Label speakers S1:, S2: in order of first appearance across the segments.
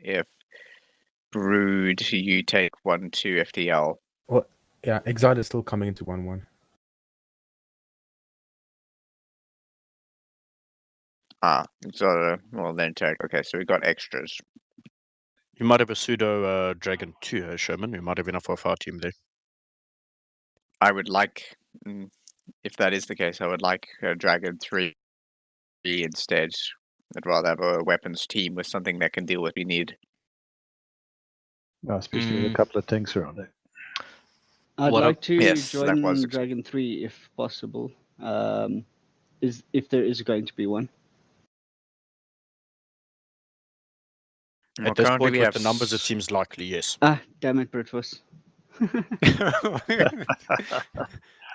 S1: if Brood, you take 1-2 FTL.
S2: Well, yeah, Exile is still coming into 1-1.
S1: So, well, then take. Okay, so we got extras.
S3: You might have a pseudo Dragon 2, Sherman. We might have enough for our team there.
S1: I would like, if that is the case, I would like a Dragon 3 instead. I'd rather have a weapons team with something that can deal with what we need.
S4: Especially with a couple of tanks around there.
S5: I'd like to
S1: Yes, that
S5: join
S1: was
S5: Dragon 3 if possible. If there is going to be one.
S1: Well,
S3: At this
S1: currently
S3: point,
S1: we
S3: with
S1: have
S3: the numbers, it seems likely, yes.
S5: Ah, damn it, Britfuss.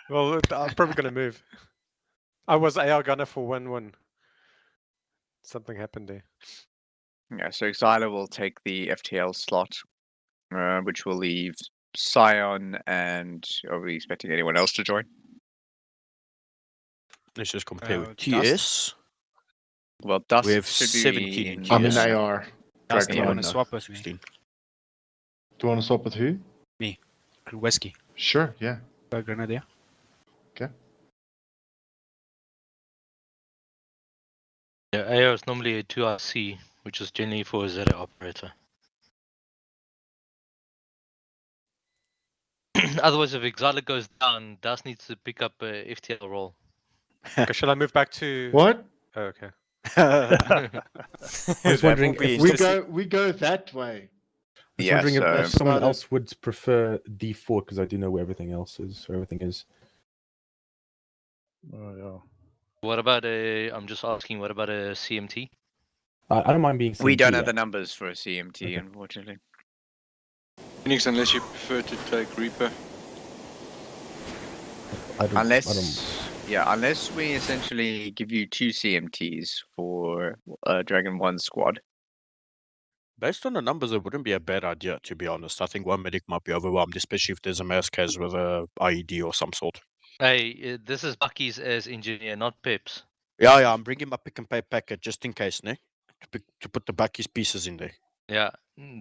S6: Well, I'm probably going to move. I was AR gunner for 1-1. Something happened there.
S1: Yeah, so Exiler will take the FTL slot, which will leave Scion, and are we expecting anyone else to join?
S3: Let's just compare with
S7: Dust.
S3: TS.
S1: Well, Dust
S3: We have
S1: should
S3: 17
S1: be
S3: in
S8: I'm in
S3: Yes.
S8: AR.
S7: Dust, do you
S1: Yeah.
S7: want to swap with me?
S3: 16.
S8: Do you want to swap with who?
S7: Whiskey.
S8: Sure, yeah.
S7: Grenadier.
S8: Okay.
S9: Yeah, AR is normally a 2RC, which is generally for a Zeta operator. Otherwise, if Exile goes down, Dust needs to pick up a FTL role.
S6: Okay, shall I move back to...
S8: What?
S6: Oh, okay.
S2: I was wondering if
S8: We go that way.
S2: I was
S1: Yeah,
S2: wondering
S1: so-
S2: if someone
S8: But,
S2: else would prefer D4 because I do know where everything else is. Where everything is.
S4: Oh, yeah.
S9: What about I'm just asking, what about a CMT?
S2: I don't mind being.
S1: We don't
S2: CMT,
S1: have the numbers for a CMT,
S2: Okay.
S1: unfortunately.
S10: Phoenix, unless you prefer to take Reaper.
S2: I don't,
S1: Unless we essentially give you 2 CMTs for Dragon 1 squad.
S3: Based on the numbers, it wouldn't be a bad idea, to be honest. I think one medic might be overwhelmed, especially if there's a mass case with a IED or some sort.
S9: Hey, this is Bucky's as engineer, not Pep's.
S3: Yeah, I'm bringing my pick and pay packet just in case, ne? To put the Bucky's pieces in there.
S9: Yeah,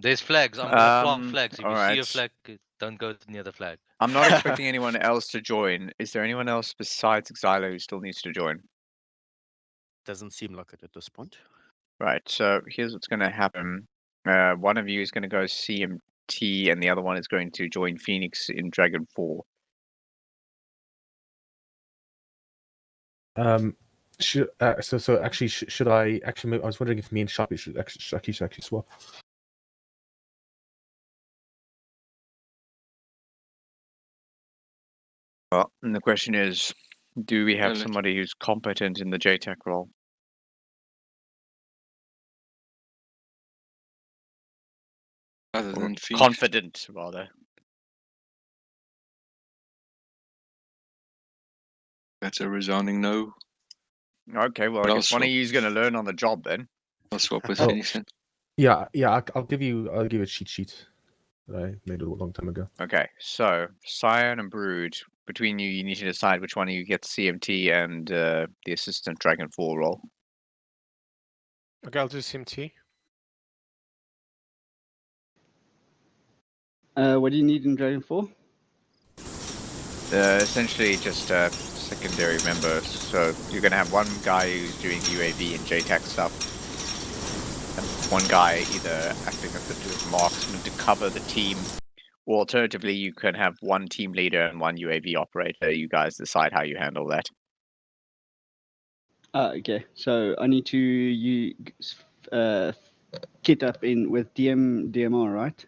S9: there's flags. I'm gonna plant flags. If you see a
S1: alright.
S9: flag, don't go near the flag.
S1: I'm not expecting anyone else to join. Is there anyone else besides Exilo who still needs to join?
S3: Doesn't seem like it at this point.
S1: Right, so here's what's going to happen. One of you is going to go CMT, and the other one is going to join Phoenix in Dragon 4.
S2: Should I actually move? I was wondering if me and Sharpie should actually swap.
S1: Well, and the question is, do we have
S10: let's-
S1: somebody who's competent in the JTAC role?
S10: Other
S1: Or
S10: than Phoenix.
S1: confident, rather.
S10: That's a resounding no.
S1: Okay, well,
S10: But
S1: I guess one of
S10: also-
S1: you is going to learn on the job then.
S10: I'll swap with
S2: Oh.
S10: Phoenix then.
S2: Yeah. I'll give you a cheat sheet that I made a long time ago.
S1: Okay, so Scion and Brood, between you, you need to decide which one of you gets CMT and the assistant Dragon 4 role.
S6: Okay, I'll do CMT.
S5: What do you need in Dragon 4?
S1: Essentially just secondary members. So you're going to have one guy who's doing UAV and JTAC stuff, and one guy either acting as a marksman to cover the team, or alternatively you can have one team leader and one UAV operator. You guys decide how you handle that.
S5: Okay, so I need to kit up in with DMR, right?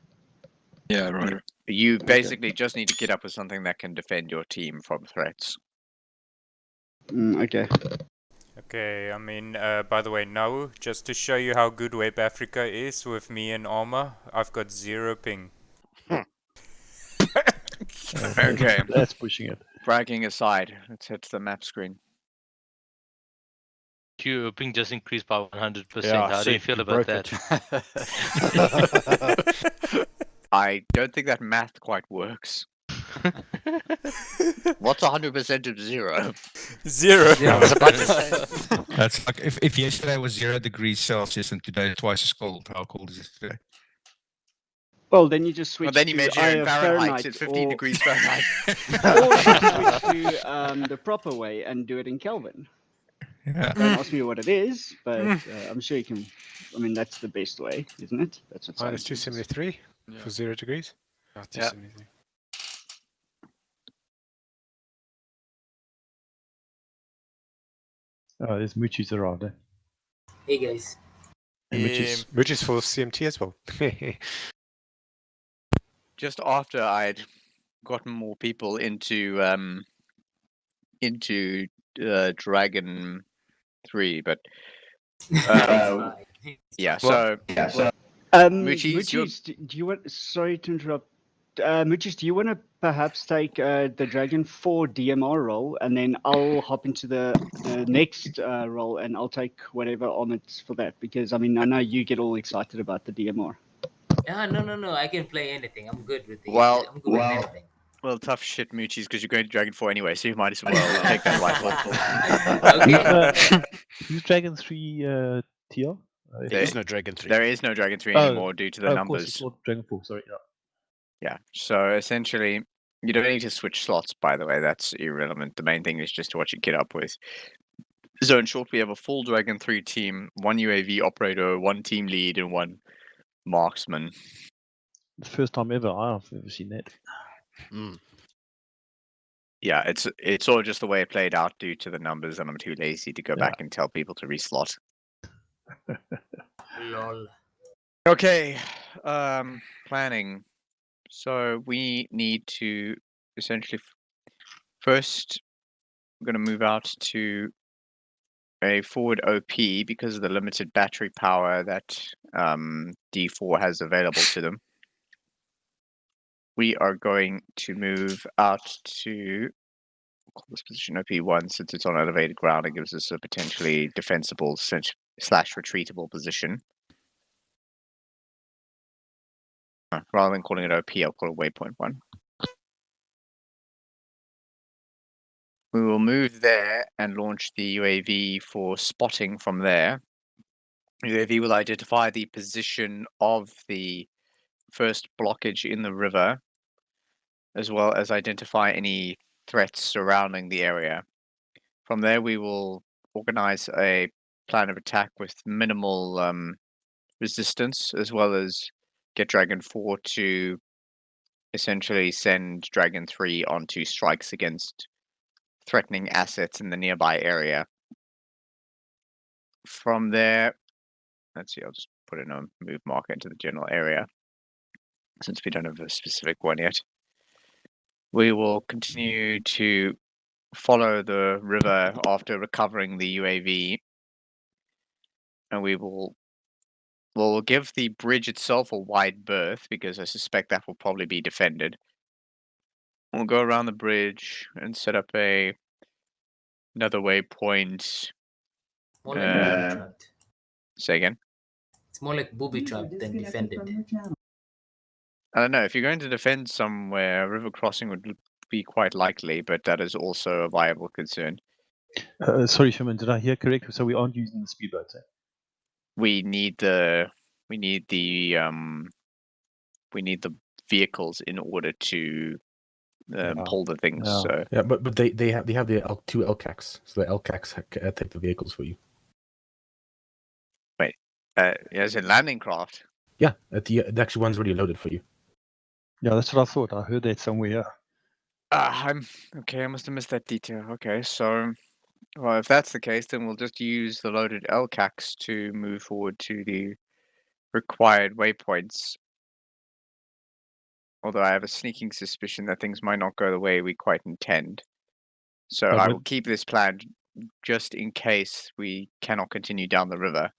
S10: Yeah, right.
S1: You basically just need to get up with something that can defend your team from threats.
S5: Okay.
S11: Okay, I mean, by the way, now, just to show you how good Web Africa is with me and Arma, I've got 0 ping.
S1: Okay.
S4: That's pushing it.
S1: Bragging aside, let's head to the map screen.
S9: Your ping just increased by 100%.
S3: Yeah,
S9: How do you
S3: see,
S9: feel
S3: you
S9: about
S3: broke
S9: that?
S1: I don't think that math quite works. What's 100% of 0?
S11: 0.
S7: Yeah, I was about to say.
S12: That's like if yesterday was 0 degrees Celsius and today is twice as cold, how cold is it today?
S5: Well, then you just
S1: Well,
S5: switch
S1: then you
S5: to
S1: measure in
S5: either
S1: Fahrenheit. It's 15
S5: or,
S1: degrees Fahrenheit.
S5: or you can switch to the proper way and do it in Kelvin.
S12: Yeah.
S5: Don't ask me what it is, but I'm sure you can. I mean, that's the best way, isn't it? That's what
S6: Minus
S5: science uses.
S6: 273
S10: Yeah.
S6: for 0 degrees.
S7: Yeah,
S10: Yeah.
S4: Oh, there's Moochie's arrived. Eh?
S13: Hey guys.
S6: And which is for CMT as well.
S1: Just after I'd gotten more people into Dragon 3, but yeah. So
S5: Moochies, do you want? Sorry to interrupt. Moochies, do you want to perhaps take the Dragon 4 DMR role, and then I'll hop into the next role, and I'll take whatever omits for that, because I mean I know you get all excited about the DMR.
S13: Yeah, no. I can play anything. I'm good with it.
S1: Well,
S13: I'm good with anything.
S1: well, tough shit, Moochies, because you're going to Dragon 4 anyway, so you might as well take that rifle.
S13: Okay.
S4: Who's Dragon 3 TL?
S3: There is no Dragon 3.
S1: There is no Dragon 3 anymore due to the
S4: Of
S1: numbers.
S4: course, it's called Dragon 4. Sorry.
S1: Yeah, so essentially, you don't need to switch slots, by the way. That's irrelevant. The main thing is just what you get up with. So in short, we have a full Dragon 3 team, 1 UAV operator, 1 team lead, and 1 marksman.
S4: The first time ever I've ever seen that.
S1: Yeah, it's all just the way it played out due to the numbers, and I'm too lazy to go back and tell people to reslot.
S13: Lol.
S1: Okay, planning. So we need to essentially first we're going to move out to a forward OP because of the limited battery power that D4 has available to them. We are going to move out to call this position OP1 since it's on elevated ground. It gives us a potentially defensible / retreatable position. Rather than calling it OP, I'll call it waypoint 1. We will move there and launch the UAV for spotting from there. UAV will identify the position of the first blockage in the river, as well as identify any threats surrounding the area. From there, we will organize a plan of attack with minimal resistance, as well as get Dragon 4 to essentially send Dragon 3 onto strikes against threatening assets in the nearby area. From there, let's see, I'll just put in a move marker into the general area, since we don't have a specific one yet. We will continue to follow the river after recovering the UAV, and we'll give the bridge itself a wide berth because I suspect that will probably be defended. We'll go around the bridge and set up another waypoint.
S13: More like booby trapped.
S1: Say again?
S13: It's more like booby trapped than defended.
S1: I don't know. If you're going to defend somewhere, river crossing would be quite likely, but that is also a viable concern.
S4: Sorry, Sherman, did I hear correct? So we aren't using the speedboats.
S1: We need the vehicles in order to pull the things. So.
S2: Yeah, but they have the 2 LCACs, so the LCACs take the vehicles for you.
S1: Wait, as in landing craft?
S2: Yeah, the actual one's already loaded for you.
S4: Yeah, that's what I thought. I heard that somewhere.
S1: I'm okay. I must have missed that detail. Okay, so well, if that's the case, then we'll just use the loaded LCACs to move forward to the required waypoints. Although I have a sneaking suspicion that things might not go the way we quite intend. So I will keep this plan just in case we cannot continue down the river.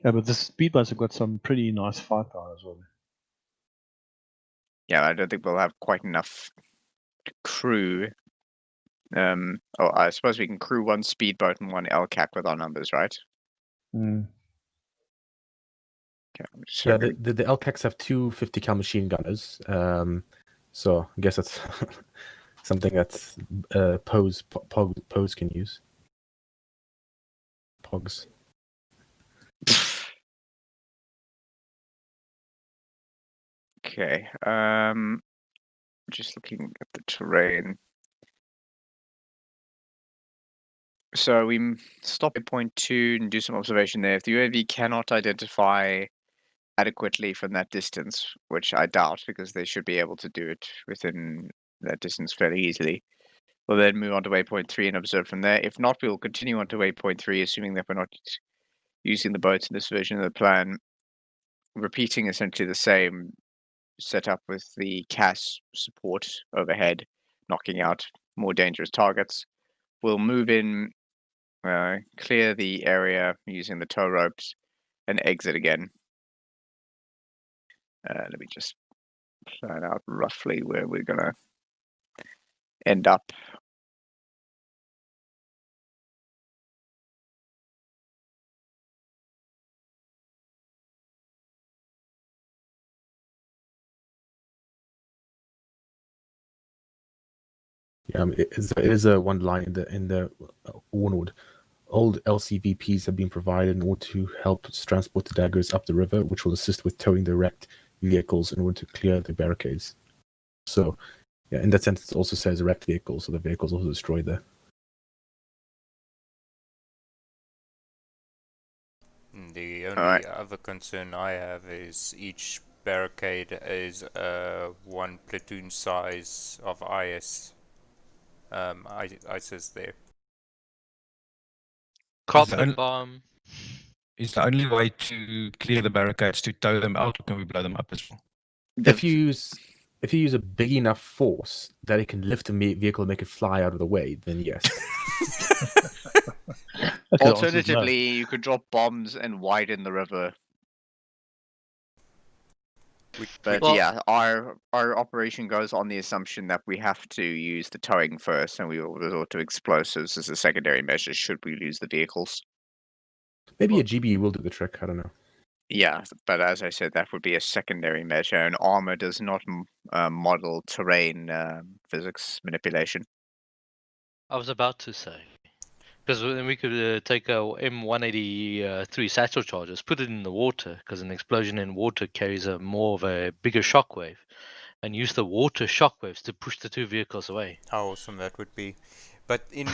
S4: Yeah, but the speedboats have got some pretty nice firepower as well.
S1: Yeah, I don't think we'll have quite enough crew. I suppose we can crew 1 speedboat and 1 LCAC with our numbers, right?
S4: Mm.
S2: Okay, yeah, the LCACs have 2 50 cal machine gunners. So I guess that's something that Pose can use. pogs.
S1: Okay. Just looking at the terrain. So we stop at point 2 and do some observation there. If the UAV cannot identify adequately from that distance, which I doubt because they should be able to do it within that distance fairly easily, we'll then move on to waypoint 3 and observe from there. If not, we will continue on to waypoint 3, assuming that we're not using the boats in this version of the plan, repeating essentially the same setup with the CAS support overhead, knocking out more dangerous targets. We'll move in, clear the area using the tow ropes, and exit again. Let me just plan out roughly where we're gonna end up.
S2: Yeah, it is a one line in the WARNORD. Old LCVPs have been provided in order to help transport the daggers up the river, which will assist with towing the wrecked vehicles in order to clear the barricades. So, yeah, in that sense, it also says wrecked vehicles, so the vehicles also destroyed there.
S11: The only other concern I have is each barricade is one platoon size of ISIS there.
S9: Carpet bomb.
S12: Is the only way to clear the barricades to tow them out, or can we blow them up as well?
S2: If you use a big enough force that it can lift a vehicle and make it fly out of the way, then yes.
S1: Alternatively, you could drop bombs and widen the river. But yeah, our operation goes on the assumption that we have to use the towing first, and we will resort to explosives as a secondary measure should we lose the vehicles.
S2: Maybe a GBU will do the trick. I don't know.
S1: Yeah, but as I said, that would be a secondary measure, and armor does not model terrain physics manipulation.
S9: I was about to say. Because then we could take a M183 satchel charges, put it in the water, because an explosion in water carries a more of a bigger shockwave, and use the water shockwaves to push the two vehicles away.
S11: How awesome that would be. But in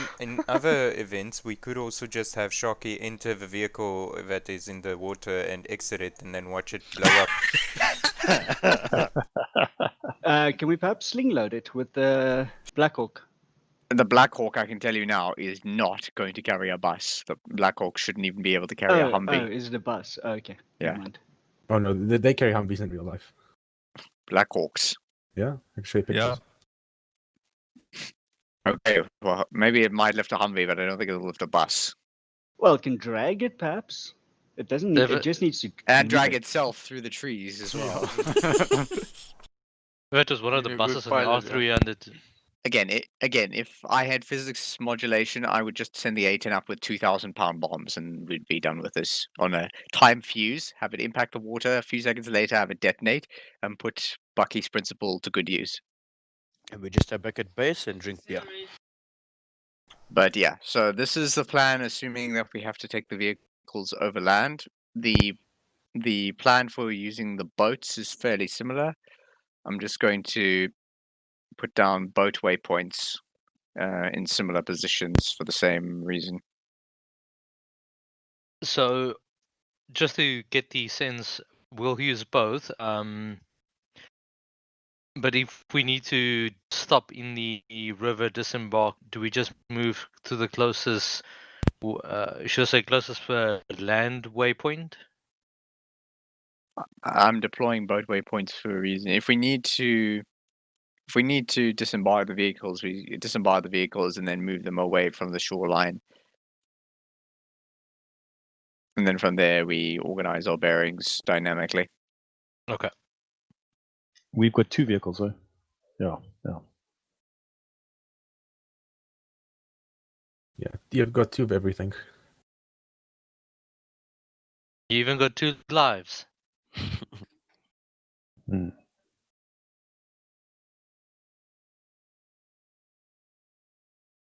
S11: other events, we could also just have Shocky enter the vehicle that is in the water and exit it, and then watch it blow up.
S5: Can we perhaps sling load it with the Blackhawk?
S1: The Blackhawk, I can tell you now, is not going to carry a bus. The Blackhawk shouldn't even be able to carry a Humvee.
S5: Oh, is it a bus? Oh, okay.
S1: Yeah.
S5: Never mind.
S2: Oh no, they carry Humvees in real life.
S1: Blackhawks.
S2: Yeah, I can show you pictures.
S1: Okay, well, maybe it might lift a Humvee, but I don't think it'll lift a bus.
S5: Well, it can drag it, perhaps. It doesn't. It just needs to.
S1: And drag itself through the trees as well.
S9: That was one of the buses on the R300.
S1: Again, if I had physics modulation, I would just send the A10 up with 2,000-pound bombs, and we'd be done with this on a time fuse. Have it impact the water. A few seconds later, have it detonate, and put Bucky's principle to good use.
S3: And we just stay back at base and drink beer.
S1: But yeah, so this is the plan, assuming that we have to take the vehicles overland. The plan for using the boats is fairly similar. I'm just going to put down boat waypoints in similar positions for the same reason.
S9: So, just to get the sense, we'll use both. But if we need to stop in the river, disembark, do we just move to the closest, should I say closest land waypoint?
S1: I'm deploying boat waypoints for a reason. If we need to disembark the vehicles, we disembark the vehicles and then move them away from the shoreline. And then from there, we organize our bearings dynamically.
S9: Okay.
S4: We've got two vehicles, though. Yeah.
S2: Yeah, you've got two of everything.
S9: You even got two lives.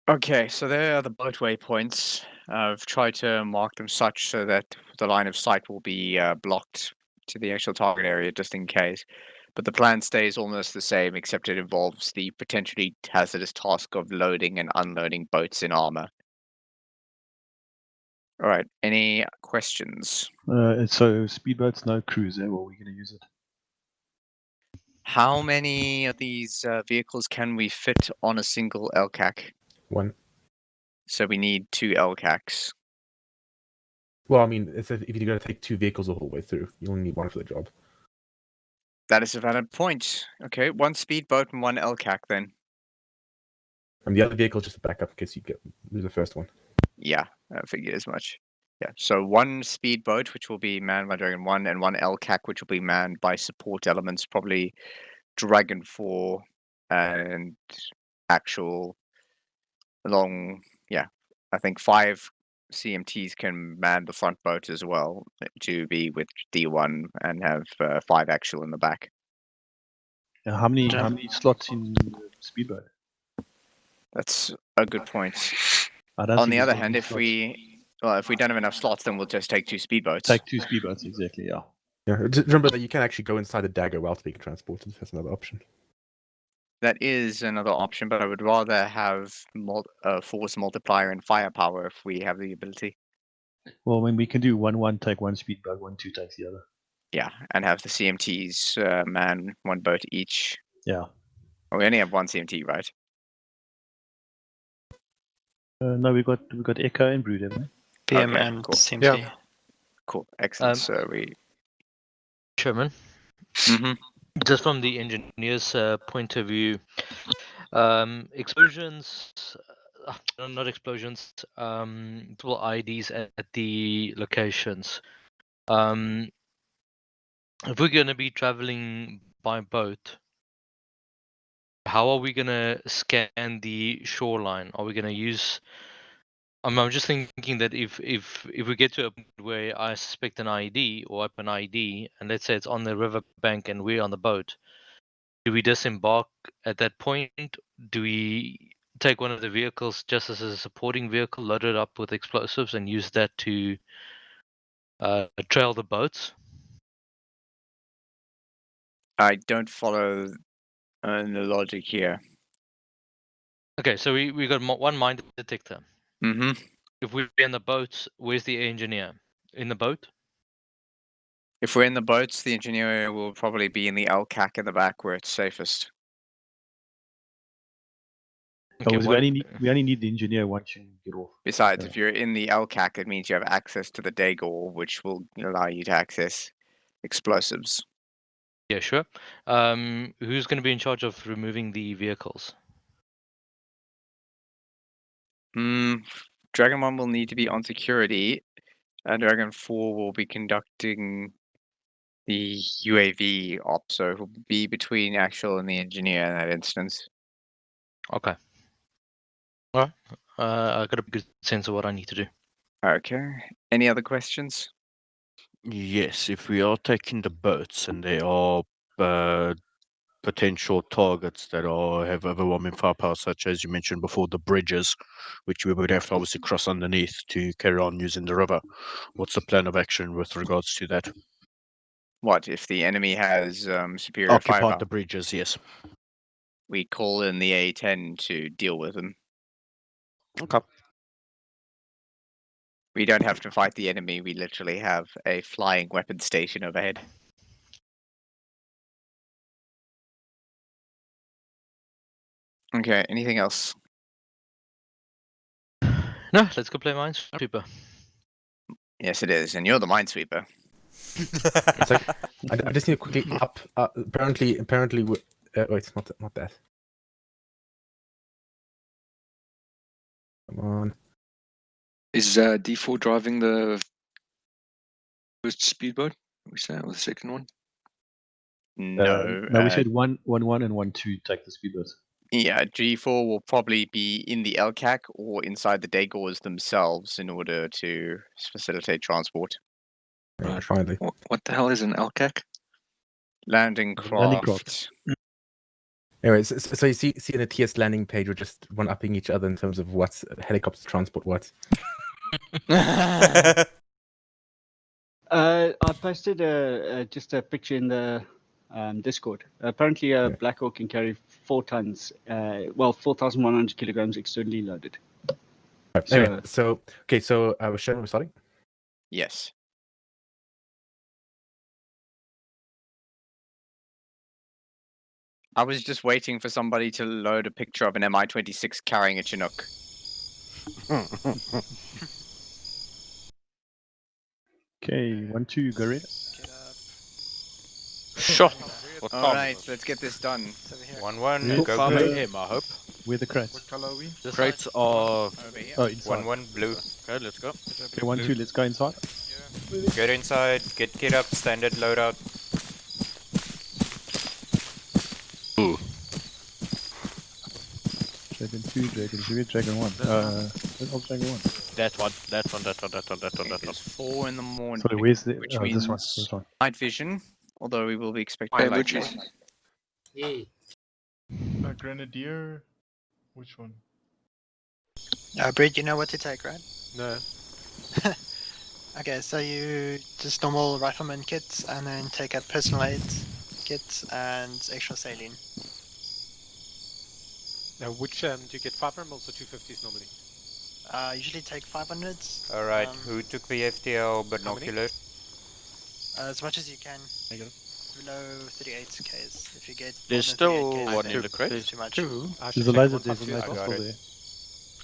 S1: Okay, so there are the boat waypoints.
S14: I've tried to mark them such so that the line of sight will be blocked to the actual target area just in case. But the plan stays almost the same, except it involves the potentially hazardous task of loading and unloading boats in armor. All right, any questions?
S4: So speedboats, no cruiser. Well, we're going to use it.
S14: How many of these vehicles can we fit on a single LCAC?
S2: One.
S14: So we need 2 LCACs.
S2: Well, I mean, if you're going to take 2 vehicles the whole way through, you only need 1 for the job.
S14: That is a valid point. Okay, 1 speedboat and 1 LCAC then.
S2: And the other vehicle is just a backup in case you lose the first one.
S14: Yeah, I figured as much. Yeah, so 1 speedboat, which will be manned by Dragon 1, and 1 LCAC, which will be manned by support elements, probably Dragon 4 and actual long, yeah, I think 5 CMTs can man the front boat as well to be with D1 and have 5 actual in the back.
S4: How many slots in the speedboat?
S14: That's a good point.
S4: I don't
S14: On
S4: think
S14: the
S4: there's
S14: other
S4: gonna
S14: hand,
S4: be
S14: if
S4: slots.
S14: we don't have enough slots, then we'll just take 2 speedboats.
S4: Take 2 speedboats, exactly. Yeah.
S2: Yeah, just remember that you can actually go inside the dagger whilst being transported. That's another option.
S14: That is another option, but I would rather have force multiplier and firepower if we have the ability.
S4: Well, I mean, we can do 1-1, take 1 speedboat, 1-2 takes the other.
S14: Yeah, and have the CMTs man 1 boat each.
S4: Yeah.
S14: Oh, we only have 1 CMT, right?
S4: No, we got Echo and Brood, haven't we?
S15: PM
S14: Okay,
S15: and
S14: cool.
S15: CMT.
S6: Yeah.
S14: Cool, excellent. So we.
S9: Chairman,
S14: Mhm.
S9: just from the engineer's point of view, explosions, not explosions, multiple IDs at the locations. If we're going to be traveling by boat, how are we going to scan the shoreline? Are we going to use... I'm just thinking that if we get to a point where I suspect an ID or open ID, and let's say it's on the riverbank and we're on the boat, do we disembark at that point? Do we take one of the vehicles just as a supporting vehicle, load it up with explosives, and use that to trail the boats?
S14: I don't follow the logic here.
S9: Okay, so we got 1 mine detector.
S14: Mm-hmm.
S9: If we're in the boat, where's the engineer? In the boat?
S14: If we're in the boats, the engineer will probably be in the LCAC in the back where it's safest.
S4: Okay, we only need the engineer once you get off.
S14: Besides, if you're in the LCAC, it means you have access to the Dagor, which will allow you to access explosives.
S9: Yeah, sure. Who's going to be in charge of removing the vehicles?
S14: Dragon 1 will need to be on security, and Dragon 4 will be conducting the UAV op, so it will be between actual and the engineer in that instance.
S9: Okay. All right. I got a good sense of what I need to do.
S14: Okay. Any other questions?
S3: Yes, if we are taking the boats and they are potential targets that have overwhelming firepower, such as you mentioned before, the bridges, which we would have to obviously cross underneath to carry on using the river. What's the plan of action with regards to that?
S14: What, if the enemy has superior
S3: Occupied
S14: firepower?
S3: the bridges, yes.
S14: We call in the A10 to deal with them.
S3: Okay.
S14: We don't have to fight the enemy, we literally have a flying weapon station overhead. Okay, anything else?
S9: No, let's go play Minesweeper.
S14: Yes, it is, and you're the Minesweeper.
S2: It's like I just need to quickly up. Apparently, wait, it's not that. Come on.
S10: Is D4 driving the first speedboat? We say, or the second one?
S14: No.
S4: No, we said 1-1 and 1-2 take the speedboats.
S14: Yeah, G4 will probably be in the LCAC or inside the Dagors themselves in order to facilitate transport.
S2: Right, finally.
S10: What the hell is an LCAC?
S14: Landing craft.
S2: Anyway, so you see in the TS landing page, we're just one-upping each other in terms of what's helicopter transport what.
S5: I posted just a picture in the Discord. Apparently, a Black Hawk can carry 4 tons. 4,100 kilograms externally loaded.
S2: Anyway, so Shannon, we're starting.
S14: Yes. I was just waiting for somebody to load a picture of an Mi-26 carrying a Chinook.
S4: Okay, 1-2, go red.
S3: Sure.
S14: All right, let's get this done.
S11: 1-1, go
S3: Farm
S11: blue.
S3: AM, I hope.
S4: Where the crates?
S8: What color are we?
S3: Crates are...
S4: Oh, inside.
S11: 1-1, blue.
S3: Okay, let's go.
S4: Okay, 1-2, let's go inside.
S11: Get inside, get kit up, standard loadout.
S3: Ooh.
S4: Dragon 2, Dragon 3, Dragon 1. Where's Dragon 1?
S3: That one.
S14: It's 4 in the morning.
S4: Sorry, where's the...
S14: Which
S4: oh,
S14: means
S4: this one.
S14: night vision, although we will be expecting light vision.
S13: Yay.
S8: Grenadier. Which one?
S15: Brett, you know what to take, right?
S6: No.
S15: Okay, so you just normal rifleman kit, and then take a personal aid kit and extra saline.
S6: Now, which do you get 5 mils or 250s normally?
S15: Usually take 500s.
S11: Alright, who took the FTL binoculars?
S15: As much as you can. Below 38Ks. If you get
S3: There's
S15: more than
S3: still
S15: 38Ks,
S3: one
S15: then
S3: in the crate.
S15: it's too much.
S4: There's a laser, there's a laser
S11: I got
S4: still
S11: it.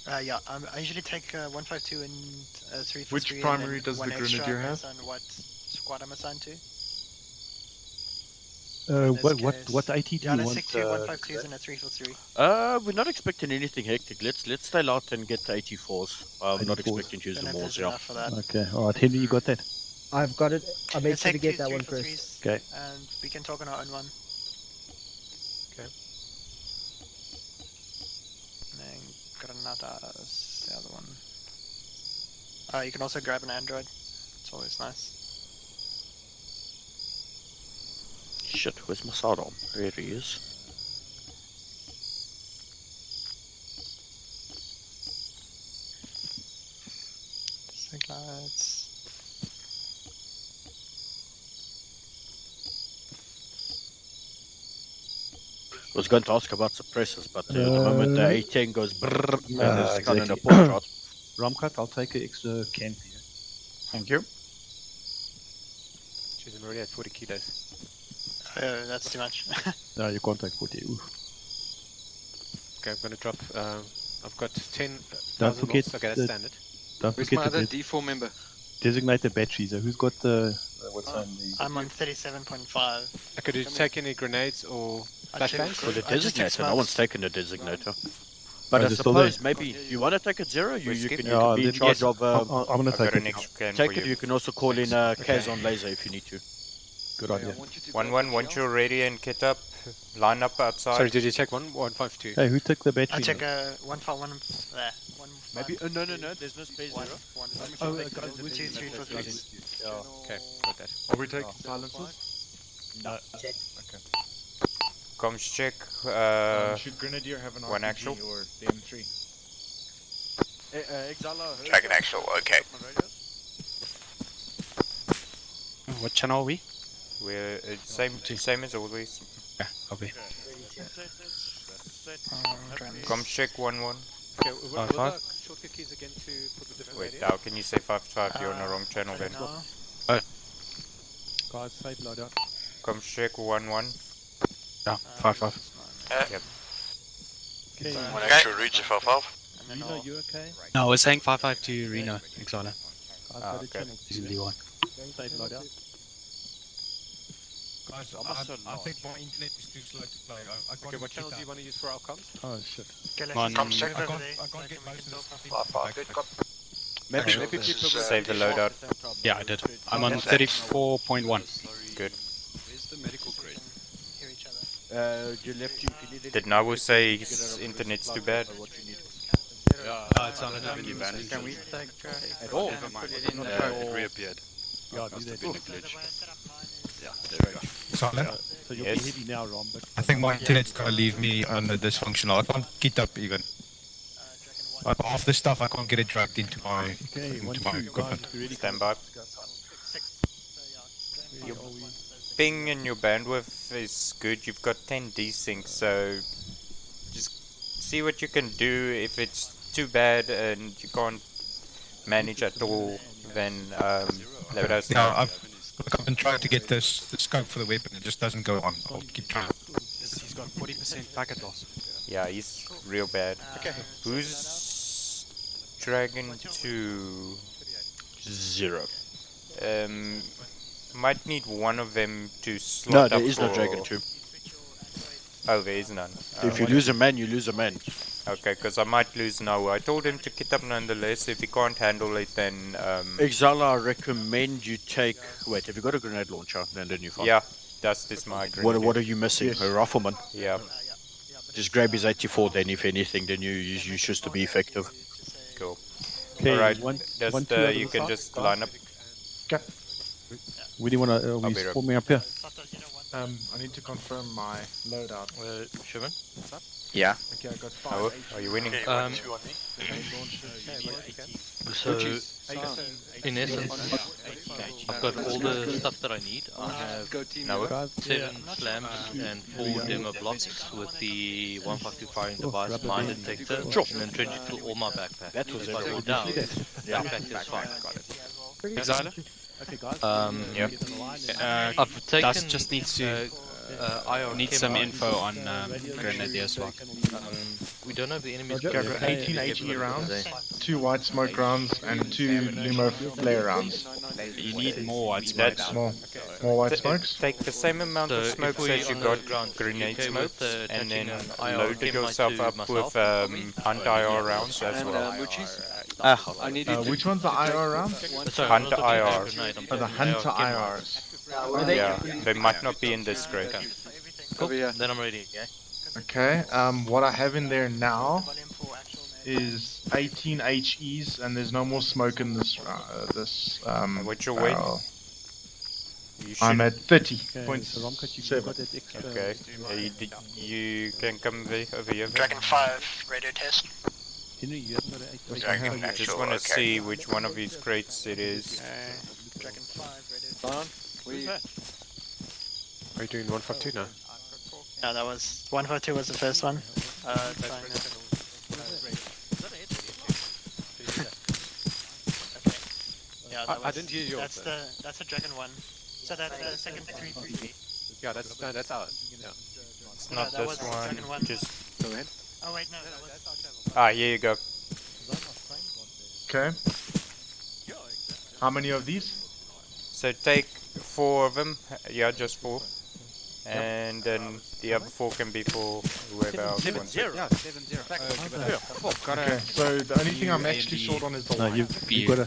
S4: there.
S15: Yeah, I usually take 152 and 3 for
S8: Which
S15: 3
S8: primary
S15: and then
S8: does the
S15: one extra
S8: Grenadier have?
S15: based on what squad I'm assigned to.
S4: What AT do
S15: Yeah,
S4: you
S15: let's
S4: want?
S15: stick to 152s and a 3 for 3.
S3: We're not expecting anything hectic. Let's stay out and get 84s. I'm not
S4: 84s.
S3: expecting to use
S15: Don't
S3: the
S15: know if
S3: walls,
S15: there's
S3: yeah.
S15: enough for that.
S4: Okay, alright, Henry, you got that?
S16: I've got it. I made
S15: Let's
S16: sure to
S15: take
S16: get
S15: 2
S16: that
S15: 3
S16: one
S15: for
S16: first.
S15: 3s,
S4: Okay.
S15: and we can talk on our own one.
S6: Okay.
S15: And then Granadas, the other one. You can also grab an android. It's always nice.
S3: Shit, where's my sidearm? There he is.
S15: Siglights.
S3: I was going to ask about suppressors, but the moment the A10 goes brrrr, and it's kind of a
S4: exactly.
S3: poor shot.
S4: Ramkat, I'll take an extra can for you.
S8: Thank you.
S6: She's already at 40 kilos.
S15: Oh, that's too much.
S4: No, you can't take 40. Oof.
S6: Okay, I'm going to drop. I've got 10.
S4: Don't forget
S6: Okay, that's
S4: the-
S6: standard.
S4: Don't
S10: Where's
S4: forget
S10: my other
S4: the
S10: D4 member?
S4: designated batteries. Who's got the... what's on the...
S15: I'm on 37.5.
S6: Could you take any grenades or
S15: I took-
S6: flashbangs?
S3: For the
S15: I just took
S3: designator, no
S15: smokes.
S3: one's taken the designator. But
S4: Oh,
S3: I
S4: is it still there?
S3: suppose maybe you want to take it zero. You
S11: Whiskey?
S3: can,
S4: Yeah,
S3: be in
S4: then
S3: charge
S4: yes.
S3: of.
S4: I'm gonna
S11: I've
S4: take
S11: got an
S4: it.
S11: extra can
S3: Take
S11: for
S3: it.
S11: you.
S3: You can also call in Kaz on laser if you need to.
S4: Good idea.
S11: 1-1, once you're ready and kit up, line up outside.
S6: Sorry, did you take 152?
S4: Hey, who took the battery?
S15: I took a 151 there.
S3: Maybe. No. There's no space zero.
S4: Oh,
S15: 2 3 for 3.
S6: Okay, got that.
S8: Are we taking silencers?
S3: No.
S13: Check.
S8: Okay.
S11: Comms check.
S8: Should Grenadier have an
S11: one
S8: RPG
S11: actual.
S8: or the M3?
S1: Dragon actual, okay.
S7: What channel are we?
S11: We're same as always.
S7: Yeah, copy.
S11: Comms check 1-1.
S6: Okay, what are the shortcut keys again for the different
S11: Wait,
S6: radios?
S11: how can you say 5-5? You're on the wrong channel then.
S4: Guys, safe loadout.
S11: Comms check 1-1.
S7: Yeah, 5-5.
S11: Yep.
S4: Okay.
S1: One actual reach 5-5.
S4: Reno, you okay?
S7: No, I was saying 5-5 to Reno, Exala.
S11: Okay.
S7: He's in D1.
S4: Safe loadout.
S12: Guys, I think my internet is too slow to play. I can't
S6: Okay, what channel do you want to use for our comms?
S4: Oh shit.
S15: Okay, let's
S7: One-
S15: just move over there.
S12: I can't get most of the stuff in.
S1: 5-5.
S3: Maybe people
S11: Save the loadout.
S7: Yeah, I did. I'm on 34.1.
S11: Good.
S3: Where's the medical grade?
S15: Hear each other.
S3: You left you if you needed.
S11: Did Nabu say his internet's too bad?
S3: What you need.
S7: It sounded like you vanished.
S9: Can we take
S3: At all?
S9: Never mind.
S3: Put it in
S9: Not
S3: the-
S9: tried, it reappeared.
S4: Yeah, do
S9: Must
S4: that.
S9: have been a
S15: So
S9: glitch.
S15: the way I set up mine is
S9: Yeah, there we go.
S12: Silent.
S4: So you'll
S11: Yes.
S4: be heavy now, Rom, but
S12: I think my internet's gonna leave me on the dysfunctional. I can't get up even.
S15: Dragon 1
S12: Like half the stuff I can't get it dragged into my
S4: Okay,
S12: into my equipment.
S11: Stand by. Your ping and your bandwidth is good. You've got 10 desyncs, so just see what you can do. If it's too bad and you can't manage at all, then let us know.
S12: Yeah, I've been trying to get the scope for the weapon. It just doesn't go on. I'll keep trying.
S7: He's got 40% packet loss.
S11: Yeah, he's real bad.
S7: Okay.
S11: Who's Dragon 2?
S3: 0.
S11: Might need one of them to slot
S3: No,
S11: up
S3: there is no
S11: for-
S3: Dragon 2.
S11: Oh, there is none.
S3: If you lose a man, you lose a man.
S11: Okay, because I might lose now. I told him to kit up nonetheless. If he can't handle it, then
S3: Exala, I recommend you take. Wait, have you got a grenade launcher? Then you're fine.
S11: yeah, Dust is my grenade.
S3: What are you missing?
S11: Yes.
S3: A rifleman.
S11: Yeah.
S3: Just grab his 84. Then, if anything, then you should to be effective.
S11: Cool.
S4: Okay,
S11: Alright,
S4: one,
S11: Dust,
S4: two out of
S11: you
S4: the
S11: can
S4: south,
S11: just
S4: guys.
S11: line up.
S4: Where do you want to?
S11: I'll
S4: we
S11: be right
S4: forming up here?
S8: I need to confirm my loadout.
S9: Shivan, what's up?
S14: Yeah.
S8: Okay, I got
S11: Oh,
S8: 5.
S11: are you winning?
S9: So, in essence, I've got all the stuff that I need. I have 7 slams and 4 demo blocks with the 152 firing device, mine detector, and then trench tool all my backpack.
S3: That was
S9: if I fall down, backpack is fine. Got it.
S7: Exile?
S4: Okay, guys.
S11: Yep.
S9: I've taken.
S7: Dust just needs to
S9: IR
S7: need some info on Grenadier as well.
S9: We don't have the enemies.
S8: Okay, I've got 18 HE rounds, 2 white smoke rounds, and 2 Lumo flare rounds.
S7: You need more white smokes.
S8: More white smokes?
S11: Take the same amount of
S9: So
S11: smokes
S9: if we
S11: as you
S9: on
S11: got
S9: the ground,
S11: grenade
S9: okay
S11: smokes,
S9: with,
S11: and then
S9: attaching an IR
S11: load
S9: chem
S11: yourself
S9: to
S11: up
S9: myself?
S11: with anti-IR rounds as well.
S10: I need you
S8: Which one's the IR rounds?
S9: Sorry,
S11: Hunter
S9: I'm not talking
S11: IRs.
S9: grenade, I'm
S8: Oh, the
S9: talking
S8: Hunter
S9: chem
S8: IRs.
S11: Yeah, they might not be in this crate.
S9: Cool. Then I'm ready. Yeah.
S8: Okay, what I have in there now is 18 HEs, and there's no more smoke in this.
S11: What's your weight?
S8: barrel.
S11: You
S8: I'm at
S11: should-
S8: 30.7.
S11: Okay, you can come over here.
S15: Dragon 5, radio test.
S4: Henry, you haven't got an
S11: Dragon, I just want to see which one of these crates it is.
S15: Dragon 5, radio test.
S6: Are you doing 152 now?
S15: No, that was 142 was the first one. Yeah, that
S6: I didn't hear yours.
S15: That's the Dragon 1. So that's the second 350.
S6: Yeah, that's ours. Yeah.
S11: It's not
S15: that was
S11: this
S15: the
S11: one.
S15: second one.
S11: Just
S10: go ahead.
S15: Oh wait, no, that was.
S11: here you go.
S8: Okay. How many of these?
S11: So take 4 of them. Yeah, just 4. And then the other 4 can be for whoever else wants it.
S6: Yeah, 7-0.
S8: Okay, so the only thing I'm actually short on is the
S4: No,
S8: white.
S4: you've got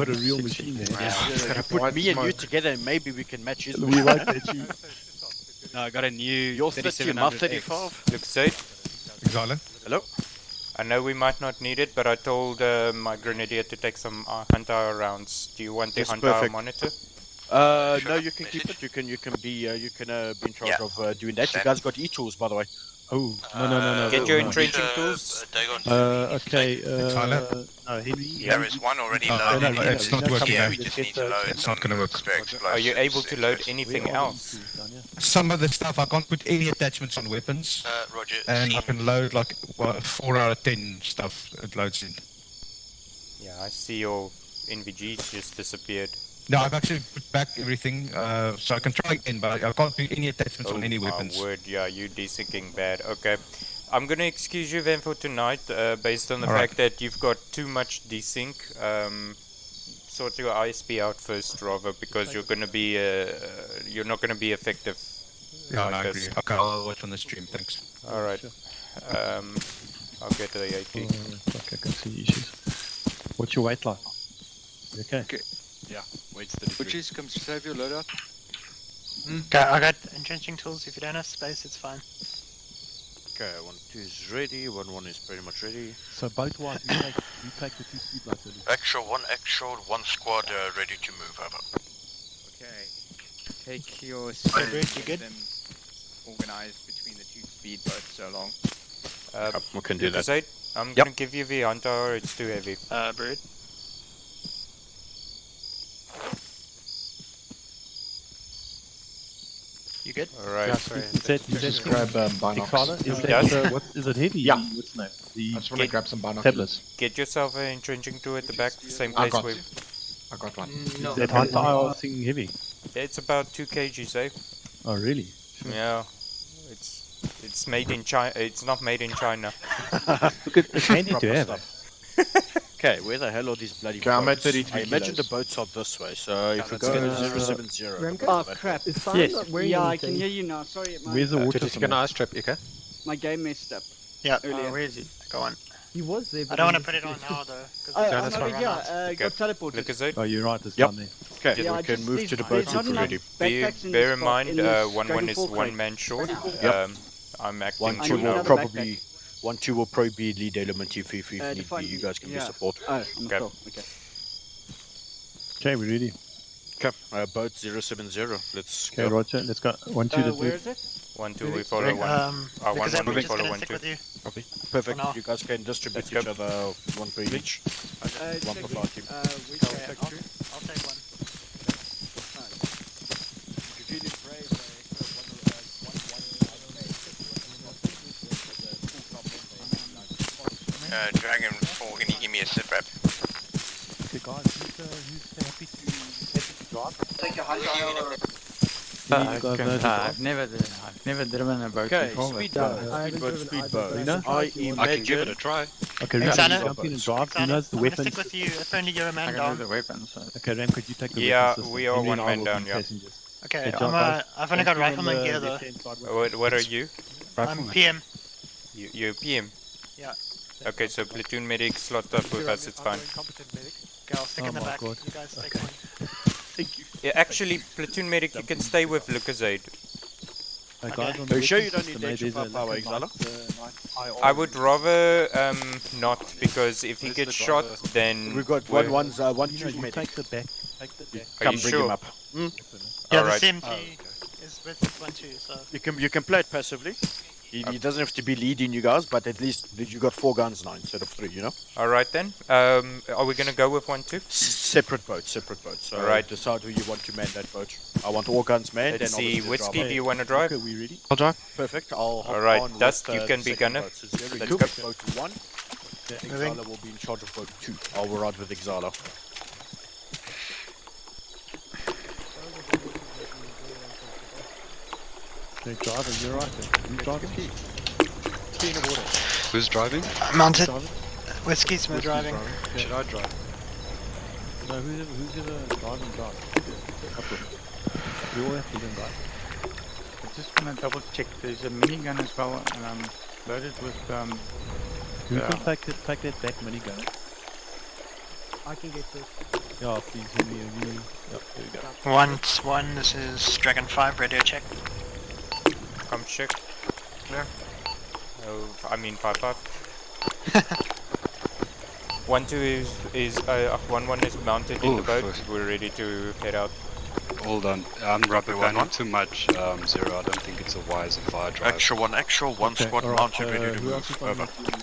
S4: a real machine there.
S3: Gotta put
S8: White
S3: me and you
S8: smoke.
S3: together, and maybe we can match his.
S4: We won't let you.
S7: No, I got a new
S3: Your 30, my
S7: 3700X.
S3: 35.
S11: Looks safe.
S12: Exile.
S3: Hello.
S11: I know we might not need it, but I told my grenadier to take some Hunter rounds. Do you want the
S3: Yes,
S11: Hunter
S3: perfect.
S11: monitor?
S3: No, you can keep it. You can be in charge of doing that. You guys got e-tools, by the way.
S4: Oh, no.
S11: Get your entrenching tools.
S4: Okay,
S12: Tyler?
S4: no, Henry.
S12: There
S4: is
S12: one already loaded. It's not working.
S4: Yeah,
S12: we just need to load. It's not going to work.
S11: Are you able to load anything else?
S12: Some of the stuff I can't put any attachments on weapons,
S16: Roger.
S12: and I can load like 4 out of 10 stuff. It loads in.
S11: Yeah, I see your NVGs just disappeared.
S12: No, I've actually put back everything, so I can try again, but I can't put any attachments on any weapons.
S11: Word, yeah, you desyncing bad. Okay. I'm gonna excuse you then for tonight, based on the
S12: Alright.
S11: fact that you've got too much desync. Sort your ISP out first, rather, because you're gonna be, you're not gonna be effective.
S12: Yeah,
S11: like
S12: I
S11: this.
S12: agree. Okay, I'll watch on the stream, thanks.
S11: Alright. I'll get to the 80.
S4: Okay, I can see issues. What's your weight like? Okay.
S3: Yeah, weight's 33.
S10: Butchies, come save your loadout.
S15: Okay, I got entrenching tools. If you don't have space, it's fine.
S3: Okay, 1, 2 is ready. 1, 1 is pretty much ready.
S4: So both white, you take the 2 speedlights.
S16: Actual, 1 squad ready to move over.
S14: Okay. Take your
S15: Good, you
S14: get
S15: good?
S14: them organized between the 2 speedboats so long.
S3: We can do that.
S11: Lucas, I'm gonna give you the hunter, it's too heavy.
S15: Brood. You good?
S11: Alright.
S6: Yeah, sorry.
S4: Just grab binocs.
S12: Ikala, is
S11: Yes.
S12: that what is it heavy?
S8: Yeah.
S12: What's the name?
S8: I just want to grab some binoculars.
S12: tablets.
S11: Get yourself an entrenching tool at the back, same
S8: I
S11: place
S8: got,
S11: where...
S8: I got one.
S15: No.
S12: That hunter thing heavy.
S11: It's about 2 kgs, eh?
S12: Oh really?
S11: Yeah. It's made in China. It's not made in China.
S12: Look at it's handy to have.
S3: Okay, where the hell are these bloody
S8: Okay, I'm at
S3: boats?
S8: 33
S3: I imagine the
S8: kilos.
S3: boats are this way, so if we
S12: let's
S3: go
S12: get
S3: 070...
S5: Oh crap!
S17: It's fine.
S12: Yes.
S17: Not wearing
S5: Yeah, I
S17: anything.
S5: can hear you now. Sorry,
S12: Where's the water?
S6: Just gonna ice trap, okay?
S5: my game messed up.
S15: Yeah.
S5: Earlier.
S15: Where is it? Go on.
S17: He was there.
S15: I don't want to put it on now though.
S5: Oh,
S6: Yeah,
S5: I'm
S6: that's
S5: over
S6: fine.
S5: here. Got teleported.
S11: Lucas, eh?
S12: Oh, you're right. There's
S3: Yep.
S12: one there.
S3: Okay,
S5: Yeah,
S3: we
S5: I
S3: can
S5: just-
S3: move
S5: there's-
S3: to the
S5: there's
S3: boats
S5: not
S3: if we're
S5: enough
S3: ready.
S5: backpacks in
S11: Bear
S5: this
S11: in
S5: spot,
S11: mind,
S5: in this
S11: 1-1
S5: Dragon
S11: is
S5: Fall crate.
S11: 1 man short.
S3: Yep.
S11: I'm acting
S3: 1-2
S5: I need
S3: will
S5: another
S3: probably... 1-2 will probably be lead element if need be.
S5: define-
S3: You guys can be
S5: yeah.
S3: support.
S5: Oh, I'm
S11: Okay.
S5: cool. Okay.
S12: Okay, we're ready.
S3: Okay, boat 070. Let's
S12: Okay,
S3: go.
S12: Roger. Let's go. 1, 2, let's
S5: Where
S12: move.
S5: is it?
S11: 1-2 we follow
S15: Rick,
S11: 1.
S15: because
S11: 1-1
S15: we're
S11: we
S15: just
S11: follow
S15: gonna
S11: 1-2.
S15: stick with you.
S3: Copy. Perfect.
S15: For now.
S3: You guys can distribute
S11: Let's
S3: each
S11: go.
S3: other one per each. One
S5: Check
S3: per
S5: me.
S3: flight team.
S5: Which
S15: Okay,
S5: way?
S15: I'll take one.
S16: Dragon 4, can you give me a sit rep?
S12: Okay, guys, who's happy to drive?
S18: Take a hunter.
S12: I've
S18: never driven a boat
S3: Okay,
S18: before.
S3: speedboat.
S17: You know?
S3: I imagine...
S4: give it a try.
S12: Okay,
S15: Hey,
S12: Ram,
S15: Sana.
S12: jump in and drive. Who
S15: Sana,
S12: knows the
S15: I'm gonna
S12: weapons?
S15: stick with you if only you're a
S18: I
S15: man
S18: can do
S15: down.
S18: the weapons. So.
S12: Okay, Ram, could you take the
S11: Yeah,
S12: weapons system?
S11: we are
S12: Henry
S11: one
S12: and I
S11: man
S12: will
S11: down,
S12: be
S11: yeah.
S12: passengers.
S15: Okay,
S12: Hey, jump, guys.
S15: I've only got rifleman gear though.
S11: What are you?
S15: I'm PM.
S11: You're PM?
S15: Yeah.
S11: Okay, so platoon medic slot up with us, it's fine.
S15: Okay, I'll stick
S12: Oh
S15: in the
S12: my
S15: back.
S12: God.
S15: You guys take one.
S11: Yeah, actually, platoon medic, you can stay with Lucas Aid.
S12: Hey, guys, on
S3: Are
S12: the
S3: you sure you
S12: weapons
S3: don't need
S12: system,
S3: extra
S12: there's a
S3: firepower,
S12: like a
S3: Exala?
S11: I would rather not, because if he gets shot, then
S3: We've got
S11: we're-
S3: one
S12: You know,
S3: choose
S12: you
S3: medic.
S12: take the back. Take the back.
S11: Are
S3: Come
S11: you
S3: bring
S11: sure?
S3: him up.
S15: Yeah,
S11: Alright.
S15: the CMG is with this one too, so.
S3: You can play it passively. He doesn't have to be leading you guys, but at least you got 4 guns now instead of 3, you know?
S11: Alright then. Are we gonna go with 1-2?
S3: Separate boats. So
S11: Alright.
S3: decide who you want to man that boat. I want all guns manned.
S11: Let's
S3: and
S11: see,
S3: obviously the
S11: Whiskey,
S3: driver.
S11: do you wanna drive?
S12: Okay, we ready?
S3: I'll drive. Perfect. I'll hop
S11: Alright,
S3: on
S11: Dust,
S3: with,
S11: you can be
S3: second
S11: gunner.
S3: boat. So there we
S11: Let's
S3: go.
S11: go.
S3: Boat 1.
S15: Moving.
S3: Exala will be in charge of boat 2. I'll ride with Exala.
S12: Okay, driver, you're right. You driving?
S6: Key in the water.
S4: Who's driving?
S15: Mounted.
S12: Driving?
S15: Whiskey's
S12: Whiskey's
S15: driving.
S12: Okay.
S4: Should I drive?
S12: No, who's gonna drive and drive? We all have to go and drive.
S18: I just want to double check. There's a minigun as well, and I'm loaded with
S12: Who can take that back minigun?
S17: I can get to it.
S12: Yeah, please, Henry, you. Yep, there we go.
S15: 1-1, this is Dragon 5, radio check.
S11: Come check.
S15: Clear.
S11: Oh, I mean 5-5. 1-2 is 1-1 is mounted in the
S4: Ooh,
S11: boat.
S4: first.
S11: We're ready to head out.
S4: Hold on. I'm rubber
S16: Copy,
S4: banding
S16: 1-1.
S4: too much, Zero. I don't think it's a wise and fire drive.
S16: Actual, one
S12: Okay,
S16: squad
S12: alright,
S16: mounted, ready to
S12: who else
S16: move.
S12: is on
S16: Over.
S12: the team?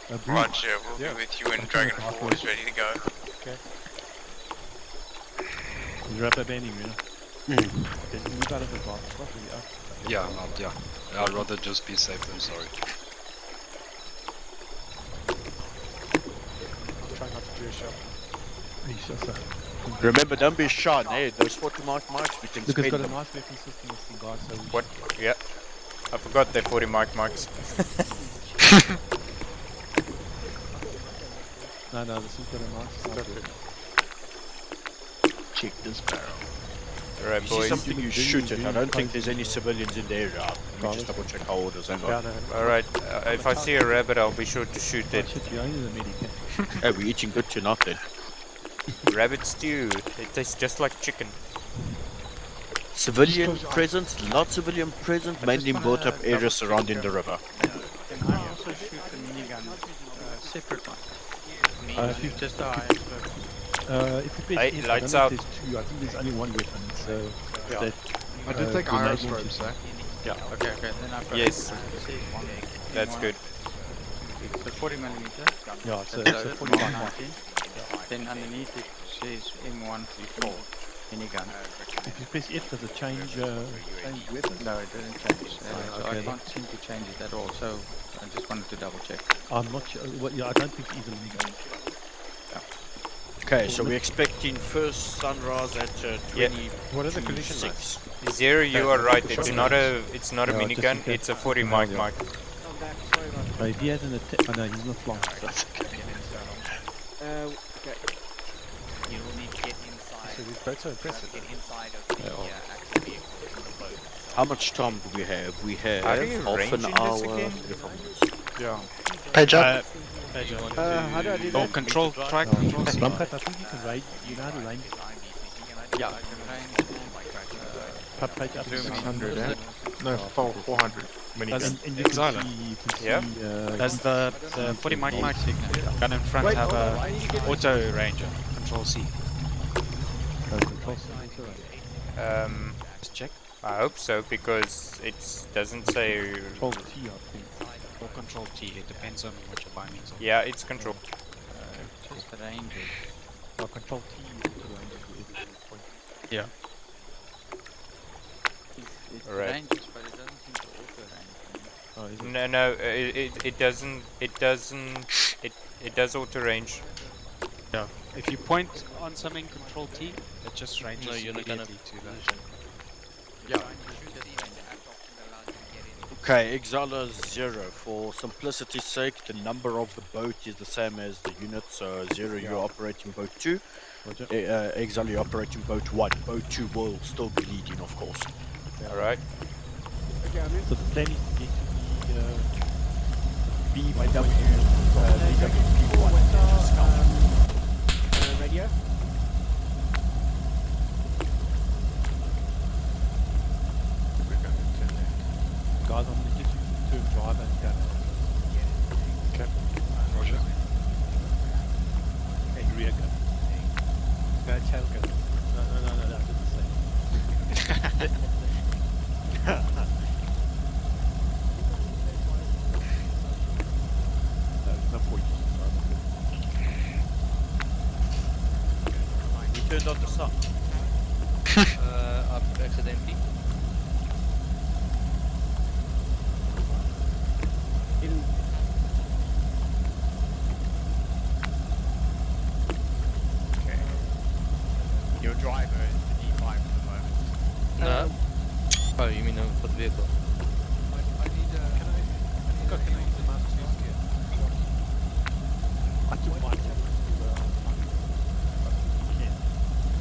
S12: Bruce.
S16: Roger, we'll be with you and Dragon 4 is ready to go.
S12: Okay. He's rubber banding, you know? Okay, move out of the box. What are you up?
S4: Yeah, I'm out, yeah. I'd rather just be safe than sorry.
S6: Try not to do a shot.
S12: He's just a...
S3: Remember, don't be shy. Hey, those 40 mics, we can
S12: Look, it's
S3: spend
S12: got a
S3: them.
S12: nice weapon system, this thing, guys, so...
S11: What? Yeah. I forgot the 40 marks.
S12: No, this has got a nice...
S6: Perfect.
S3: Check this barrel.
S11: Alright,
S3: You see
S11: boys.
S3: something, you shoot it. I don't think there's any civilians in the area. Let me
S12: Guys.
S3: just double check our orders. Hang
S6: Yeah,
S3: on.
S6: no,
S11: Alright, if I see a rabbit, I'll be sure to shoot
S12: Oh,
S11: it.
S12: shit, you only the medic, eh?
S3: Hey, we're eating good tonight then.
S11: Rabbit stew. It tastes just like chicken.
S3: Civilian presence, not civilian presence, mainly built up areas surrounding the river.
S18: Can I also shoot a minigun? Separate one.
S12: If you
S18: Just die.
S12: if you
S11: Hey,
S12: press F,
S11: lights
S12: I don't
S11: out.
S12: know if there's two. I think there's only one weapon, so...
S6: Yeah.
S12: That,
S8: I did take
S12: grenade
S8: arrow
S12: launcher.
S8: stripes, eh?
S11: Yeah.
S18: Okay, then I've got
S11: Yes.
S18: one.
S11: That's
S18: One.
S11: good.
S18: It's a 40 millimeter.
S4: Yeah, it's a
S18: That's
S4: 40
S18: loaded,
S4: Mark
S18: Mark
S4: 19.
S18: 19. Then underneath it says M134 minigun.
S4: If you press F, does it change weapons?
S18: No, it doesn't change. So
S4: okay,
S18: I can't seem to change it at all. So I just wanted to double check.
S4: I'm not sure. Well, yeah, I don't think it's easily done.
S3: Okay, so we're expecting first sunrise at 20.
S6: What are the collision marks?
S11: Zero, you are right. It's not a
S4: Yeah,
S11: minigun.
S4: just in
S11: It's a
S4: case.
S11: 40
S4: Yeah,
S11: mic
S4: yeah.
S11: mic.
S4: But if he has an attack, oh no, he's not flying. So that's okay.
S5: Okay.
S19: You will need to get inside.
S6: So these boats are impressive.
S19: Get inside of the actual vehicle from the boat.
S3: How much time do we have? We have
S11: How do you
S3: half
S11: range
S3: an
S11: in this
S3: hour.
S11: again?
S8: Yeah.
S15: Page up.
S7: Page up.
S17: How do I do
S7: Oh,
S17: that?
S7: control, try control C.
S4: Rumpet, I think you can raid, you know how to range.
S18: Yeah, I can range.
S4: Page up.
S8: 600, eh? No, 400 minigun.
S4: And you can
S7: Xyla.
S4: see, you can
S11: Yeah.
S4: see,
S7: Does the 40 mic gun in front
S17: Wait,
S7: have
S17: hold on,
S7: a
S17: I need to get-
S7: auto ranger? Control C.
S4: control C.
S7: Just check.
S11: I hope so because it doesn't say.
S4: Control T, I think.
S7: Or control T. It depends on what your bindings are.
S11: Yeah, it's control.
S18: Just the ranges.
S4: Oh, control T is to range every point.
S7: Yeah.
S18: It
S11: Alright.
S18: ranges, but it doesn't seem to auto range.
S4: Oh, is it?
S11: No, it doesn't. It does auto range.
S7: Yeah. If you point on something, control T, it just ranges
S9: No, you're not gonna-
S7: immediately to that.
S18: Yeah.
S3: Okay, Exala 0. For simplicity's sake, the number of the boat is the same as the unit. So 0, you're operating boat 2.
S4: Roger.
S3: Exala, you're operating boat 1. Boat 2 will still be leading, of course.
S11: Alright.
S17: Okay, I'm in.
S4: So the plan is to get to the BW1.
S17: Radio.
S4: Guys, I'm going to get you to turn driver and gunner.
S6: Okay. Roger.
S4: And rear gun. No, tail gun. No, I did the same. No point.
S3: You turned on the sun.
S9: Up accidentally.
S14: Your driver is the D5 at the moment.
S9: No. Oh, you mean for the vehicle?
S4: I need can I use the mouse to steer? I took mine.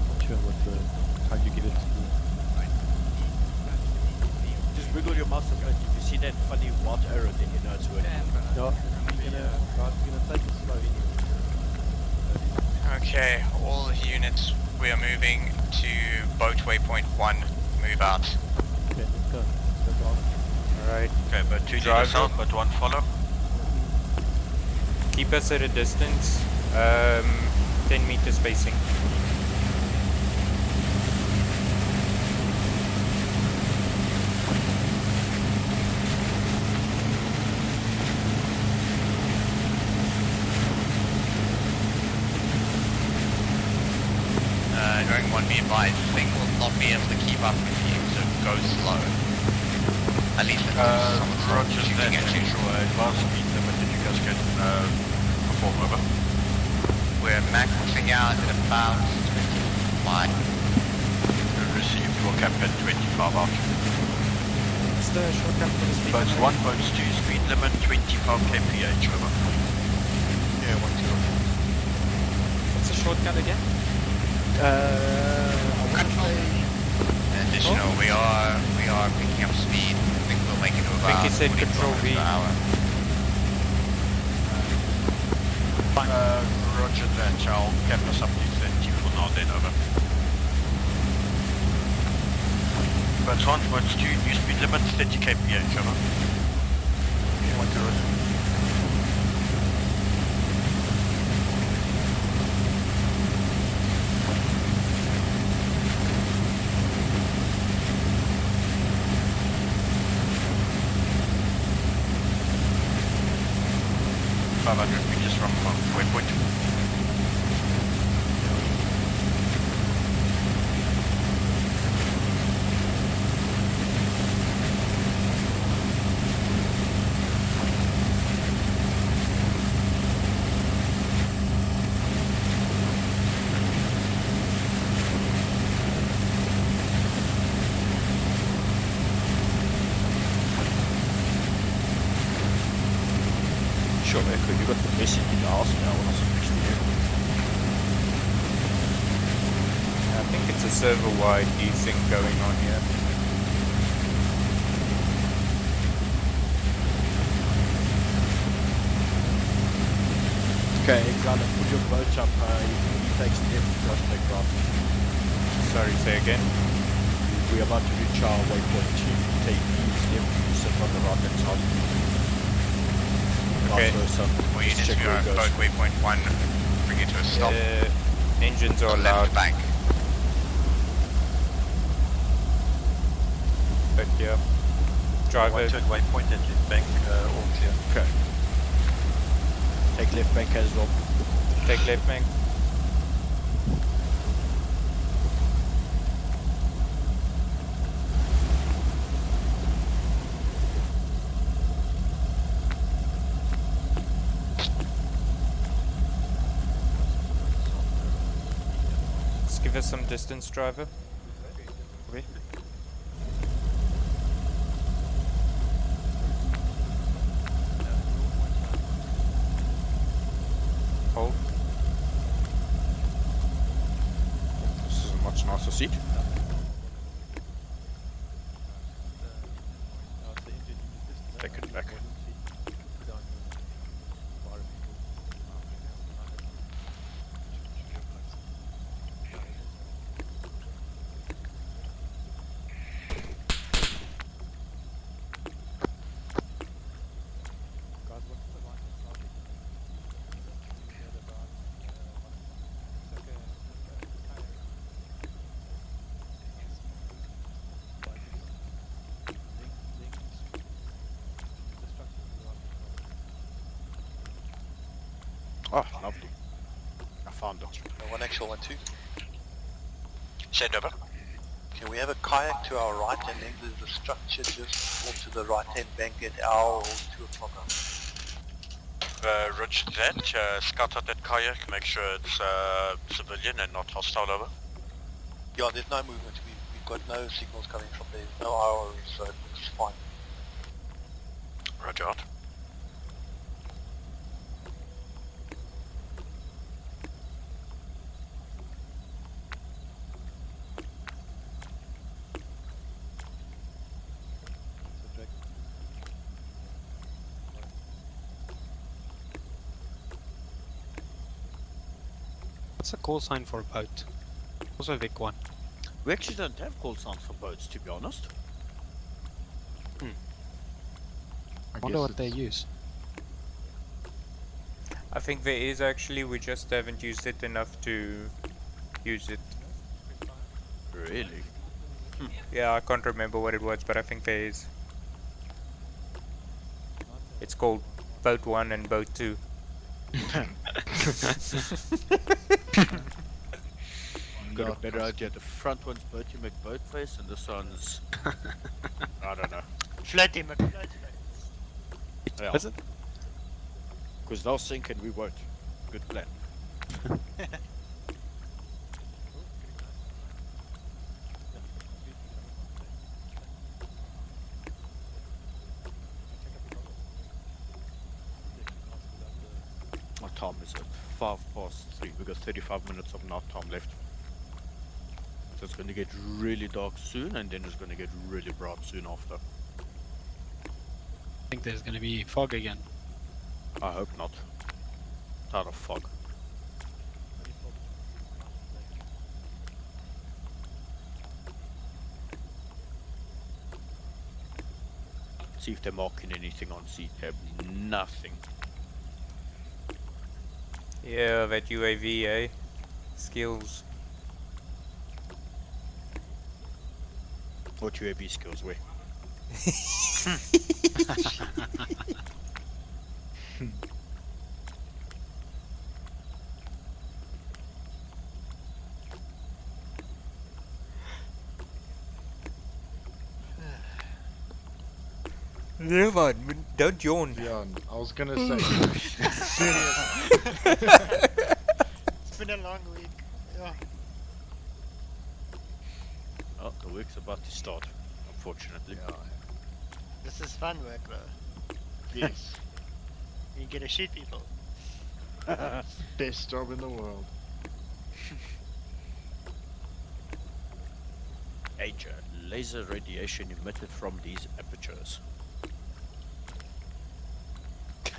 S4: Not sure how you get it to do.
S3: Just wiggle your mouse a bit. If you see that funny white arrow, then you know it's working.
S4: No, we're gonna take it slowly.
S16: Okay, all units, we are moving to boat waypoint 1. Move out.
S4: Okay, let's go. Let's go.
S11: Alright.
S16: Okay, boat 2
S11: Driver.
S16: south, boat 1 follow.
S11: Keep us at a distance. 10 meter spacing.
S16: Going 1 be advised, thing will not be able to keep up with you, so go slow. At least
S20: Roger that, ensure advanced speed limit that you guys can perform over.
S16: We're maxing out at about 25.
S20: Receive your cap at 25 out.
S19: What's the shortcut for the speed?
S20: Boats 1, boats 2, speed limit 25 kph, over. Yeah, 1 0.
S19: What's the shortcut again?
S16: Additional, we are picking up speed. I think we'll make it to about
S11: he said
S16: 40
S11: control
S16: kilometers
S11: V.
S16: per hour.
S20: Roger that, I'll cap us up to 30 for now then, over. Boats 1, boats 2, new speed limit 30 kph, over. Yeah, 1 0.
S3: got the message in the house now when I was next to you.
S11: I think it's a server-wide desync going on here.
S3: Okay, Exile, put your boat up. He takes left, just take right.
S11: Sorry, say again?
S3: We're about to reach our waypoint. You take east left, you sit on the right hand side.
S11: Okay.
S16: Well, you need to be on boat waypoint 1, bring it to a stop.
S11: Engines are loud.
S16: Bank.
S11: But yeah. Driver.
S20: Right turn waypoint and left bank, all clear.
S3: Okay. Take left bank as well.
S11: Take left bank. Just give us some distance, driver.
S3: Okay.
S11: Hold.
S3: This is a much nicer seat. Take it back. Oh, lovely. I found it.
S20: One actual, 1, 2. Send over. Can we have a kayak to our right and then there's a structure just off to the right hand bank at our 2 o'clock hour? Roger that. Scout out that kayak, make sure it's civilian and not hostile, over. Yeah, there's no movement. We've got no signals coming from there. There's no IRs, so it looks fine. Roger out.
S7: What's a call sign for a boat? Also Vic 1.
S3: We actually don't have call signs for boats, to be honest.
S7: I wonder what they use.
S11: I think there is actually, we just haven't used it enough to use it.
S3: Really?
S11: Yeah, I can't remember what it was, but I think there is. It's called Boat 1 and Boat 2.
S3: Got a better idea. The front one's boat, you make boat face, and this one's... I don't know.
S15: Floaty McFloaty.
S3: Yeah.
S7: Was it?
S3: Because they'll sink and we won't. Good plan. What time is it? 3:05. We've got 35 minutes of night time left. So it's going to get really dark soon, and then it's going to get really bright soon after.
S7: I think there's going to be fog again.
S3: I hope not. Tired of fog. See if they're marking anything on C-tab. Nothing.
S11: Yeah, that UAV, eh? Skills.
S3: What UAV skills were?
S11: Never mind, don't yawn.
S8: Yeah, I was gonna say. Serious.
S15: It's been a long week. Yeah.
S3: Oh, the week's about to start, unfortunately.
S15: This is fun work though.
S8: Yes.
S15: You get to shoot people.
S8: Best job in the world.
S3: Danger. Laser radiation emitted from these apertures.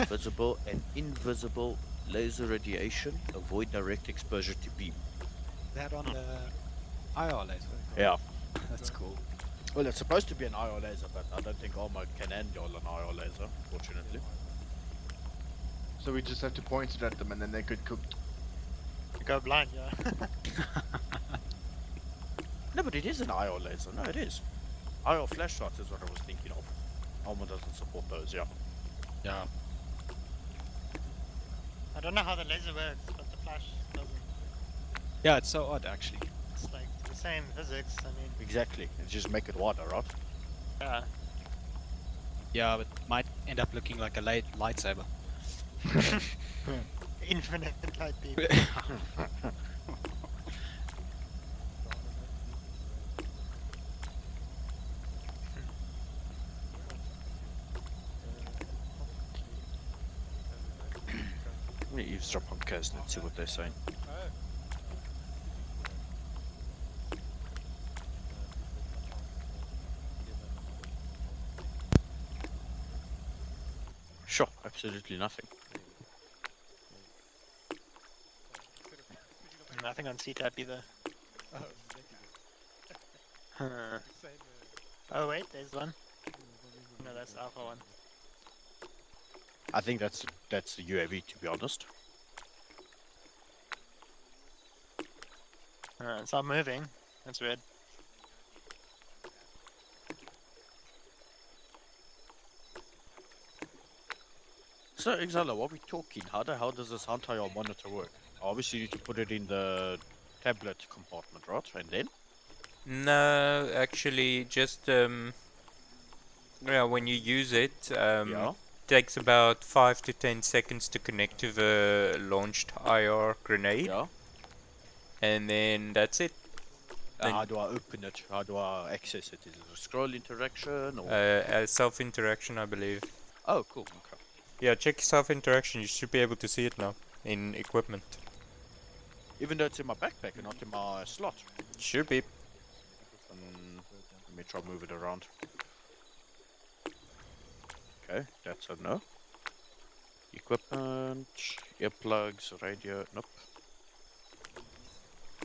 S3: Visible and invisible laser radiation. Avoid direct exposure to beam.
S7: That on the IR laser.
S3: Yeah.
S7: That's cool.
S3: Well, it's supposed to be an IR laser, but I don't think Arma can handle an IR laser, fortunately.
S8: So we just have to point it at them and then they could cook.
S15: You go blind, yeah.
S3: No, but it is an IR laser. No, it is. IR flash shots is what I was thinking of. Arma doesn't support those, yeah.
S7: Yeah.
S15: I don't know how the laser works, but the flash doesn't.
S7: Yeah, it's so odd actually.
S15: It's like the same physics, I mean.
S3: Exactly. Just make it wider, right?
S15: Yeah.
S7: Yeah, but might end up looking like a lightsaber.
S15: Infinite light beam.
S3: I'm gonna eavesdrop on Kaz and see what they're saying. Sure, absolutely nothing.
S15: Nothing on C-Tab either. Oh wait, there's one. No, that's the Alpha one.
S3: I think that's the UAV, to be honest.
S15: It's not moving. That's weird.
S3: So, Exala, what are we talking? How the hell does this anti-IR monitor work? Obviously, you need to put it in the tablet compartment, right? And then?
S11: No, actually, just yeah, when you use it, takes about 5 to 10 seconds to connect to the launched IR grenade.
S3: Yeah.
S11: And then that's it.
S3: How do I open it? How do I access it? Is it a scroll interaction or?
S11: Self-interaction, I believe.
S3: Oh, cool. Okay.
S11: Yeah, check self-interaction. You should be able to see it now in equipment.
S3: Even though it's in my backpack and not in my slot.
S11: Should be.
S3: Let me try move it around. Okay, that's a no. Equipment, earplugs, radio, nope.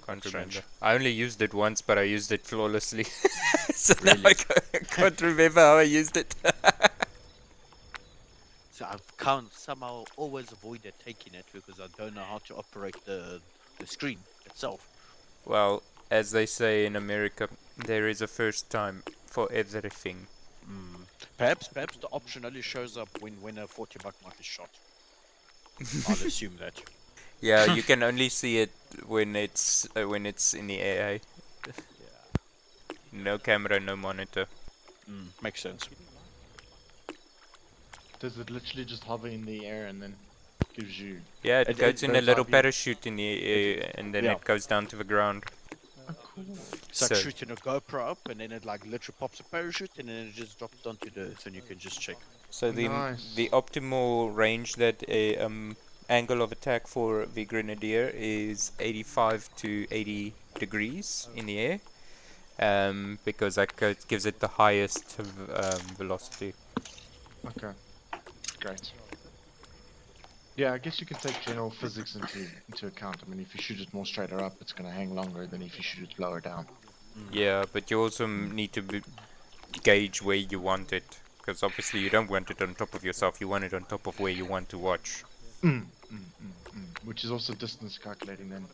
S11: Can't
S3: That's
S11: remember.
S3: strange.
S11: I only used it once, but I used it flawlessly. So now I can't remember how I used it.
S3: So I can't somehow always avoided taking it because I don't know how to operate the screen itself.
S11: Well, as they say in America, there is a first time for everything.
S3: Perhaps the option only shows up when a 40-buck mark is shot. I'll assume that.
S11: Yeah, you can only see it when it's in the air. No camera, no monitor.
S3: Makes sense.
S8: Does it literally just hover in the air and then gives you...
S11: Yeah, it goes in a
S8: bird's
S11: little
S8: eye view?
S11: parachute in the air, and then it goes down to the ground.
S3: It's like shooting a GoPro up and then it like literally pops a parachute and then it just drops onto the earth and you can just check.
S11: So the optimal range that a angle of attack for the grenadier is 85 to 80 degrees in the air, because that gives it the highest velocity.
S8: Okay, great. Yeah, I guess you can take general physics into account. I mean, if you shoot it more straighter up, it's going to hang longer than if you shoot it lower down.
S11: Yeah, but you also need to gauge where you want it, because obviously you don't want it on top of yourself, you want it on top of where you want to watch.
S8: Which is also distance calculating then.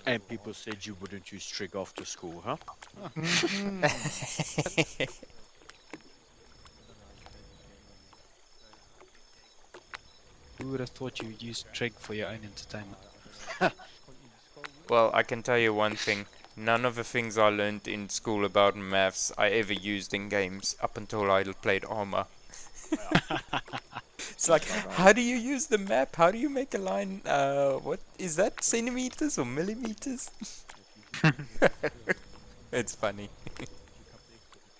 S3: And people said you wouldn't use trig after school, huh?
S7: Who would have thought you would use trig for your own entertainment?
S11: Well, I can tell you one thing. None of the things I learned in school about maths I ever used in games up until I played Arma. It's like, how do you use the map? How do you make a line? What is that? Centimeters or millimeters? It's funny.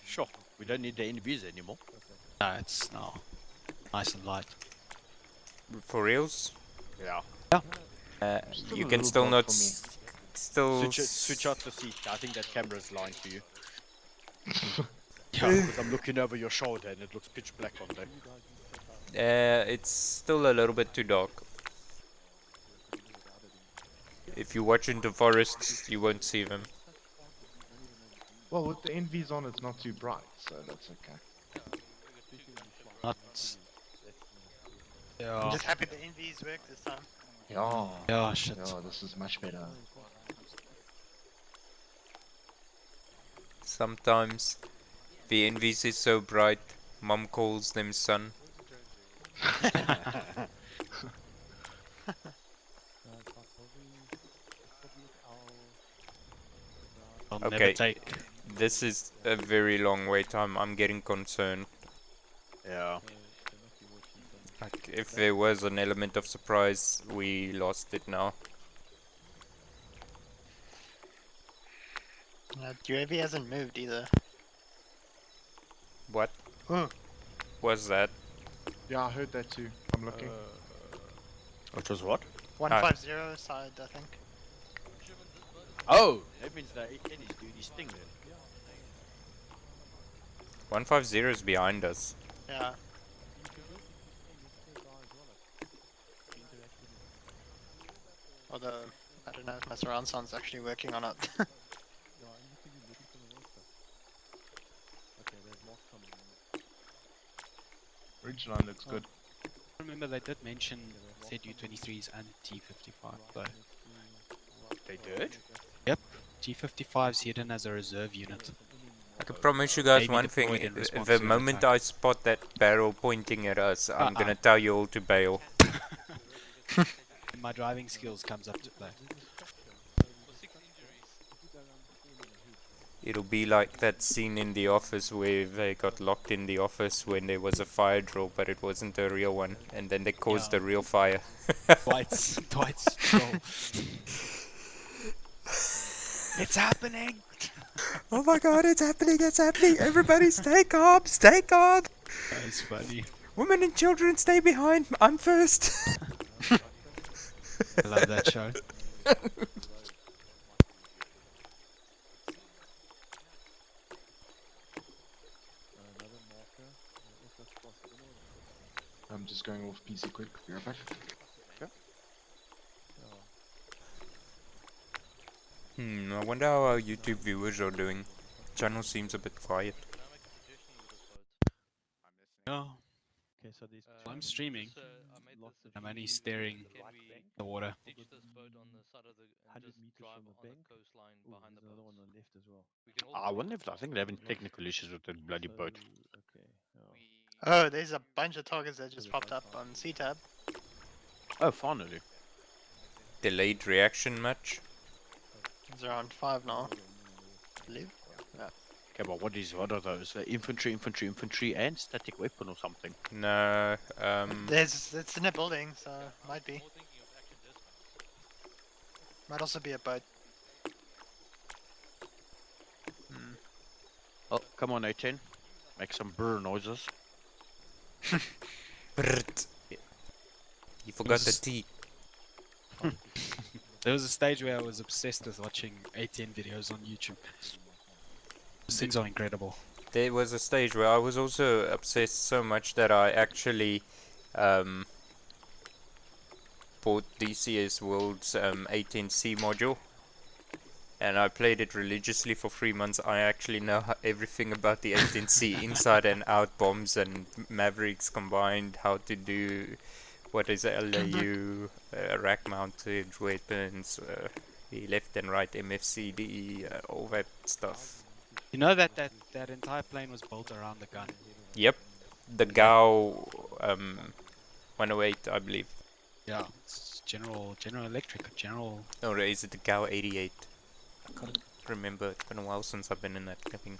S3: Sure, we don't need the NVs anymore.
S7: No, it's now nice and light.
S11: For reals?
S3: Yeah.
S8: Still
S11: You
S8: a
S11: can
S8: little
S11: still
S8: dark
S11: not
S8: for me.
S3: Switch out the seat. I think that camera is lying to you.
S11: Yeah.
S3: Because I'm looking over your shoulder and it looks pitch black on there.
S11: It's still a little bit too dark. If you watch into forests, you won't see them.
S8: Well, with the NVs on, it's not too bright, so that's okay.
S7: Not.
S15: I'm
S7: Yeah.
S15: just happy the NVs work this time.
S8: Yeah.
S7: Yeah, shit.
S8: Yeah, this is much better.
S11: Sometimes the envies is so bright, mom calls them sun.
S7: I'll never
S11: Okay,
S7: take.
S11: this is a very long wait time. I'm getting concerned.
S3: Yeah.
S11: Like, if there was an element of surprise, we lost it now.
S15: UAV hasn't moved either.
S11: What?
S15: Ooh.
S11: Was that?
S8: Yeah, I heard that too. I'm looking.
S3: Which was what?
S15: 150 side, I think.
S3: Oh, that means that Eddie's doing his thing then.
S11: 150 is behind us.
S15: Yeah. Although, I don't know if my surround sound's actually working or not.
S8: Ridgeline looks good.
S7: Remember they did mention ZU-23s and T-55 though.
S3: They did?
S7: Yep, T-55's hidden as a reserve unit.
S11: I can promise you guys
S7: Maybe
S11: one thing,
S7: deployed in response
S11: the
S7: to an
S11: moment
S7: attack.
S11: I spot that barrel pointing at us, I'm gonna
S7: Uh-uh.
S11: tell you all to bail.
S7: My driving skills comes up to play.
S11: It'll be like that scene in The Office where they got locked in the office when there was a fire drill, but it wasn't a real one, and then they caused
S7: Yeah.
S11: a real fire.
S7: Dwight's drill. It's happening!
S11: Oh my god, it's happening, everybody stay calm,
S7: That is funny.
S11: Women and children stay behind, I'm first.
S7: I love that show.
S8: I'm just going off PC quick. Be right back.
S11: I wonder how our YouTube viewers are doing. Channel seems a bit quiet.
S7: Yeah. I'm streaming. I'm only staring at the water.
S3: I wonder if I think they're having technical issues with the bloody boat.
S15: Oh, there's a bunch of targets that just popped up on C-Tab.
S3: Oh, finally.
S11: Delayed reaction match.
S15: It's around 5 now, I believe.
S3: Yeah. Okay, but what are those? Infantry, and static weapon or something?
S11: No,
S15: It's in a building, so might be. Might also be a boat.
S3: Oh, come on, 18. Make some brr noises.
S11: Brrrt. You forgot the T.
S7: There was a stage where I was obsessed with watching 18 videos on YouTube. Those things are incredible.
S11: There was a stage where I was also obsessed so much that I actually bought DCS World's 18C module. And I played it religiously for 3 months. I actually know everything about the 18C, inside and out, bombs and Mavericks combined, how to do what is LAU, rack mounted weapons, the left and right MFCD, all that stuff.
S7: You know that entire plane was built around the gun?
S11: Yep, the GAU 108, I believe.
S7: Yeah, it's General Electric,
S11: Or is it the GAU 88? I can't remember, it's been a while since I've been in that thing.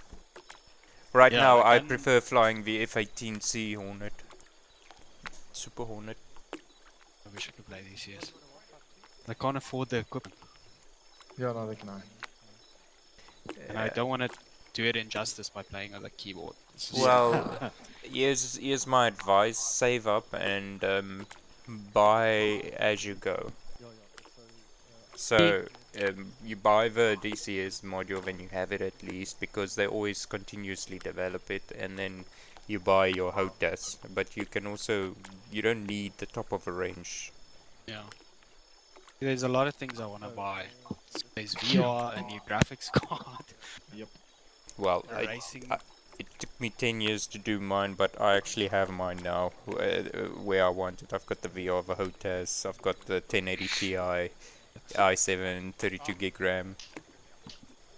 S11: Right
S7: Yeah,
S11: now,
S7: the
S11: I
S7: gun-
S11: prefer flying the F-18C Hornet. Super Hornet.
S7: I wish I could play these years. I can't afford the equipment.
S8: Yeah, no, they can.
S7: And I don't want to do it injustice by playing on the keyboard.
S11: Well, here's my advice: save up and buy as you go. So you buy the DCS module when you have it at least, because they always continuously develop it, and then you buy your HOTAS. But you can also, you don't need the top of the range.
S7: Yeah. There's a lot of things I want to buy. There's VR, a new graphics card.
S8: Yep.
S11: Well,
S7: Racing.
S11: it took me 10 years to do mine, but I actually have mine now where I want it. I've got the VR, the HOTAS, I've got the 1080 Ti, i7, 32 gig RAM,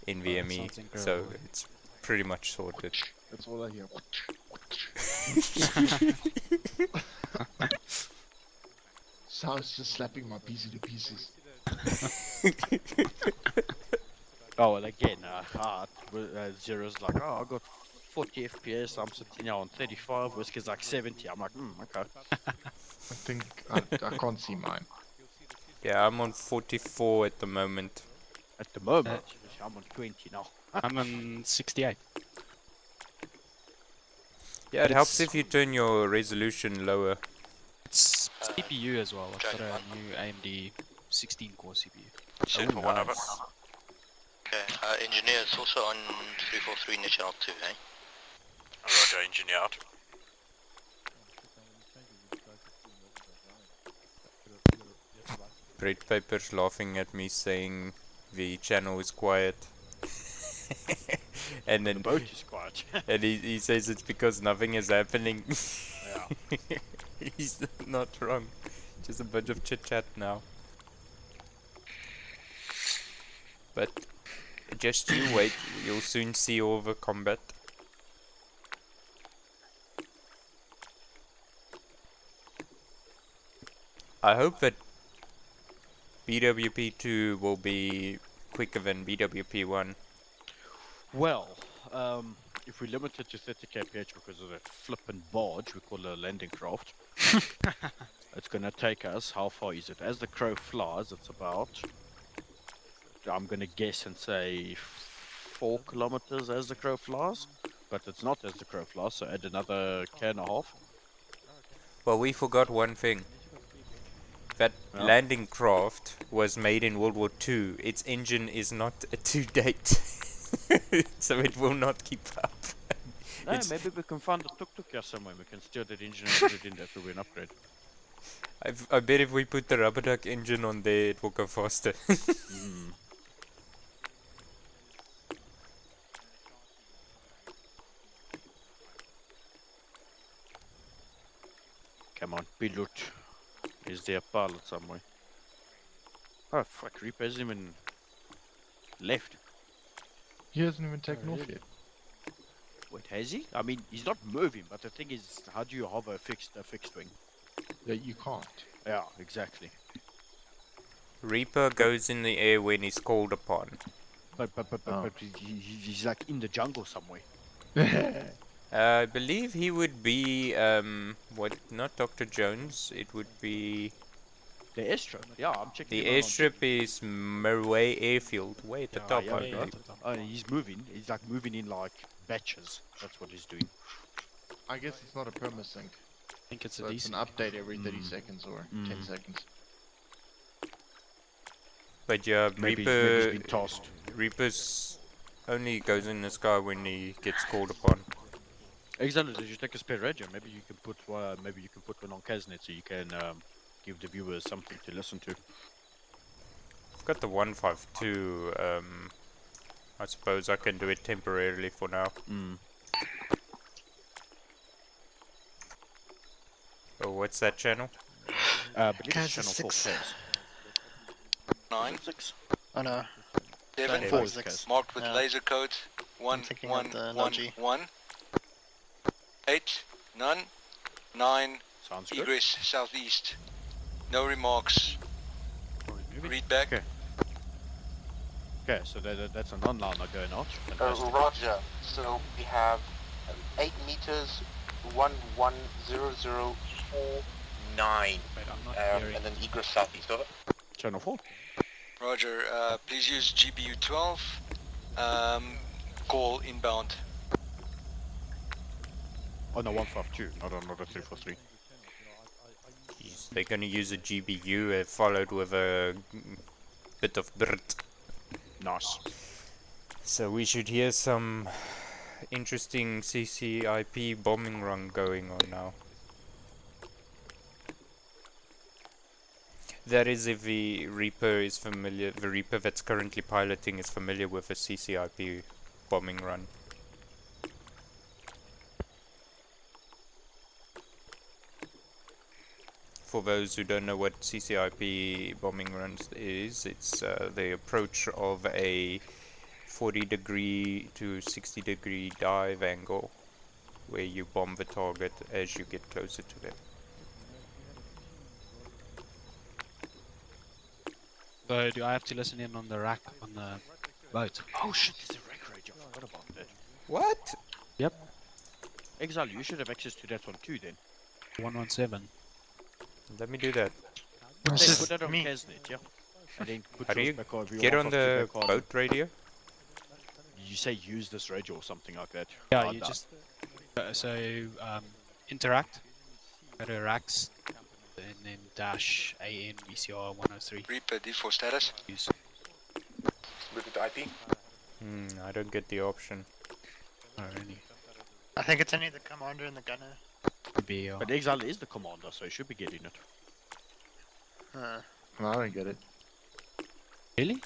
S11: NVMe, so it's pretty much sorted.
S8: That's all I hear. Sounds just slapping my PC to pieces.
S3: Oh, and again, Zero's like, oh, I got 40 FPS, I'm sitting here on 35, Whiskey's like 70. I'm like, okay.
S8: I think I can't see mine.
S11: Yeah, I'm on 44 at the moment.
S3: At the moment? I'm on 20 now.
S7: I'm on 68.
S11: Yeah, it helps if you turn your resolution lower.
S7: It's CPU as well. I've got a new AMD 16-core CPU.
S20: Set for one over. Okay, engineers also on 343 in the channel 2, eh? Roger, engineer out.
S11: Bread Paper's laughing at me saying the channel is quiet. And then
S3: the boat is quiet.
S11: And he says it's because nothing is happening.
S3: Yeah.
S11: He's not wrong. Just a bunch of chit chat now. But just you wait, you'll soon see all the combat. I hope that BWP2 will be quicker than BWP1.
S3: Well, if we limit it to 30 kph because of that flippin' barge we call it a landing craft, it's gonna take us, how far is it? As the crow flies, it's about, I'm gonna guess and say 4 kilometers as the crow flies, but it's not as the crow flies, so add another k.5.
S11: Well, we forgot one thing. That landing craft was made in World War II. Its engine is not to date. So it will not keep up.
S3: No, maybe we can find a tuk-tuk here somewhere. We can steal that engine and put it in there for an upgrade.
S11: I bet if we put the rubber duck engine on there, it will go faster.
S3: Come on, pilot. Is there a pilot somewhere? Oh fuck, Reaper hasn't even left.
S8: He hasn't even taken off yet.
S3: Wait, has he? I mean, he's not moving, but the thing is, how do you hover a fixed wing?
S8: Yeah, you can't.
S3: Yeah, exactly.
S11: Reaper goes in the air when he's called upon.
S3: But he's like in the jungle somewhere.
S11: I believe he would be, not Dr. Jones, it would be...
S3: The airstrip, yeah, I'm checking.
S11: The airstrip is Merway Airfield, way at the top, I believe.
S3: He's moving, he's like moving in like batches, that's what he's doing.
S8: I guess it's not a permasync.
S7: I think it's
S8: so it's an update every 30 seconds or 10 seconds.
S11: But yeah,
S3: Maybe he's been tossed.
S11: Reaper's only goes in the sky when he gets called upon.
S3: Alexander, did you take a spare radio? Maybe you can put one on Kaznet so you can give the viewers something to listen to.
S11: I've got the 152. I suppose I can do it temporarily for now. Oh, what's that channel?
S3: Channel 4 Kaz.
S20: 9.
S3: 6.
S15: Oh no.
S20: 7.
S15: 4, 6.
S20: Marked with laser code 1 1 1 1. 8 none 9.
S3: Sounds
S20: egress
S3: good.
S20: southeast. No remarks. Read back.
S3: Okay, so that's a non-liner going out.
S20: Roger. So we have 8 meters 110049. And then egress southeast. Over.
S3: Channel 4.
S20: Roger. Please use GBU 12. Call inbound.
S3: Oh no, 152, not a 343.
S11: They're gonna use a GBU followed with a bit of BRT.
S3: Nice.
S11: So we should hear some interesting CCIP bombing run going on now. That is if the Reaper is familiar, the Reaper that's currently piloting is familiar with a CCIP bombing run. For those who don't know what CCIP bombing runs is, it's the approach of a 40-degree to 60-degree dive angle where you bomb the target as you get closer to them.
S7: So do I have to listen in on the rack on the boat?
S3: Oh shit, there's a wreck rage. I forgot about that.
S11: What?
S7: Yep.
S3: Exile, you should have access to that one too then.
S7: 117.
S11: Let me do that.
S3: Then put that on Kesnet, yeah? And then put
S11: How do
S3: yours
S11: you
S3: back on, your
S11: get on
S3: 152
S11: the
S3: back on.
S11: boat radio?
S3: You say use this radio or something like that.
S7: Yeah, you just interact, go to racks, and then dash AN VCR 103.
S20: Reaper default status.
S7: Use.
S20: Moving to IP.
S11: I don't get the option.
S7: Oh, really?
S15: I think it's only the commander and the gunner.
S7: Be,
S3: But Exile is the commander, so he should be getting it.
S15: Huh.
S8: No, I don't get it.
S7: Really?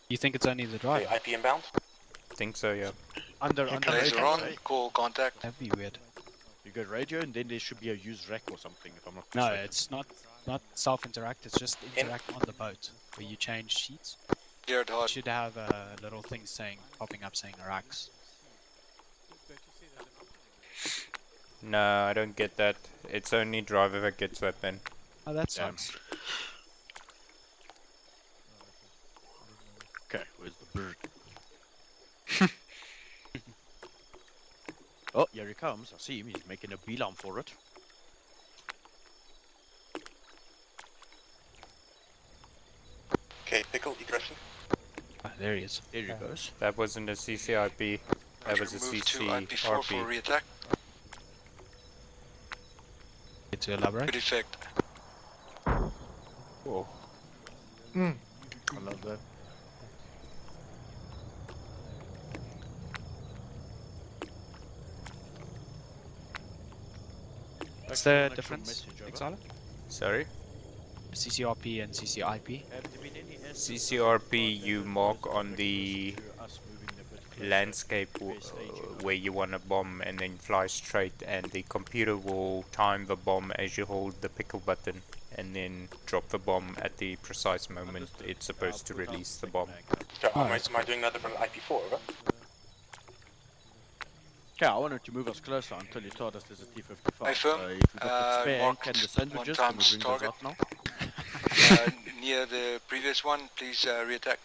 S7: You think it's only the driver?
S20: Okay, IP inbound.
S11: Think so, yeah.
S3: Under
S20: Laser
S3: radio,
S20: on.
S3: right?
S20: Call contact.
S7: That'd be weird.
S3: You go radio, and then there should be a use rec or something, if I'm not
S7: No,
S3: mistaken.
S7: it's not self-interact, it's just interact on the boat, where you change sheets.
S20: Cleared
S7: You
S20: hard.
S7: should have little things popping up saying racks.
S11: No, I don't get that. It's only driver that gets that then.
S7: Oh, that sucks.
S3: Okay, where's the bird? Oh, here he comes. I see him. He's making a beeline for it.
S20: Okay, pickle egressing.
S7: Ah, there he is.
S3: There he goes.
S11: That wasn't a CCIP. That was a
S20: Move to IP4 for
S11: CCRP.
S20: re-attack.
S7: Get to elaborate.
S20: Good effect.
S11: Whoa.
S8: I love that.
S7: What's the difference, Exile?
S11: Sorry?
S7: CCRP and CCIP?
S11: CCRP you mark on the landscape where you want to bomb and then fly straight, and the computer will time the bomb as you hold the pickle button and then drop the bomb at the precise moment it's supposed to release the bomb.
S20: So, am I doing that from IP4, over?
S3: Yeah, I wanted to move us closer until you told us there's a T-55.
S20: I firm.
S3: If we got the spare
S20: Marked
S3: and the sandwiches,
S20: one
S3: can we
S20: times
S3: bring those
S20: target.
S3: out now?
S20: Near the previous one, please re-attack.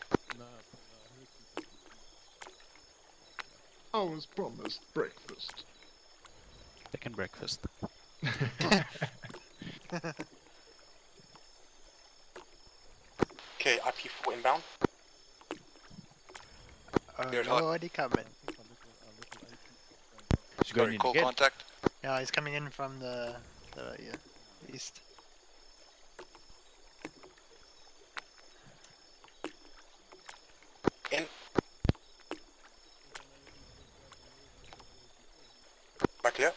S8: I was promised breakfast.
S7: Second breakfast.
S20: Okay, IP4 inbound. Cleared hot.
S15: Already coming.
S3: He's going
S20: Sorry,
S3: in
S20: call
S3: again.
S20: contact.
S15: Yeah, he's coming in from the east.
S20: In. Back clear?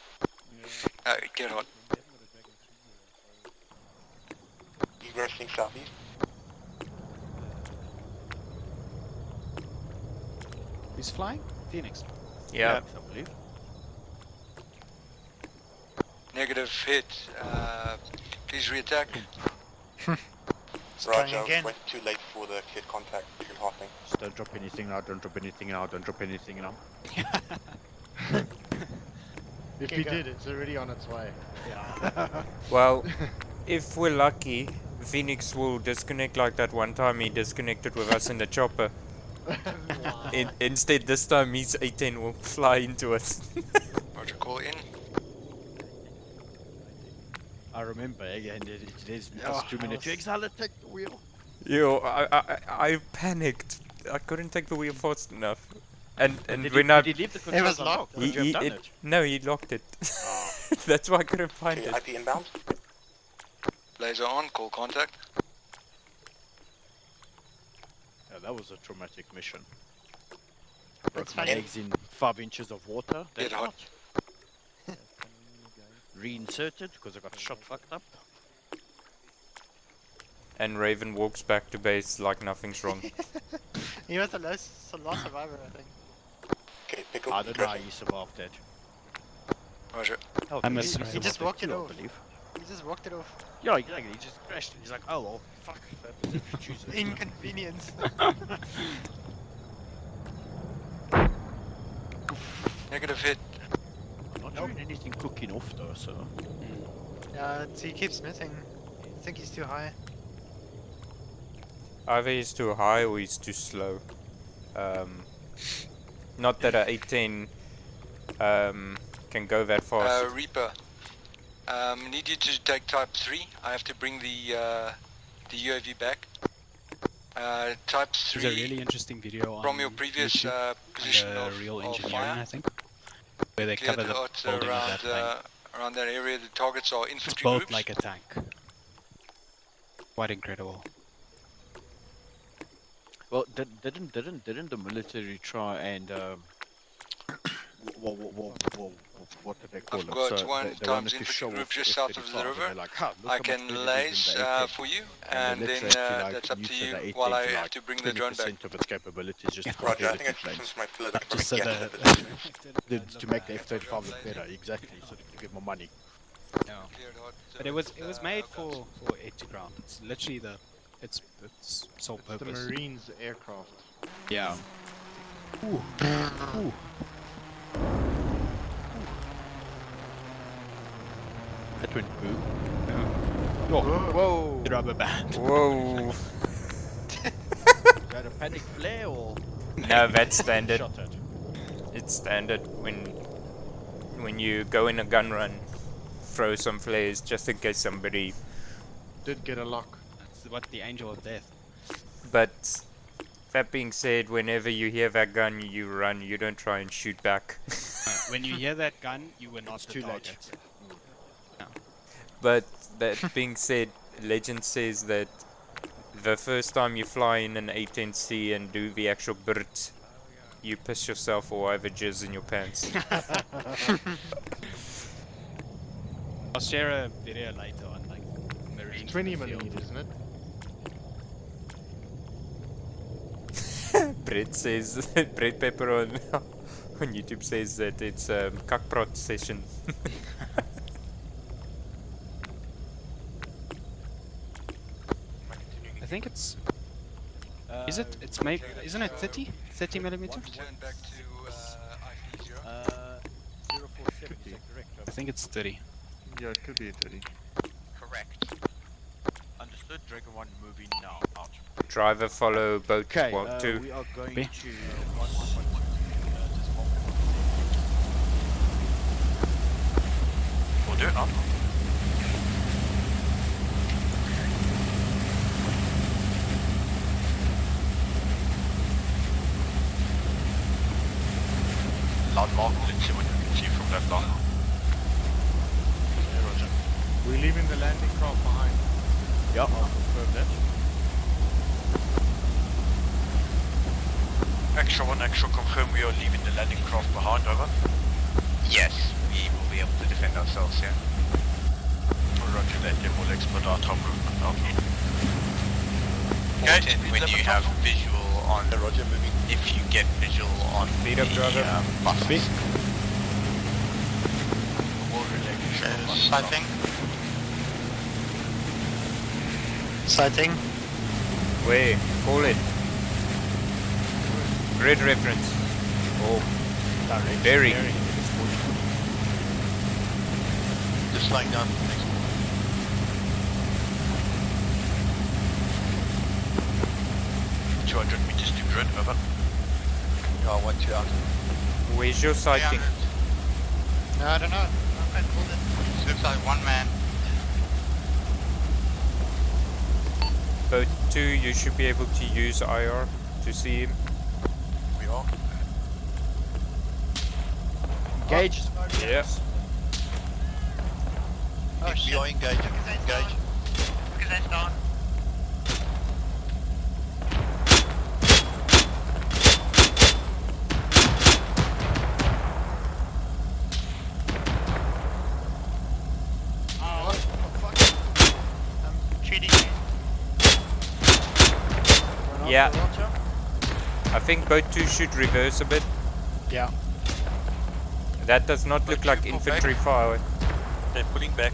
S20: Cleared hot. Egressing southeast.
S7: Who's flying? Phoenix.
S11: Yeah.
S3: I believe.
S20: Negative hit. Please re-attack.
S15: Trying
S20: Roger,
S15: again.
S20: went too late for the kid contact. Kid hopping.
S3: Just don't drop anything now, don't drop anything now, don't drop anything now.
S8: If he did, it's already on its way.
S3: Yeah.
S11: Well, if we're lucky, Phoenix will disconnect like that one time he disconnected with us in the chopper. Instead, this time his A10 will fly into us.
S20: Roger, call in.
S3: I remember, and there's us 2 minutes. Exile, take the wheel.
S11: Yo, I panicked. I couldn't take the wheel fast enough. And
S3: Did
S11: when
S3: he leave the controls
S15: was
S3: unlocked?
S15: locked.
S3: Could you have done it?
S11: No, he locked it. That's why I couldn't find
S20: Okay,
S11: it.
S20: IP inbound. Laser on, call contact.
S3: Yeah, that was a traumatic mission.
S15: That's
S3: Broke my
S15: fine.
S3: legs in 5 inches of water. That's
S20: Get hot.
S3: out. Reinserted because I got shot fucked up.
S11: And Raven walks back to base like nothing's wrong.
S15: He was the last survivor, I think.
S20: Okay, pick up.
S3: I don't know how you survived that.
S20: Roger.
S3: Oh,
S7: I'm a
S3: he
S7: survivor.
S15: He just walked it
S3: too, I
S15: off.
S3: believe.
S15: He just walked it off.
S3: Yeah, exactly. He just crashed. He's like, oh well, fuck. Choose it.
S15: Inconvenience.
S20: Negative hit.
S3: I'm not doing anything cooking off though, so.
S15: Yeah, he keeps missing. I think he's too high.
S11: Either he's too high or he's too slow. Not that a 18 can go that fast.
S20: Reaper. Need you to take type 3. I have to bring the UAV back. Type 3.
S7: There's a really interesting video on
S20: from your previous
S7: YouTube
S20: position
S7: under
S20: of,
S7: Real
S20: of
S7: Engineering,
S20: fire.
S7: I think, where they
S20: Clear
S7: cover the
S20: out
S7: building
S20: around,
S7: of that plane.
S20: around that area. The targets are
S7: It's
S20: infantry
S7: built
S20: groups.
S7: like a tank. Quite incredible.
S3: Well, didn't the military try and what did they call
S20: I've
S3: it?
S20: got
S3: so
S20: one
S3: they
S20: times
S3: wanted to
S20: infantry
S3: show
S20: group
S3: off
S20: just
S3: the
S20: south of
S3: F-35,
S20: the
S3: and
S20: river.
S3: they're like, huh, look
S20: I
S3: how much
S20: can
S3: better it is
S20: lace
S3: than the A10.
S20: for you,
S3: And
S20: and
S3: they
S20: then
S3: literally like
S20: that's up to
S3: neutered
S20: you
S3: the A10
S20: while I
S3: to
S20: have
S3: like
S20: to bring the drone back.
S3: 20% of its capabilities just to
S20: Roger, I
S3: compare
S20: think
S3: the
S20: I
S3: two
S20: just
S3: planes.
S20: my pillar
S7: Just so
S3: To make the F-35 look better, exactly, so they can get more money.
S7: Yeah. But it was made for air to ground. It's literally its sole
S8: It's the
S7: purpose.
S8: Marines aircraft.
S7: Yeah. Ooh. Ooh.
S3: That went boo.
S7: Oh,
S3: whoa!
S7: The rubber band.
S11: Whoa!
S3: Is that a panic flare or?
S11: No, that's standard.
S3: Shot at.
S11: It's standard when you go in a gun run, throw some flares just in case somebody.
S8: Did get a lock.
S7: That's what the angel of death.
S11: But that being said, whenever you hear that gun, you run. You don't try and shoot back.
S7: When you hear that gun, you were not
S3: It's
S7: the
S3: too late.
S7: target. No.
S11: But that being said, legend says that the first time you fly in an A10C and do the actual BRT, you piss yourself or either jizz in your pants.
S7: I'll share a video later on like Marines.
S8: It's 20mm, isn't it?
S11: Brett says, Brett Pepper on YouTube says that it's a kakprot session.
S7: I think it's. Is it? It's made. Isn't it 30? 30 millimeters?
S20: Turn back to IP0.
S3: 047, is that correct?
S7: I think it's 30.
S8: Yeah, it could be a 30.
S3: Correct. Understood. Dragon 1 moving now out.
S11: Driver follow boat
S3: Okay,
S11: 2.
S3: we are going
S7: B.
S3: to
S20: We'll do it now. Landmark, let's see what we can see from that line. Yeah, roger.
S8: We're leaving the landing craft behind.
S3: Yeah, I'll confirm that.
S20: Extra 1, extra confirm we are leaving the landing craft behind, over. Yes, we will be able to defend ourselves, yeah. Roger that, then we'll expedite our movement out here.
S16: Okay, when you have visual on,
S20: Roger, moving.
S16: if you get visual on
S11: Speed up, driver.
S16: buses.
S15: Sighting. Sighting.
S11: Where? Call it. Red reference. Oh, bearing.
S20: Just lying down. Next one. Meters to grid, over. Yeah, 1, 2 out.
S11: Where's your sighting?
S15: No, I don't know. I pulled it.
S16: Looks like one man.
S11: Boat 2, you should be able to use IR to see him.
S20: We are.
S3: Engage.
S11: Yes.
S15: Oh,
S20: We are engaging. Engage.
S15: Lucas down. Treating you.
S11: Yeah. I think boat 2 should reverse a bit.
S3: Yeah.
S11: That does not look like infantry fire.
S20: They're pulling back.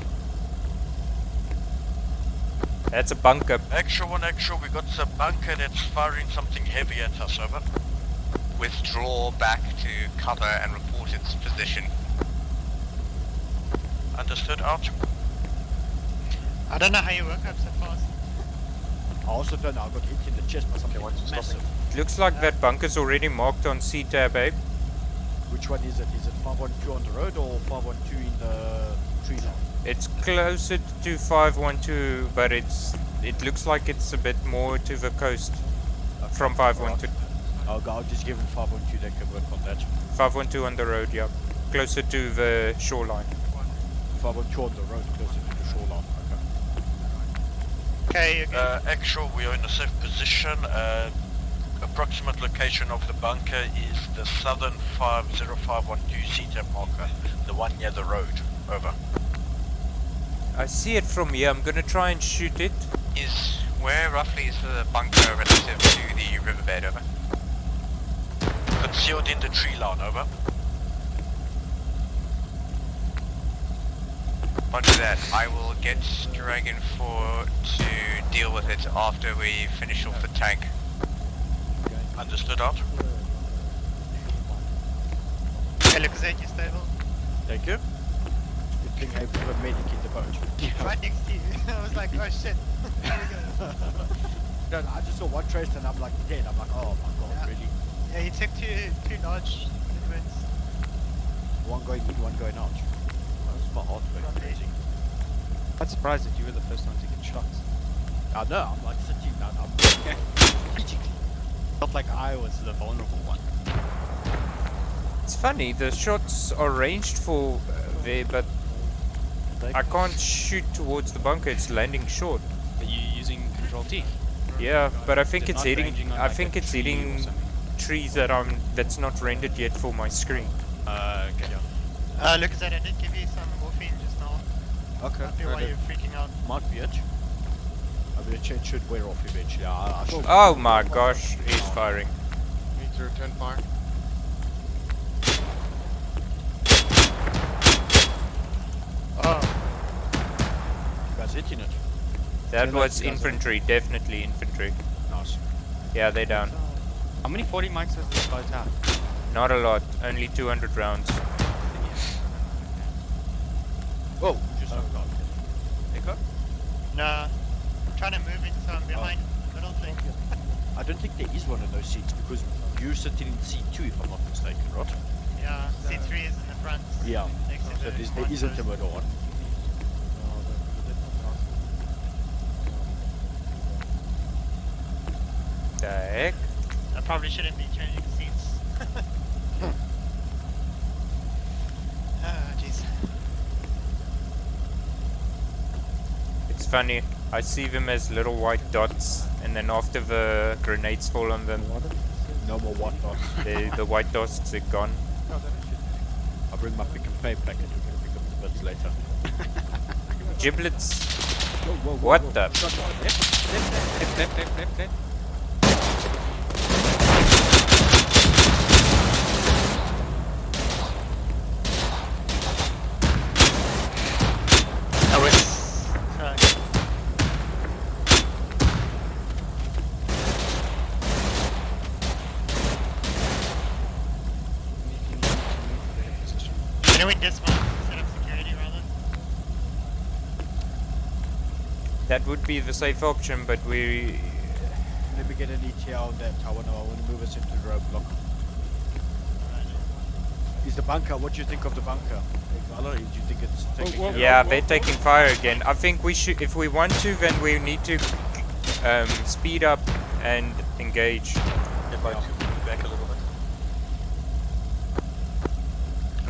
S11: That's a bunker.
S20: Actual one, actual, we got a bunker that's firing something heavy at us, over.
S16: Withdraw back to cover and report its position.
S20: Understood, out.
S15: I don't know how you woke up so fast.
S3: I also don't know, I got hit in the chest by something massive.
S11: It looks like that bunker's already marked on C-tab, eh?
S3: Which one is it? Is it 512 on the road or 512 in the tree line?
S11: It's closer to 512, but it looks like it's a bit more to the coast from 512.
S3: I'll just give him 512, they can work on that.
S11: 512 on the road, yeah. Closer to the shoreline.
S3: 512 on the road, closer to the shoreline,
S15: okay.
S20: Actual, we are in a safe position. Approximate location of the bunker is the southern 50512 CTAP marker, the one near the road. Over.
S11: I see it from here. I'm gonna try and shoot it.
S16: Where roughly is the bunker relative to the riverbed, over?
S20: Concealed in the tree line, over.
S16: Roger that. I will get Dragon 4 to deal with it after we finish off the tank.
S20: Understood, out.
S15: Okay, Lucas, you stable.
S3: Thank you. Good thing I have a medic in the boat.
S15: Right next to you. I was like, oh shit. Here we go.
S3: No, I just saw one trace and I'm like dead. I'm like, oh my god, really?
S15: Yeah, he took two large movements.
S3: One going in, one going out. That's my heart going crazy.
S19: I'm surprised that you were the first one to get shot.
S3: I know, I'm like sitting down. I'm
S19: Felt like I was the vulnerable one.
S11: It's funny, the shots are ranged for there, but I can't shoot towards the bunker. It's landing short.
S19: Are you using Control T?
S11: Yeah, but I think
S19: They're
S11: it's
S19: not
S11: hitting.
S19: ranging on,
S11: I
S19: like,
S11: think
S19: a
S11: it's
S19: tree or
S11: hitting
S19: something.
S11: trees that's not rendered yet for my screen.
S19: Okay.
S15: Lucas, I did give you some morphine just now.
S3: Okay.
S15: Might be why you're freaking out.
S3: Might be it. I mean, it should wear off eventually. I should.
S11: Oh my gosh, he's firing.
S8: Need to return fire.
S3: Oh. You guys hitting it?
S11: That
S3: So
S11: was
S3: you guys
S11: infantry, definitely infantry.
S3: Nice.
S11: Yeah, they're down.
S19: How many 40 mics does this boat have?
S11: Not a lot, only 200 rounds.
S3: Whoa, just Echo?
S15: Nah. I'm trying to move in, so I'm behind middle thing.
S3: I don't think there is one of those seats because you're sitting in C2 if I'm not mistaken, right?
S15: Yeah, C3 is in the front.
S3: Yeah.
S15: Next to
S3: So
S15: the
S3: there isn't a middle one.
S11: The heck?
S15: I probably shouldn't be changing seats. Ah, jeez.
S11: It's funny, I see them as little white dots, and then after the grenades fall on them,
S3: no more white dots.
S11: the white dots are gone.
S3: I'll bring my pick and pay packet and we'll pick up the bits later.
S11: Giblets.
S3: Whoa, whoa, whoa,
S11: What
S3: whoa.
S11: the?
S3: Shot
S19: Left.
S15: Oh, it's track. Can we dismount and set up security rather?
S11: That would be the safe option, but we...
S3: Let me get an ETA on that. I want to move us into the roadblock. Is the bunker, what do you think of the bunker? Do you think it's taking care of
S11: Yeah,
S3: it?
S11: they're taking fire again. I think we should, if we want to, then we need to speed up and engage.
S20: Get by 2 back a little bit.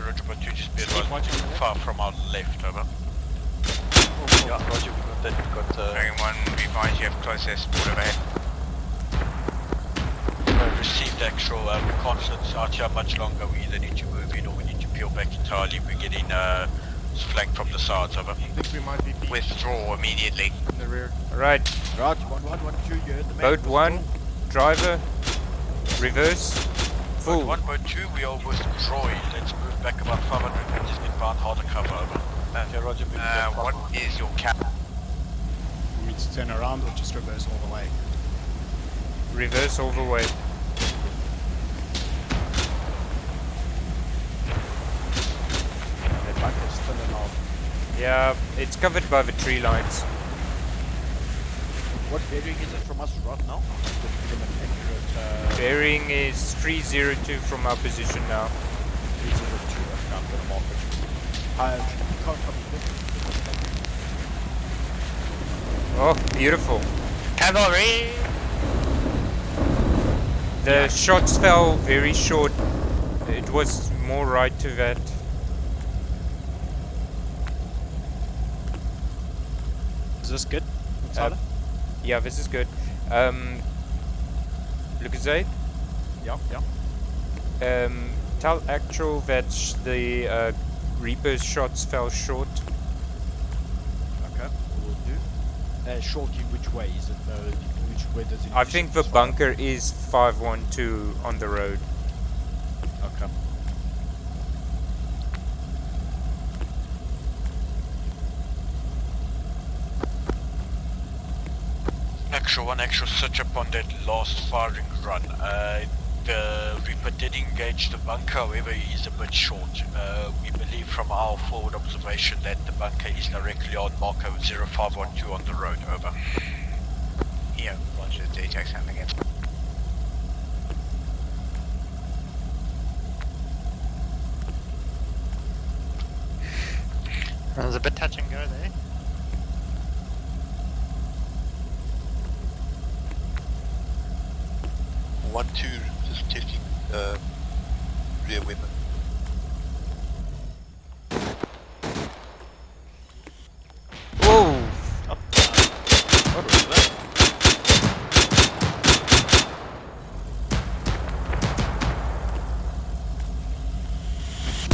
S20: Roger, but you just be advised far from our left, over. Yeah, Roger, we got that we've got...
S16: Dragon 1, revise, you have closest port overhead.
S3: Received actual, we can't sit out here much longer. We either need to move in or we need to peel back entirely. We're getting flanked from the sides, over.
S20: I think we might be
S16: Withdraw immediately.
S20: in the rear.
S11: Right.
S3: Right, 1-1-1-2, you heard the man.
S11: Boat 1, driver, reverse, full.
S3: Boat 1, boat 2, we are withdrawing. Let's move back about 500 meters inbound, harder cover, over. Okay, roger.
S16: What is your cap?
S19: We need to turn around or just reverse all the way?
S11: Reverse all the way.
S3: The back is still in our...
S11: Yeah, it's covered by the tree lines.
S3: What bearing is it from us right now? Just to give them an accurate...
S11: Bearing is 302 from our position now.
S3: 302, okay, I'm gonna mark it. Can't come
S11: Oh, beautiful.
S15: Cavalry!
S11: The shots fell very short. It was more right to that.
S19: Is this good?
S11: Yeah, this is good. Lucas,
S3: yeah.
S11: Tell actual that the Reaper's shots fell short.
S3: Okay, will do. Short in which way? Is it which way does it?
S11: I think the bunker is 512 on the road.
S3: Okay. Actual search up on that last firing run. The Reaper did engage the bunker, however he is a bit short. We believe from our forward observation that the bunker is directly on marker 0512 on the road, over.
S16: Yeah, roger, JTAX handling it.
S15: There's a bit touch and go there.
S20: One, two, just testing rear weapon.
S11: Whoa!
S3: What was that?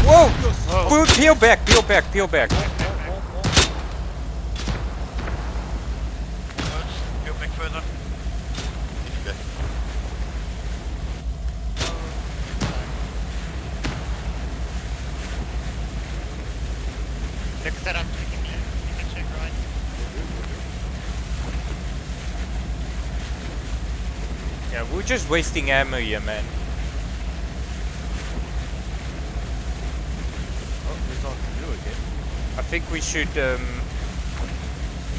S11: Whoa! Whoa! Peel back, peel back, peel back.
S3: Peel back further. Okay.
S15: Look at that, I'm checking left. You can check right.
S11: Yeah, we're just wasting ammo here, man.
S3: Oh, there's our canoe again.
S11: I think we should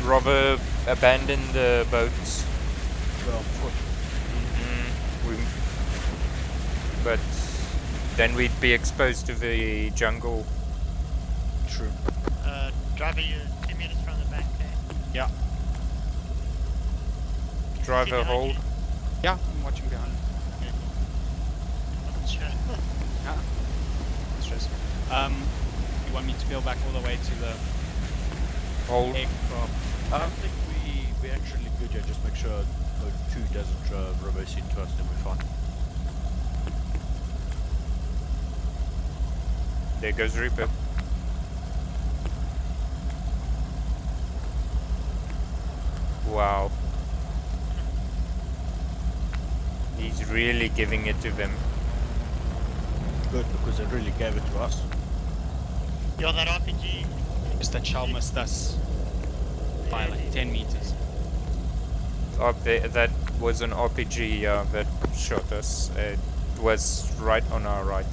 S11: rather abandon the boats.
S3: Go on foot.
S11: But then we'd be exposed to the jungle.
S3: True.
S15: Driver, you're 2 meters from the back there.
S3: Yeah.
S11: Driver hold.
S19: Yeah, I'm watching behind.
S15: Wasn't sure.
S19: No stress. You want me to peel back all the way to the
S11: hold
S19: aircraft?
S3: I think we're actually good here. Just make sure boat 2 doesn't reverse into us, then we're fine.
S11: There goes Reaper. Wow. He's really giving it to them.
S3: Good, because they really gave it to us.
S15: Yo, that RPG.
S19: Just that shell missed us by like 10 meters.
S11: That was an RPG that shot us. It was right on our right.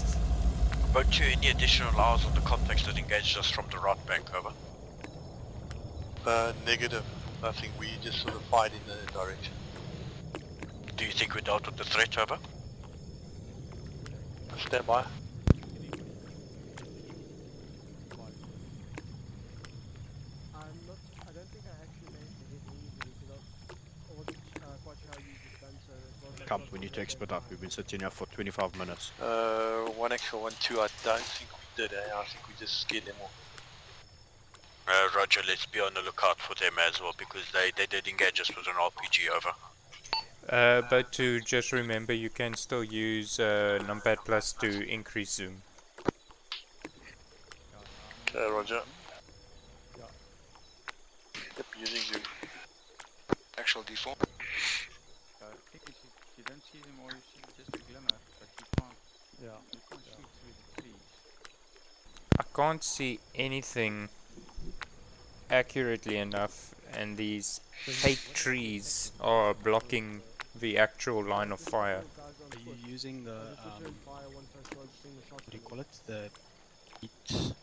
S3: Boat 2, any additional hours on the contacts that engaged us from the right bank, over.
S20: Negative. Nothing. We just sort of fired in the direction.
S3: Do you think we dealt with the threat, over?
S20: Stand by.
S17: I don't think I actually managed to get any because I wasn't quite sure how to use this gun, so it wasn't...
S3: Come, we need to expedite up. We've been sitting here for 25 minutes.
S20: One actual, 1, 2. I don't think we did. I think we just scared them off. Roger, let's be on the lookout for them as well, because they did engage us with an RPG, over.
S11: But to just remember, you can still use numpad plus to increase zoom.
S20: Okay, Roger.
S6: Yeah.
S20: Yep, using zoom. Actual default.
S18: The thing is, you don't see them or you see just a glimmer, but you can't.
S6: Yeah.
S18: You can't shoot through the trees.
S11: I can't see anything accurately enough, and these fake trees are blocking the actual line of fire.
S7: Are you using the what do you call it? The heat.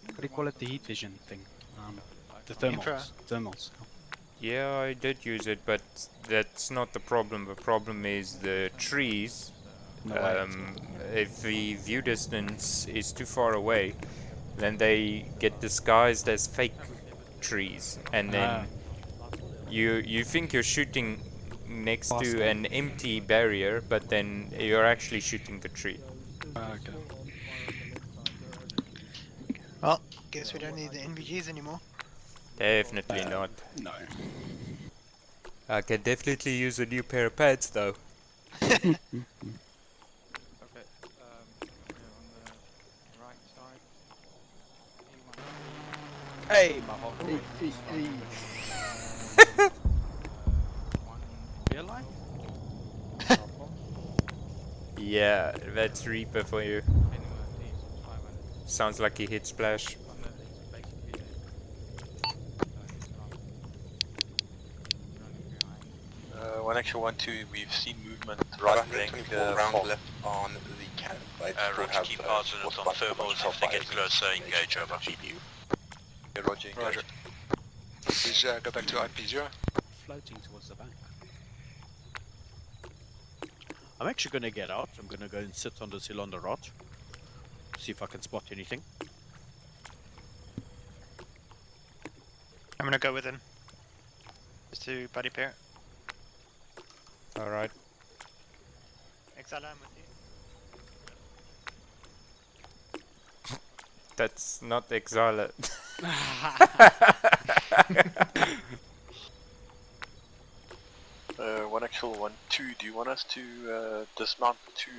S7: What do you call it? The heat vision thing. The thermals. Thermals.
S11: Yeah, I did use it, but that's not the problem. The problem is the trees.
S7: In the way.
S11: If the view distance is too far away, then they get disguised as fake trees, and then you think you're shooting next to an empty barrier, but then you're actually shooting the tree.
S7: Okay.
S15: Well, guess we don't need the NVGs anymore.
S11: Definitely not.
S7: No.
S11: I can definitely use a new pair of pads though.
S18: Okay, yeah, on the right side.
S3: Hey, my heart
S18: Hey,
S3: rate.
S18: One in real life?
S11: Yeah, that's Reaper for you.
S18: Anyway, these 500.
S11: Sounds like he hit splash.
S18: Oh no, it's basically
S20: One actual 1-2, we've seen movement right flank, round left on the cannon. Roger, keep coordinates on thermals. If they get closer, engage, over. Okay, Roger, engage. Roger. Please go back to IP0.
S7: Floating towards the bank.
S3: I'm actually going to get out. I'm going to go and sit on this hill on the right. See if I can spot anything.
S15: I'm gonna go with him. Just to buddy pair.
S11: Alright.
S15: Exile, I'm with you.
S11: That's not Exile.
S20: One actual 1-2, do you want us to dismount to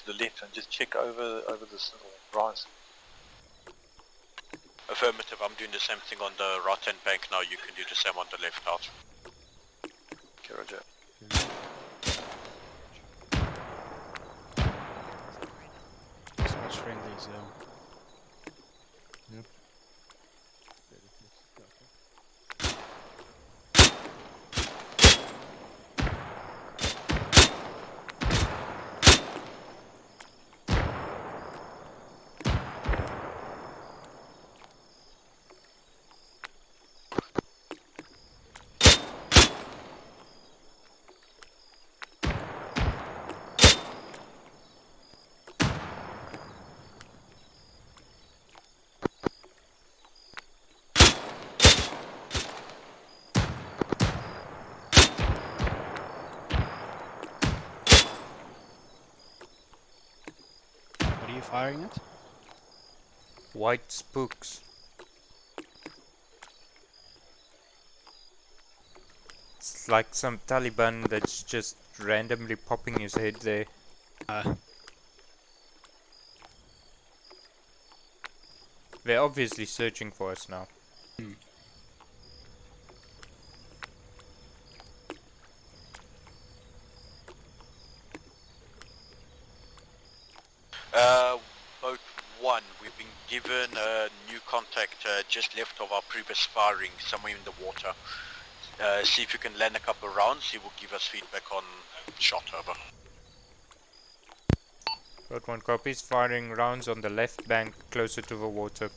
S20: the left and just check over this little rise? Affirmative, I'm doing the same thing on the right hand bank now, you can do the same on the left out. Okay, Roger.
S7: Dispatch friendly, so.
S6: Yep.
S7: What are you firing at?
S11: White spooks. It's like some Taliban that's just randomly popping his head there. They're obviously searching for us now.
S20: Boat 1, we've been given a new contact just left of our previous firing, somewhere in the water. See if you can land a couple of rounds, he will give us feedback on shot, over.
S11: Got 1 copies, firing rounds on the left bank closer to the water.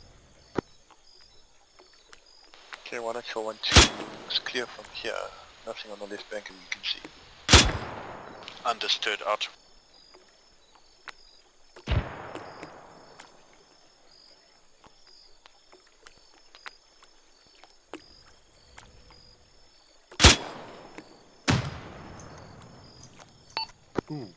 S20: Okay, 1 actual 1-2, it's clear from here, nothing on the left bank that we can see. Understood, out.
S6: Ooh.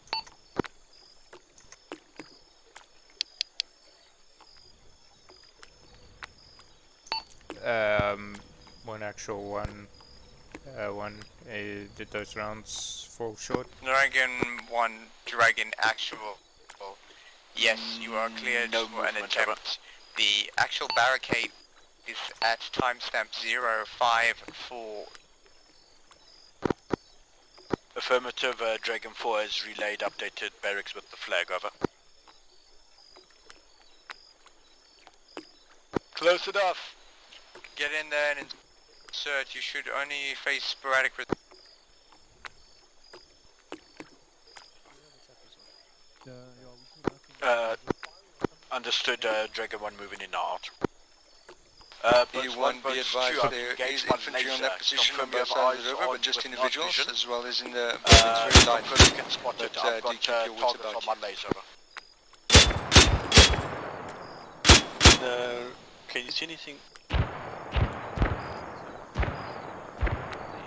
S11: One actual one. Did those rounds fall short?
S16: Dragon 1, Dragon actual. Yes, you are cleared for an attempt. The actual barricade is at timestamp 054.
S20: Affirmative, Dragon 4 has relayed updated barracks with the flag, over.
S16: Close enough. Get in there and insert. You should only face sporadic.
S20: Understood, Dragon 1 moving in and out.
S16: B1, be advised, there is infantry on that position on both sides of the river, but just individuals, as well as in the... it's very light, but do keep your wits about you.
S20: On my laser. Can you see anything?
S7: The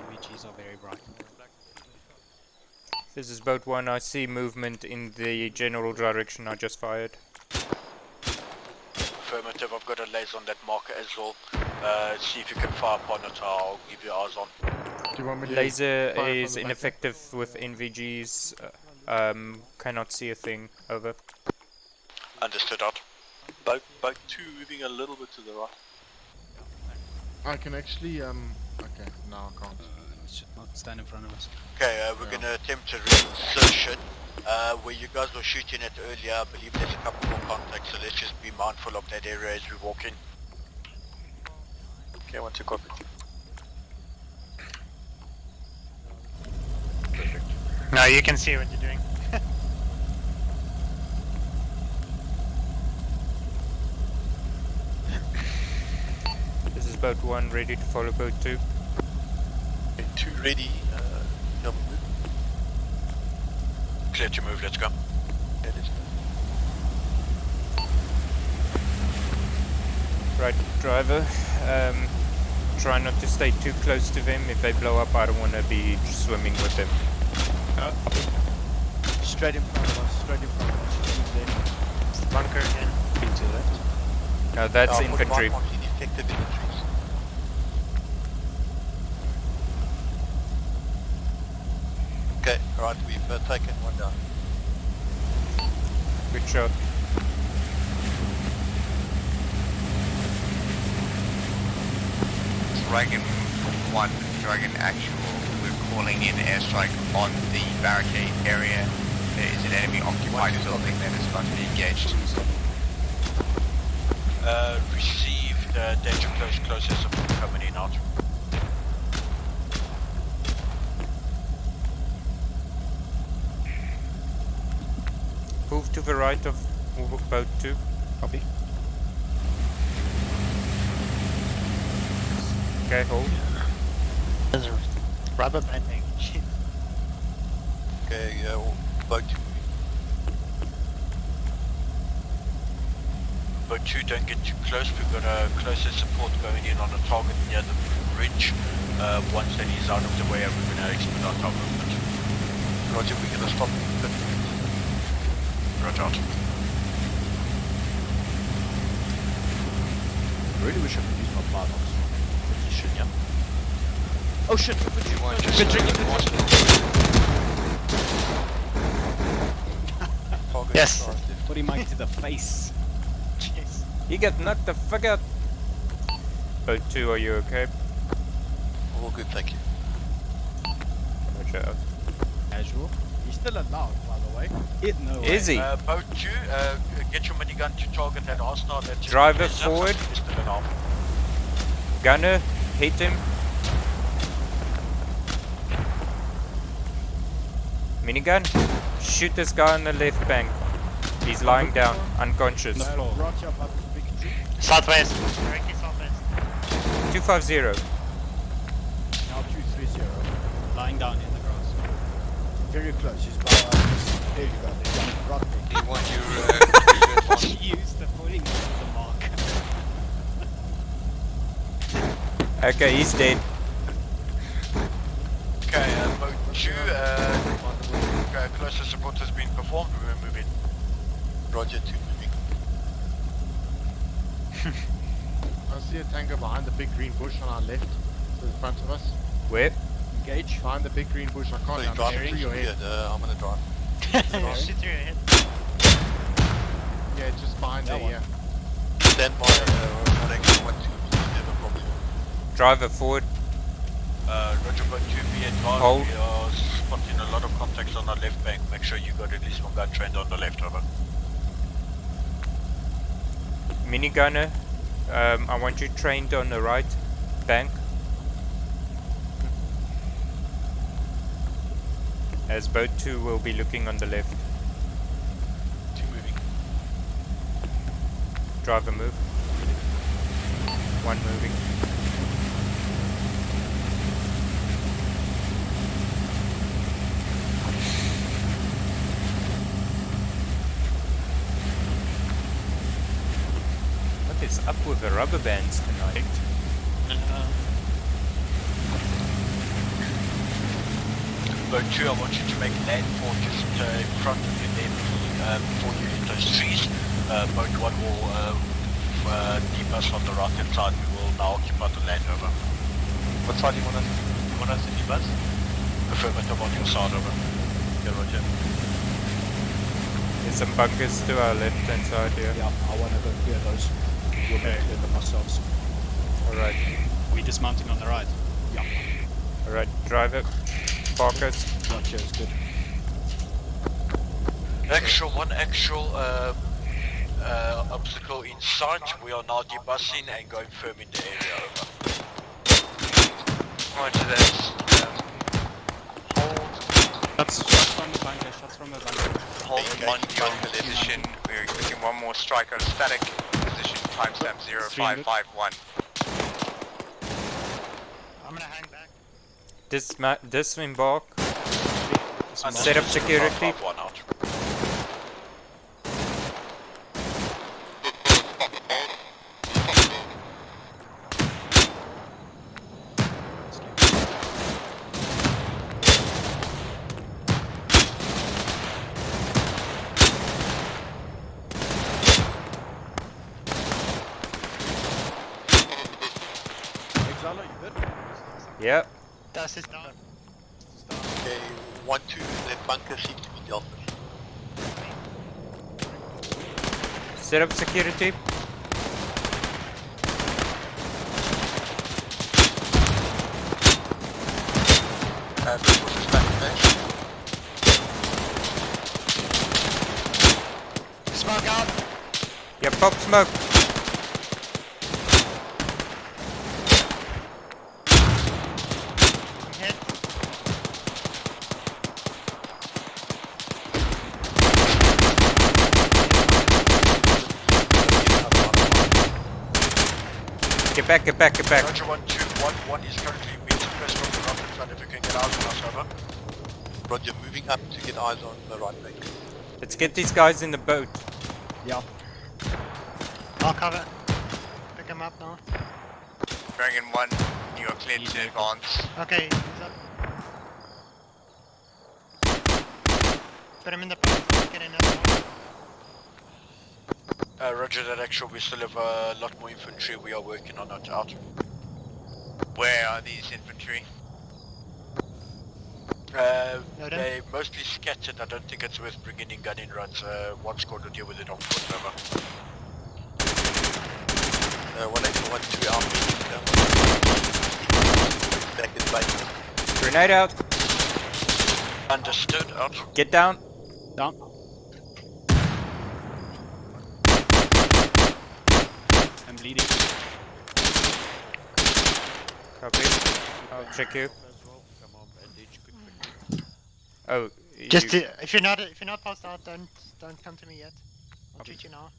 S7: images are very bright.
S11: This is boat 1. I see movement in the general direction I just fired.
S20: Affirmative, I've got a laser on that marker as well. See if you can fire upon it, I'll give you eyes on.
S8: Do you want me to
S11: Laser
S8: fire
S11: is
S8: from the
S11: ineffective with NVGs. Cannot see a thing. Over.
S20: Understood, out. Boat 2 moving a little bit to the right.
S8: I can actually, okay, no I can't.
S7: It should not stand in front of us.
S20: Okay, we're gonna attempt to reinsertion. Where you guys were shooting at earlier, I believe there's a couple more contacts, so let's just be mindful of that area as we walk in. Okay, 1-2 copy.
S15: Perfect. No, you can see what you're doing.
S11: This is boat 1 ready to follow boat 2.
S20: Okay, 2 ready, double move. Clear to move, let's go. Yeah, let's go.
S11: Right, driver. Try not to stay too close to them. If they blow up, I don't want to be swimming with them.
S3: Straight in front of us, straight in front of us.
S15: It's the bunker again.
S7: To the left.
S11: No, that's infantry.
S20: Effective infantry. Okay, right, we've taken one down.
S11: Good shot.
S14: Dragon 1, Dragon actual, we're calling in airstrike on the barricade area. There is an enemy occupied building that is about to be engaged.
S20: Received danger close as support coming in out.
S11: Move to the right of boat 2.
S7: Copy.
S11: Okay, hold.
S15: There's a rubber banding. Shit.
S20: Okay, boat 2 moving. Boat 2, don't get too close, we've got a closer support going in on a target near the bridge. Once that is out of the way, we're going to expedite our movement. Roger, we're going to stop. Roger out.
S3: Really wish I could use my binocs position, yeah. Oh shit!
S15: Yes.
S7: Put him to the face.
S15: Jeez.
S11: He got knocked the fuck out. Boat 2, are you okay?
S20: All good, thank you.
S11: Roger out.
S3: Casual. He's still alive, by the way.
S7: No way.
S11: Is he?
S20: Boat 2, get your minigun to target that Arsenal.
S11: Driver forward.
S20: He's still alive.
S11: Gunner, hit him. Minigun, shoot this guy on the left bank. He's lying down, unconscious.
S3: Roger, up to big tree.
S15: Southwest. Directly southwest.
S11: 250.
S3: Now 230.
S7: Lying down in the grass.
S3: Very close, he's by there you go, there. Rock me.
S14: D1,
S7: Use the footing of the mark.
S11: Okay, he's dead.
S20: Okay, boat 2, closer support has been performed, we're moving. Roger 2 moving.
S8: I see a tango behind the big green bush on our left, to the front of us.
S11: Where?
S3: Engage.
S8: Behind the big green bush. I can't. I'm
S20: driving
S8: through your head.
S20: I'm gonna drive.
S15: Shoot through your head.
S8: Yeah, just behind there. Yeah.
S20: Stand by. One extra 1 2. Never problem.
S11: Driver forward.
S20: Roger, but to be advised,
S11: Hold.
S20: we are spotting a lot of contacts on our left bank. Make sure you got at least one gun trained on the left, over.
S11: Minigunner, I want you trained on the right bank. As boat 2 will be looking on the left.
S20: 2 moving.
S11: Driver move. 1 moving. What is up with the rubber bands tonight?
S20: Boat 2, I want you to make landfall just in front of you there before you hit those trees. Boat 1 will deep us on the right hand side. We will now occupy the land, over. What side do you want us? You want us to deep us? Affirmative on your side, over. Okay, roger.
S11: There's some bunkers to our left hand side here.
S3: Yeah, I want to go clear those. We'll make clear them ourselves.
S11: Alright.
S19: We dismounting on the right?
S3: Yeah.
S11: Alright, driver. Parkers.
S3: Gotcha, is good.
S20: Actual, one actual obstacle in sight. We are now debussing and going firm in the area, over. Roger that. Hold.
S19: Shots from the bunker, shots from the bunker.
S16: Hold 1 your position. We're using 1 more strike on static. Position timestamp 0551.
S15: I'm gonna hang back.
S11: Disembark. Set up security.
S20: One out.
S3: Exala, you good?
S11: Yep.
S15: Dust is down.
S20: Okay, 1 2, that bunker seems to be dealt with.
S11: Set up security.
S20: This was a static base.
S15: Smoke out.
S11: Yeah, pop smoke.
S15: Hit.
S11: Get back, get back, get back.
S20: Roger 1 2, 1 is currently being suppressed from the rocket side. If you can get eyes on us, over. Roger, moving up to get eyes on the right bank.
S11: Let's get these guys in the boat.
S3: Yeah.
S15: I'll cover. Pick him up now.
S16: Dragon 1, you are cleared to advance.
S15: Okay, he's up. Put him in the boat. Get in the
S20: Roger that, actual. We still have a lot more infantry. We are working on it out.
S16: Where are these infantry?
S20: They mostly scattered. I don't think it's worth bringing in gun in runs. One squad will deal with it on foot, over. 181 our meeting. Back is back.
S11: Grenade out.
S20: Understood, out.
S11: Get down.
S19: Down. I'm bleeding.
S11: Copy. I'll check you. Oh,
S15: Just if you're not passed out, don't come to me yet. I'll treat you now.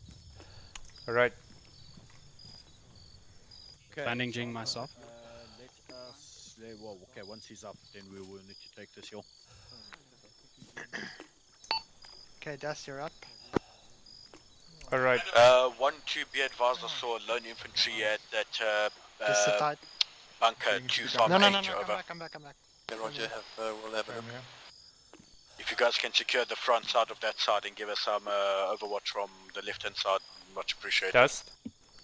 S11: Alright.
S3: Okay.
S19: Bandaging myself.
S3: Let us. Well, okay. Once he's up, then we will need to take this hill.
S15: Okay, Dust, you're up.
S11: Alright.
S20: 1 2, be advised. I saw a lone infantry at that
S15: Just sit tight.
S20: bunker 258.
S15: No,
S20: over.
S15: come back.
S20: Yeah, Roger, we'll have it. If you guys can secure the front side of that side and give us some overwatch from the left hand side, much appreciated.
S11: Dust.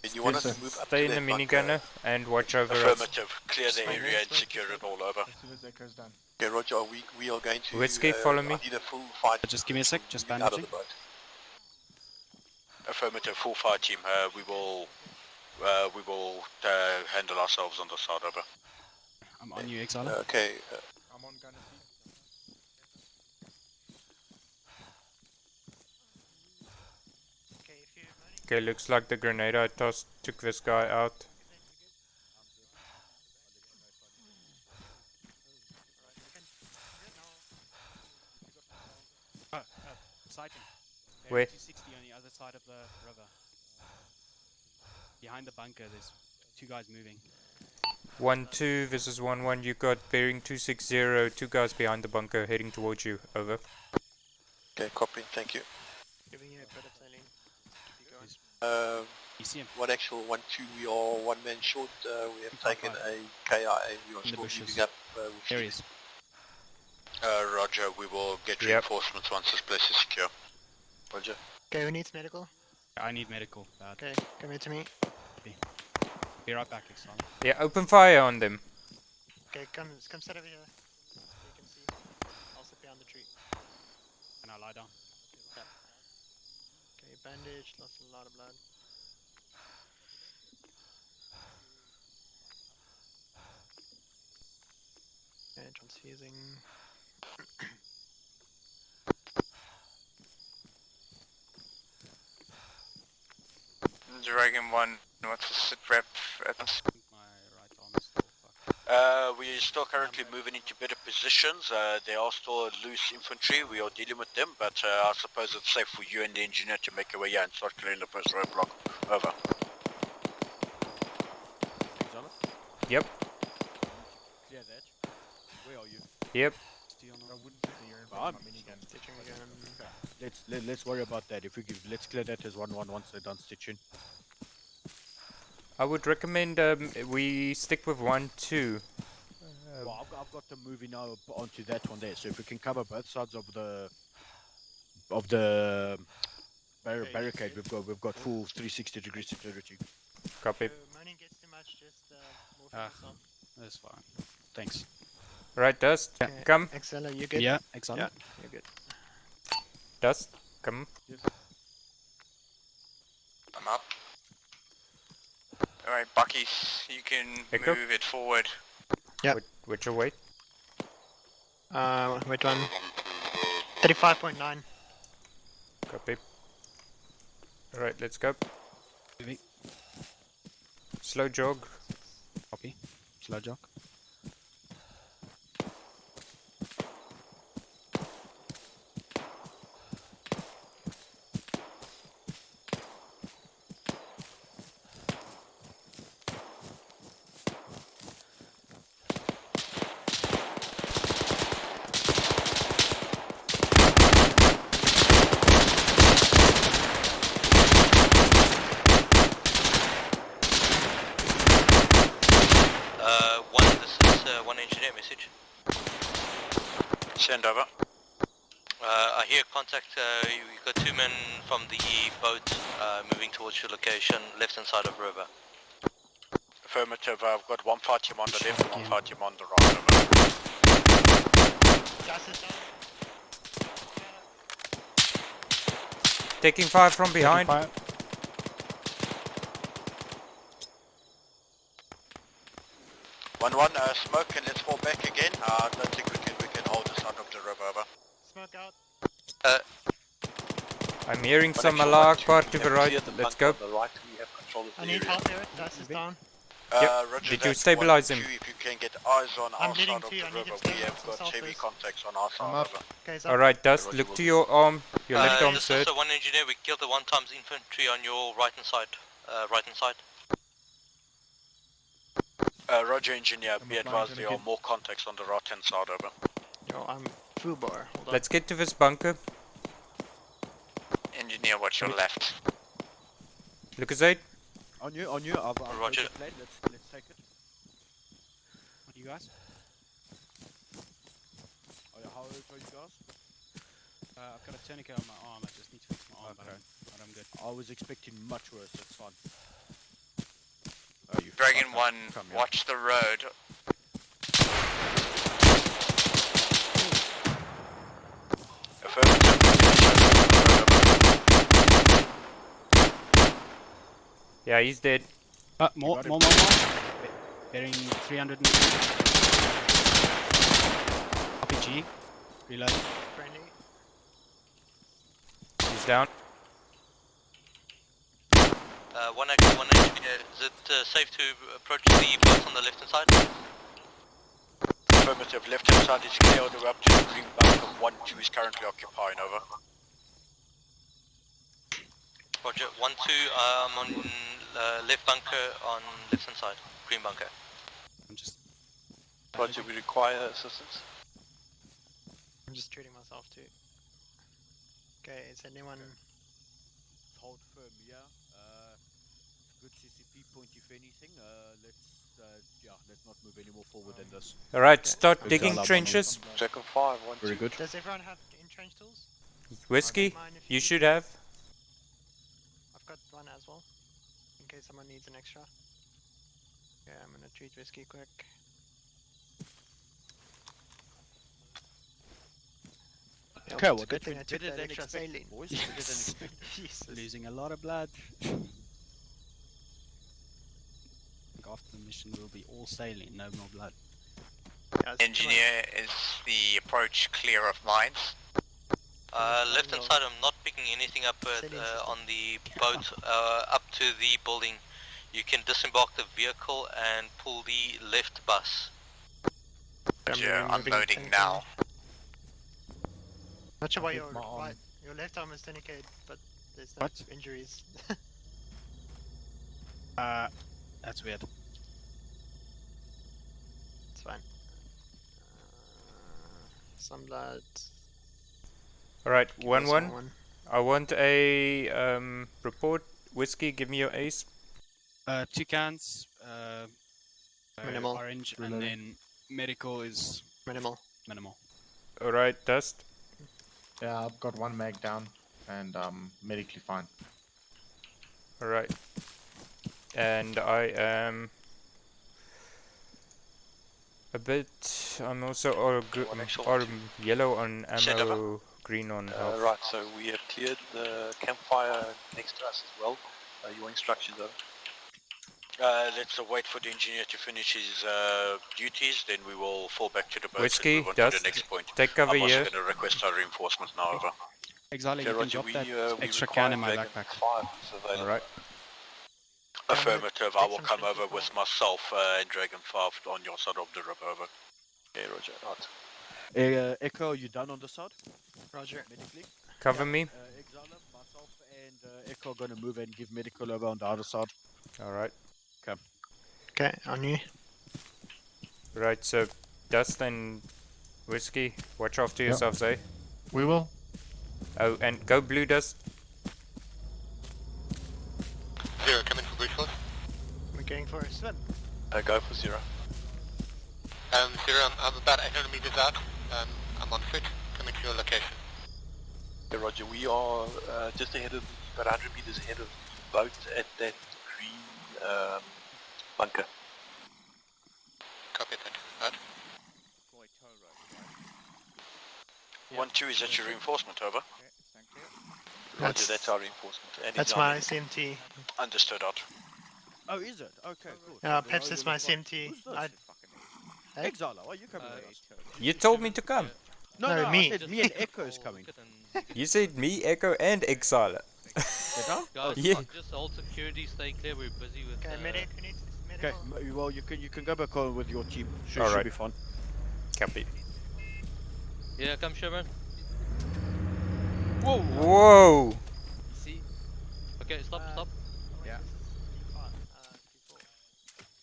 S20: And you want us to move up
S11: Stay
S20: to
S11: in the
S20: that bunker?
S11: minigunner and watch over us.
S20: Affirmative. Clear the area and secure it all over.
S8: As soon as that goes down.
S20: Okay, Roger. We are going to.
S11: Whiskey, follow me.
S20: I need a full fight.
S19: Just give me a sec, just
S20: Moving out of
S19: bandaging.
S20: the boat. Affirmative. Full fight team. We will handle ourselves on the side. Over.
S19: I'm on you, Exiler.
S20: Okay.
S8: I'm on gunner seat.
S11: Okay, looks like the grenade I tossed took this guy out.
S19: Sighting.
S11: Where?
S19: 260 on the other side of the river. Behind the bunker, there's two guys moving.
S11: 1-2, this is 1-1. You got bearing 260. Two guys behind the bunker heading towards you. Over.
S20: Okay, copy. Thank you.
S15: Giving you a bit of saline. Keep you going.
S19: You see him?
S20: One actual 1-2. We are one man short. We have taken a KIA. We are still moving up.
S19: Areas.
S20: Roger. We will get
S11: Yep.
S20: reinforcements once this place is secure. Roger.
S15: Okay, who needs medical?
S19: I need medical. Bad.
S15: Okay, come here to me.
S19: Be right back, Exiler.
S11: Yeah, open fire on them.
S15: Okay, come sit over here. So you can see. I'll sit behind the tree.
S19: Can I lie down?
S15: Yeah. Okay, bandage, lost a lot of blood. Okay, transfusing.
S16: Dragon 1, what's the sit rep at us?
S19: My right arm is still fucked.
S20: We are still currently moving into better positions. They are still loose infantry. We are dealing with them, but I suppose it's safe for you and the engineer to make your way here and start clearing the first roadblock. Over.
S11: Yep.
S3: Clear that. Where are you?
S11: Yep.
S3: I'm
S15: stitching again.
S3: Let's worry about that. If we give, let's clear that as 1-1 once they're done stitching.
S11: I would recommend we stick with 1-2.
S3: Well, I've got them moving now onto that one there. So if we can cover both sides of the barricade, we've got full 360-degree security.
S11: Copy.
S15: Moaning gets too much, just move yourself.
S19: That's fine. Thanks.
S11: Right, Dust,
S15: Okay.
S11: come.
S15: Excella, you good?
S19: Yeah, Exiler.
S15: Yeah, you're good.
S11: Dust, come.
S20: Yes.
S16: I'm up. Alright, Buckies, you can
S11: Echo?
S16: move it forward.
S15: Yeah.
S11: What's your weight?
S15: Wait one. 35.9.
S11: Copy. Alright, let's go.
S19: Moving.
S11: Slow jog.
S19: Copy. Slow jog.
S20: One engineer message. Send over. I hear contact. We've got 2 men from the boat moving towards your location, left hand side of river. Affirmative. I've got 1 fight team on the left, 1 fight team on the right.
S11: Taking fire from behind.
S19: Fire.
S20: One, smoke and let's fall back again. I don't think we can hold the side of the river. Over.
S15: Smoke out.
S11: I'm hearing
S20: One
S11: some
S20: actual
S11: alarm
S20: one, two,
S11: part
S20: we
S11: to
S20: have
S11: the right.
S20: cleared the
S11: Let's
S20: bunker
S11: go.
S20: on the right, we have control of the
S15: I need
S20: area.
S15: help here. Dust is down.
S20: Roger
S11: Did
S20: that.
S11: you stabilize
S20: One,
S11: him?
S20: two, if you can get eyes on
S15: I'm
S20: our
S15: leading
S20: side of
S15: to you.
S20: the
S15: I need
S20: river,
S15: to
S20: we have
S15: stabilize
S20: got heavy
S15: myself
S20: contacts on our side.
S8: I'm up.
S20: Over.
S15: Okay, so
S11: Alright, Dust,
S20: Roger,
S11: look
S20: we'll
S11: to
S20: do.
S11: your arm. Your left arm,
S20: This
S11: sir.
S20: is one engineer. We killed the 1 times infantry on your right hand side. Roger, engineer. Be advised there are more contacts on the right hand side. Over.
S15: Yo, I'm Fubar. Hold on.
S11: Let's get to this bunker.
S16: Engineer, watch your left.
S11: Lucasade.
S3: On you. I've
S20: Roger.
S3: got the plate. Let's take it.
S19: What do you guys?
S3: How old are you guys?
S19: I've got a tourniquet on my arm. I just need to fix my arm, but I'm good.
S3: I was expecting much worse. It's fine. Oh, you
S16: Dragon
S3: fucker.
S16: 1,
S3: Come here.
S16: watch the road.
S11: Yeah, he's dead.
S19: More. Bearing 300. RPG. Reload.
S15: Friendly.
S11: He's down.
S20: 1 engineer, is it safe to approach the boat on the left hand side?
S16: Affirmative, left hand side is clear, we're up to the green bunker. 1-2 is currently occupying, over.
S20: Roger, 1-2, I'm on left bunker on left hand side, green bunker.
S19: I'm just.
S20: Roger, we require assistance.
S15: I'm just treating myself too. Okay, is anyone...
S3: Hold firm, yeah. It's a good CCP point if anything. Let's not move any more forward than this.
S11: Alright, start
S3: Good
S11: digging
S3: job,
S11: trenches.
S16: Second 5, 1-2.
S3: Very good.
S15: Does everyone have in-trench tools?
S11: Whiskey, you should have.
S15: I've got one as well, in case someone needs an extra. Yeah, I'm gonna treat Whiskey quick.
S3: Okay, well,
S15: good
S3: that
S15: thing I
S3: went
S15: took
S3: better
S15: that
S3: than
S15: extra
S3: expected,
S15: saline.
S3: boys. Better than expected.
S15: Jesus.
S19: Losing a lot of blood. I think after the mission will be all saline, no more blood.
S16: Engineer, is the approach clear of mines?
S20: Left hand side, I'm not picking anything up on the boat up to the building. You can disembark the vehicle and pull the left bus.
S16: Yeah, unloading now.
S15: Not sure why
S4: I
S15: your
S4: think my arm-
S15: your left arm is tourniqueted, but there's no
S19: What?
S15: injuries.
S19: That's weird.
S15: It's fine. Some blood.
S11: Alright,
S15: Give us
S11: 1-1.
S15: one.
S11: I want a report. Whiskey, give me your ace.
S19: 2 cans.
S15: Minimal.
S19: Orange, and
S15: Reloading.
S19: then medical is
S15: Minimal.
S19: minimal.
S11: Alright, Dust.
S8: Yeah, I've got 1 mag down and medically fine.
S11: Alright. And I am a bit. I'm also yellow on ammo, green on health.
S20: Right, so we have cleared the campfire next to us as well. Your instructions are?
S16: Let's wait for the engineer to finish his duties, then we will fall back to the boat
S11: Whiskey,
S16: and move on to
S11: Dust,
S16: the next point.
S11: take cover
S16: I'm also
S11: here.
S16: going to request our reinforcements now, over.
S19: Exile, you can
S16: Roger,
S19: drop
S16: we,
S19: that
S16: we
S19: extra
S16: require
S19: can in my
S16: Dragon
S19: backpack.
S16: 5 available.
S11: Alright.
S16: Affirmative, I will come over with myself and Dragon 5 on your side of the river, over. Okay, Roger, right.
S3: Echo, are you done on the side?
S15: Roger.
S3: Medically?
S11: Cover me.
S3: Exiler, myself, and Echo are going to move and give medical over on the other side.
S11: Alright.
S3: Okay.
S15: Okay, on you.
S11: Right, so Dust and Whiskey, watch after yourselves, eh?
S8: We will.
S11: Oh, and go blue, Dust.
S20: 0, coming for breach.
S15: We're going for a swim.
S20: Go for 0. 0, I'm about 800 meters out. I'm on foot, coming to your location. Okay, Roger, we are just ahead of, about 100 meters ahead of the boat at that green bunker. Copy that. Right.
S16: 1-2, is that your reinforcement, over? Roger, that's our reinforcement. And
S15: That's
S16: he's on
S15: my
S16: it.
S15: CMT.
S16: Understood, out.
S3: Oh, is it? Okay, cool.
S15: Yeah,
S3: So
S15: perhaps
S3: then
S15: that's
S3: I
S15: my
S3: will look
S15: CMT.
S3: Who's this?
S15: Hey?
S3: Exiler, why are you coming with us?
S11: You told me to come.
S3: No,
S15: No,
S3: I
S15: me.
S3: said me and Echo is coming.
S11: You said me, Echo, and Exiler.
S3: Did I?
S9: Guys,
S11: Yeah.
S9: just hold security, stay clear, we're busy with
S15: Okay, medic, we need
S3: Okay,
S15: medical.
S3: well, you can go back on with your team. Should
S11: Alright.
S3: be fun.
S11: Copy.
S9: Yeah, come Sherman.
S3: Whoa!
S11: Whoa!
S7: See?
S9: Okay, stop.
S7: Yeah.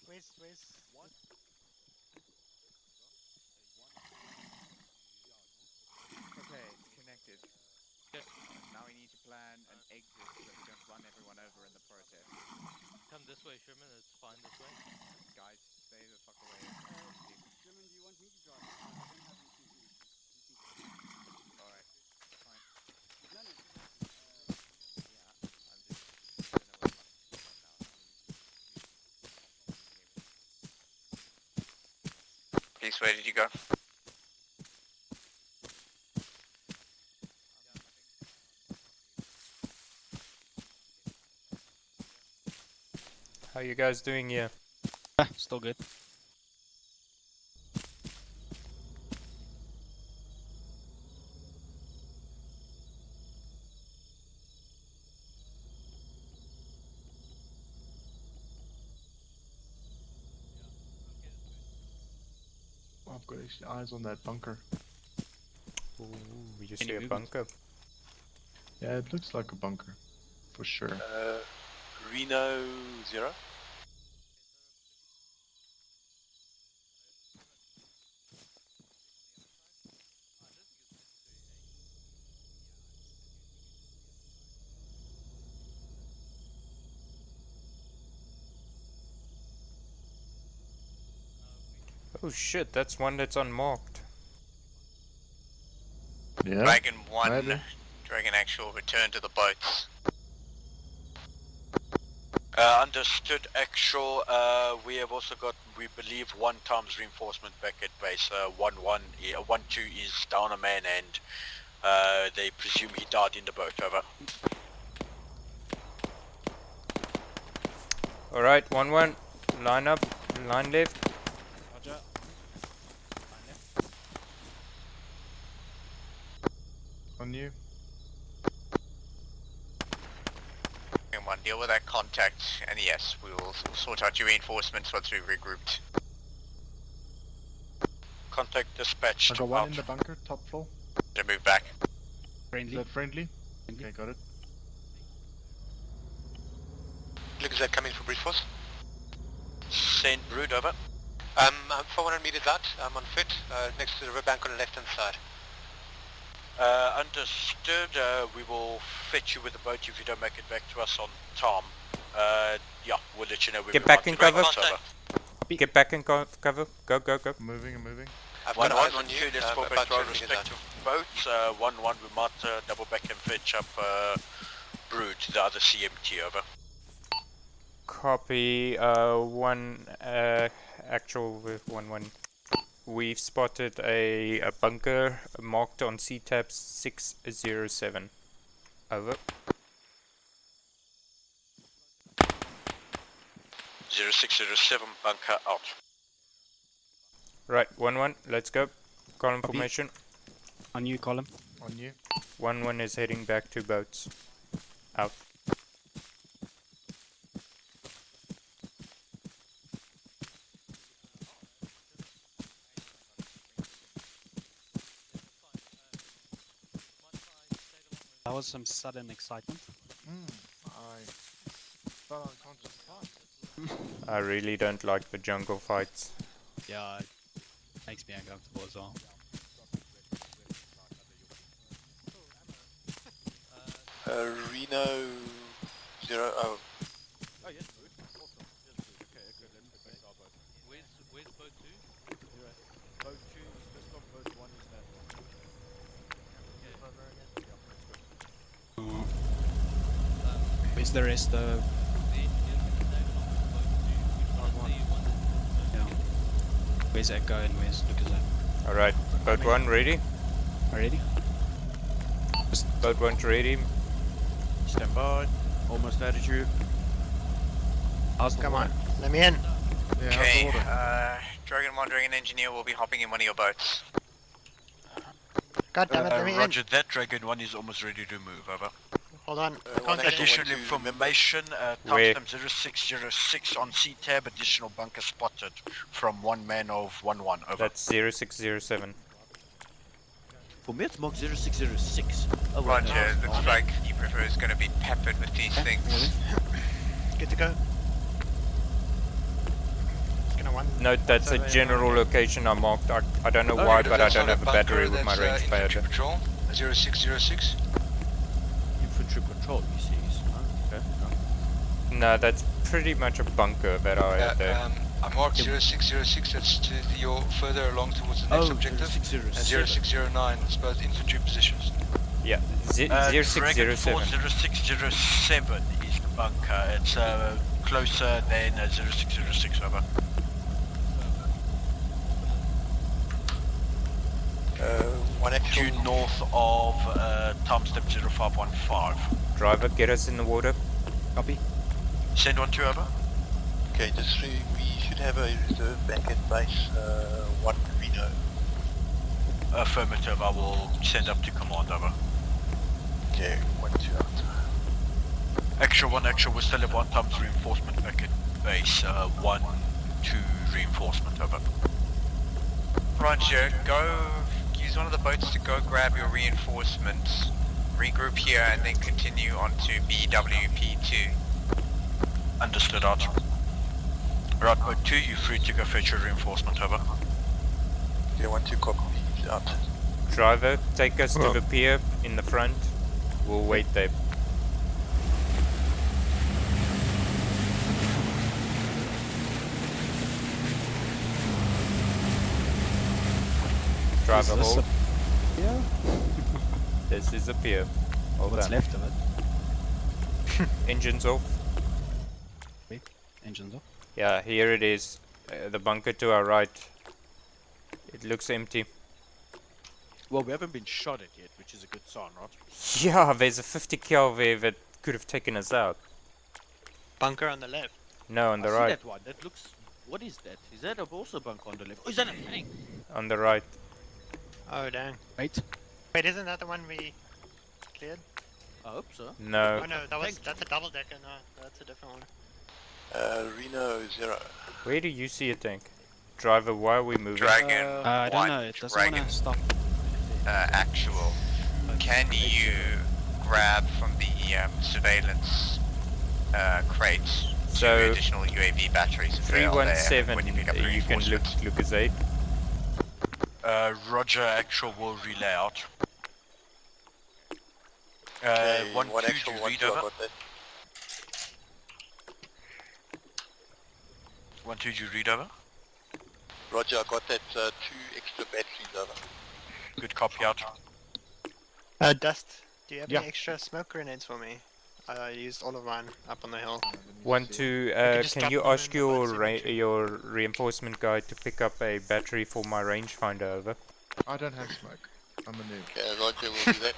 S15: Where's...
S7: Okay, it's connected. Now we need to plan an exit so that we don't run everyone over in the process.
S9: Come this way, Sherman, it's fine this way.
S7: Guys, stay the fuck away.
S17: Sherman, do you want me to drive? I don't have any CP.
S7: Alright, fine.
S17: No, no.
S7: Yeah, I'm just... I don't know where the fuck is now.
S16: Southeast, where did you go?
S11: How you guys doing here?
S7: Still good.
S8: I've got actually eyes on that bunker.
S11: Ooh, you see a bunker?
S8: Yeah, it looks like a bunker, for sure.
S20: Reno 0.
S11: Oh shit, that's one that's unmarked.
S8: Yeah.
S16: Dragon 1,
S8: maybe.
S16: Dragon Actual, return to the boats.
S3: Understood, actual. We have also got, we believe, 1 times reinforcement back at base. 1-1, 1-2 is down a man and they presume he died in the boat, over.
S11: Alright, 1-1. Line up, line left.
S19: Roger.
S8: On you.
S16: Dragon 1, deal with that contact, and yes, we will sort out your reinforcements once we've regrouped.
S3: Contact dispatched.
S8: I got one in the bunker, top floor.
S16: To move back.
S8: Is that friendly? Okay, got it.
S20: Look, is that coming from Bridge Force?
S3: Send Brood, over.
S20: I'm 400 meters out. I'm on foot, next to the riverbank on the left-hand side.
S3: Understood. We will fetch you with the boat if you don't make it back to us on time. Yeah, we'll let you know when
S11: Get
S3: we
S11: back
S3: want
S11: in
S3: to make
S11: cover.
S3: it over.
S11: Get back in cover. Go, go, go.
S8: Moving, I'm moving.
S20: I've
S3: One
S20: got eyes
S3: on
S20: on
S3: you,
S20: you,
S3: let's fall back
S20: about
S3: to our
S20: 200 meters out.
S3: respective boats. 1-1, we might double back and fetch up Brood, the other CMT, over.
S11: Copy. 1 actual with 1-1. We've spotted a bunker marked on CTAP 607. Over.
S3: 0607, bunker out.
S11: Right, 1-1. Let's go. Column
S7: Copy.
S11: formation.
S7: On you, column.
S8: On you.
S11: 1-1 is heading back to boats. Out.
S7: That was some sudden excitement.
S8: I fell unconscious twice.
S11: I really don't like the jungle fights.
S7: Yeah, it makes me uncomfortable as well.
S20: Reno 0. Oh.
S3: Oh, yes, Brood. Awesome. Yes, Brood. Okay, okay, let's get back to our boat. Where's boat 2? Boat 2 is this one, boat 1 is that one.
S7: Where's the rest of... Yeah. Where's Echo and where's Lucas at?
S11: Alright, boat 1 ready?
S7: Ready?
S11: Boat 1's ready.
S3: Stand by. Almost attitude.
S15: Come on, let me in.
S8: Yeah,
S16: Okay,
S8: how's the water?
S16: Dragon 1, Dragon Engineer will be hopping in one of your boats.
S15: God damn it, let me in.
S3: Roger that, Dragon 1 is almost ready to move, over.
S15: Hold on, I can't get in.
S3: Additional information,
S11: Where?
S3: timestamp 0606 on C-tab, additional bunker spotted from 1 man of 1-1, over.
S11: That's 0607.
S3: For me it's marked 0606. Oh,
S16: Roger, looks like Beaver is going to be peppered with these things.
S15: Good to go. It's gonna one.
S11: Note that's a general location I marked. I don't know why, but I don't have a battery with my range failure.
S20: Infantry patrol 0606.
S3: Infantry patrol, you see. Okay.
S11: No, that's pretty much a bunker that I have there.
S20: I marked 0606, that's to your further along towards the next objective.
S3: 0607.
S20: And 0609, it's both infantry positions.
S11: Yeah,
S3: Dragon
S11: 0607.
S3: 0607 is the bunker. It's closer than 0606, over.
S20: due north of timestamp 0515.
S11: Driver, get us in the water.
S19: Copy.
S20: Send 1-2 over. Okay, this 3, we should have a reserve back at base 1 Reno. Affirmative, I will send up to command over. Okay, 1-2 out. Extra 1, extra, we still have 1 times reinforcement back at base 1-2 reinforcement over.
S16: Roger, go use one of the boats to go grab your reinforcements, regroup here and then continue on to BWP2.
S20: Understood, Archer. Right, boat 2, you free to go fetch your reinforcement over. Okay, 1-2 copy, out.
S11: Driver, take us to the pier in the front. We'll wait there. Driver, hold.
S19: Yeah.
S11: This is a pier. Hold
S19: What's
S11: on.
S19: left of it?
S11: Engines off.
S19: Wait, engines off.
S11: Yeah, here it is. The bunker to our right. It looks empty.
S3: Well, we haven't been shot at yet, which is a good sign, right?
S11: Yeah, there's a 50 cal there that could have taken us out.
S15: Bunker on the left.
S11: No, on the
S3: I
S11: right.
S3: see that one. That looks... What is that? Is that also a bunker on the left? Oh, is that a tank?
S11: On the right.
S15: Oh, dang.
S19: Wait.
S15: Wait, isn't that the one we cleared?
S3: I hope so.
S11: No.
S15: Oh no, that's a double decker. No, that's a different one.
S20: Reno 0.
S11: Where do you see a tank? Driver, why are we moving?
S16: Dragon
S19: I don't
S16: 1,
S19: know. It doesn't
S16: Dragon
S19: want to stop.
S16: actual. Can you grab from the surveillance crate
S11: So,
S16: 2 additional UAV batteries if they are there
S11: 317,
S16: when you pick up the
S11: you can look
S16: reinforcements?
S11: Lucas 8.
S20: Roger, actual will relay out.
S16: Okay,
S20: 1-2,
S16: one
S20: do
S16: actual,
S20: you
S16: 1-2,
S20: read
S16: I
S20: over?
S16: got that.
S20: 1-2, do you read over?
S16: Roger, I got that 2 extra batteries over.
S20: Good copy out.
S15: Dust, do you have any extra smoke grenades for me? I used all of mine up on the hill.
S11: 1-2, can you ask your reinforcement guy to pick up a battery for my rangefinder, over?
S8: I don't have smoke. I'm a noob.
S16: Okay, Roger, we'll do that.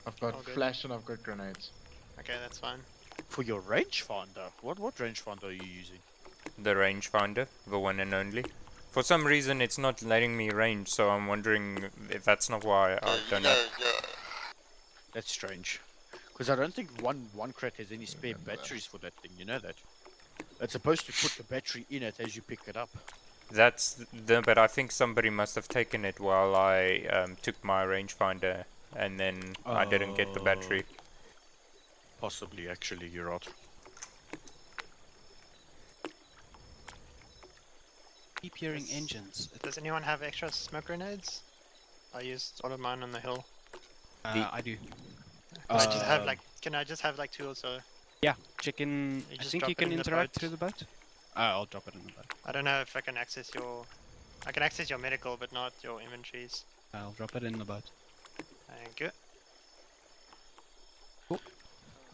S8: I've got
S15: All good.
S8: flash and I've got grenades.
S15: Okay, that's fine.
S3: For your rangefinder? What rangefinder are you using?
S11: The rangefinder, the one and only. For some reason it's not letting me range, so I'm wondering if that's not why I've done it.
S3: That's strange. Because I don't think one crate has any spare batteries for that thing, you know that? It's supposed to put the battery in it as you pick it up.
S11: But I think somebody must have taken it while I took my rangefinder and then I didn't get the battery.
S3: Possibly, actually, you're right.
S19: Keep hearing engines.
S15: Does anyone have extra smoke grenades? I used all of mine on the hill.
S19: I do.
S15: Can I just have like 2 or so?
S19: Yeah, chicken.
S15: You
S19: I
S15: just
S19: think
S15: drop
S19: you
S15: it
S19: can
S15: in the
S19: interact
S15: boat.
S19: through the boat. I'll drop it in the boat.
S15: I don't know if I can access your... I can access your medical, but not your inventories.
S19: I'll drop it in the boat.
S15: Thank you.
S19: Cool.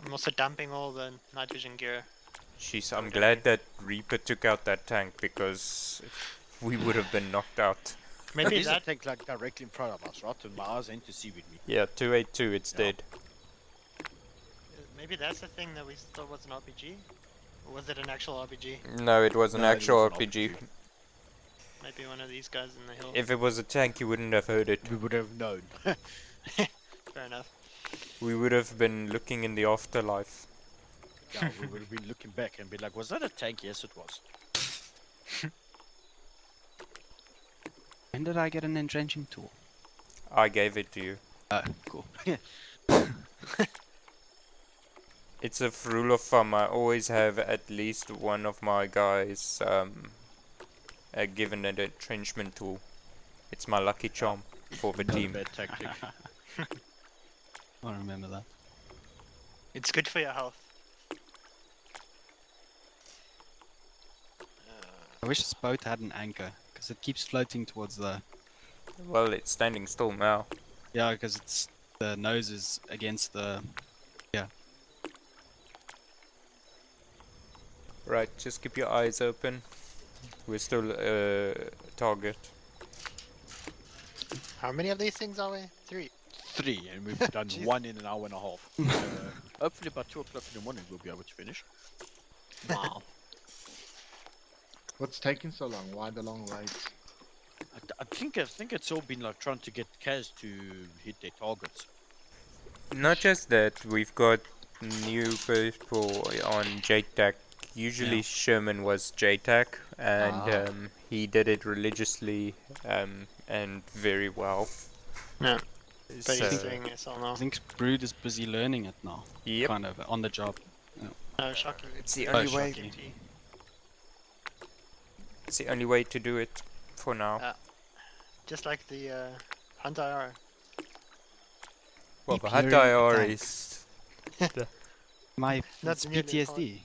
S15: I'm also dumping all the nitrogen gear.
S11: Jeez, I'm glad that Reaper took out that tank because we would have been knocked out.
S3: Maybe there's a tank like directly in front of us, right? And my eyes ain't to see with me.
S11: Yeah, 282, it's dead.
S15: Maybe that's the thing that we thought was an RPG? Or was it an actual RPG?
S11: No, it was an actual RPG.
S15: Maybe one of these guys in the hill.
S11: If it was a tank, you wouldn't have heard it.
S3: We would have known.
S15: Fair enough.
S11: We would have been looking in the afterlife.
S3: Yeah, we would have been looking back and be like, was that a tank? Yes, it was.
S19: When did I get an entrenching tool?
S11: I gave it to you.
S19: Oh, cool.
S11: It's a rule of thumb. I always have at least one of my guys given an entrenchment tool. It's my lucky charm for the team.
S3: Bad tactic.
S19: I'll remember that.
S15: It's good for your health.
S19: I wish this boat had an anchor, because it keeps floating towards the...
S11: Well, it's standing still now.
S19: Yeah, because it's the nose is against the... Yeah.
S11: Right, just keep your eyes open. We're still target.
S15: How many of these things are we? 3.
S3: 3, and we've done
S15: Jeez.
S3: 1 in an hour and a half. Hopefully by 2 o'clock in the morning we'll be able to finish.
S13: Wow.
S8: What's taking so long? Why the long waits?
S3: I think it's all been like trying to get Kaz to hit their targets.
S11: Not just that, we've got new people on JTAC. Usually
S3: Yeah.
S11: Sherman was JTAC, and
S3: Ah.
S11: he did it religiously and very well.
S15: Yeah. But
S11: So,
S15: he's doing this all now.
S7: I think Brood is busy learning it now.
S11: Yep.
S7: Kind of on the job. Yeah.
S15: No, shocking.
S11: It's the
S7: Oh,
S11: only way.
S7: shocking.
S11: It's the only way to do it for now.
S15: Just like the Hunt IR.
S11: Well,
S7: Keep
S11: the HUD
S7: hearing
S11: IR
S7: attack.
S11: is
S7: My
S15: That's nearly as hard.
S7: PTSD.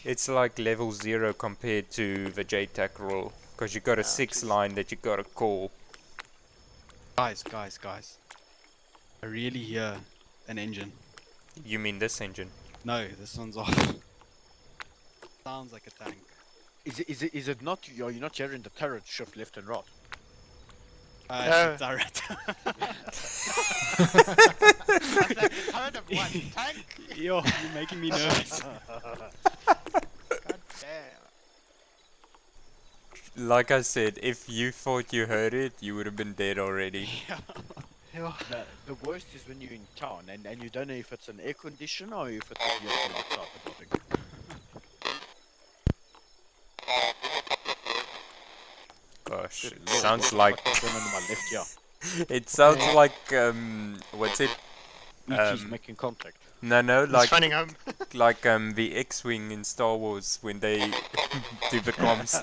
S11: it's like level 0 compared to the JTAC rule, because you got a 6 line that you gotta call.
S7: Guys. I really hear an engine.
S11: You mean this engine?
S7: No, this one's off. Sounds like a tank.
S3: Is it not? Are you not hearing the turret shift left and right?
S7: It's a turret.
S15: Turret of what? Tank?
S7: Yo, you're making me nervous.
S15: God damn.
S11: Like I said, if you thought you heard it, you would have been dead already.
S3: The worst is when you're in town and you don't know if it's an air conditioner or if it's a vehicle outside the building.
S11: Gosh,
S3: Good
S11: it
S3: lord,
S11: sounds
S3: what's
S11: like
S3: got going on in my left ear?
S11: it sounds like what's it?
S3: E.T.'s making contact.
S11: No,
S15: He's
S11: like
S15: finding home.
S11: like the X-wing in Star Wars when they do the comms.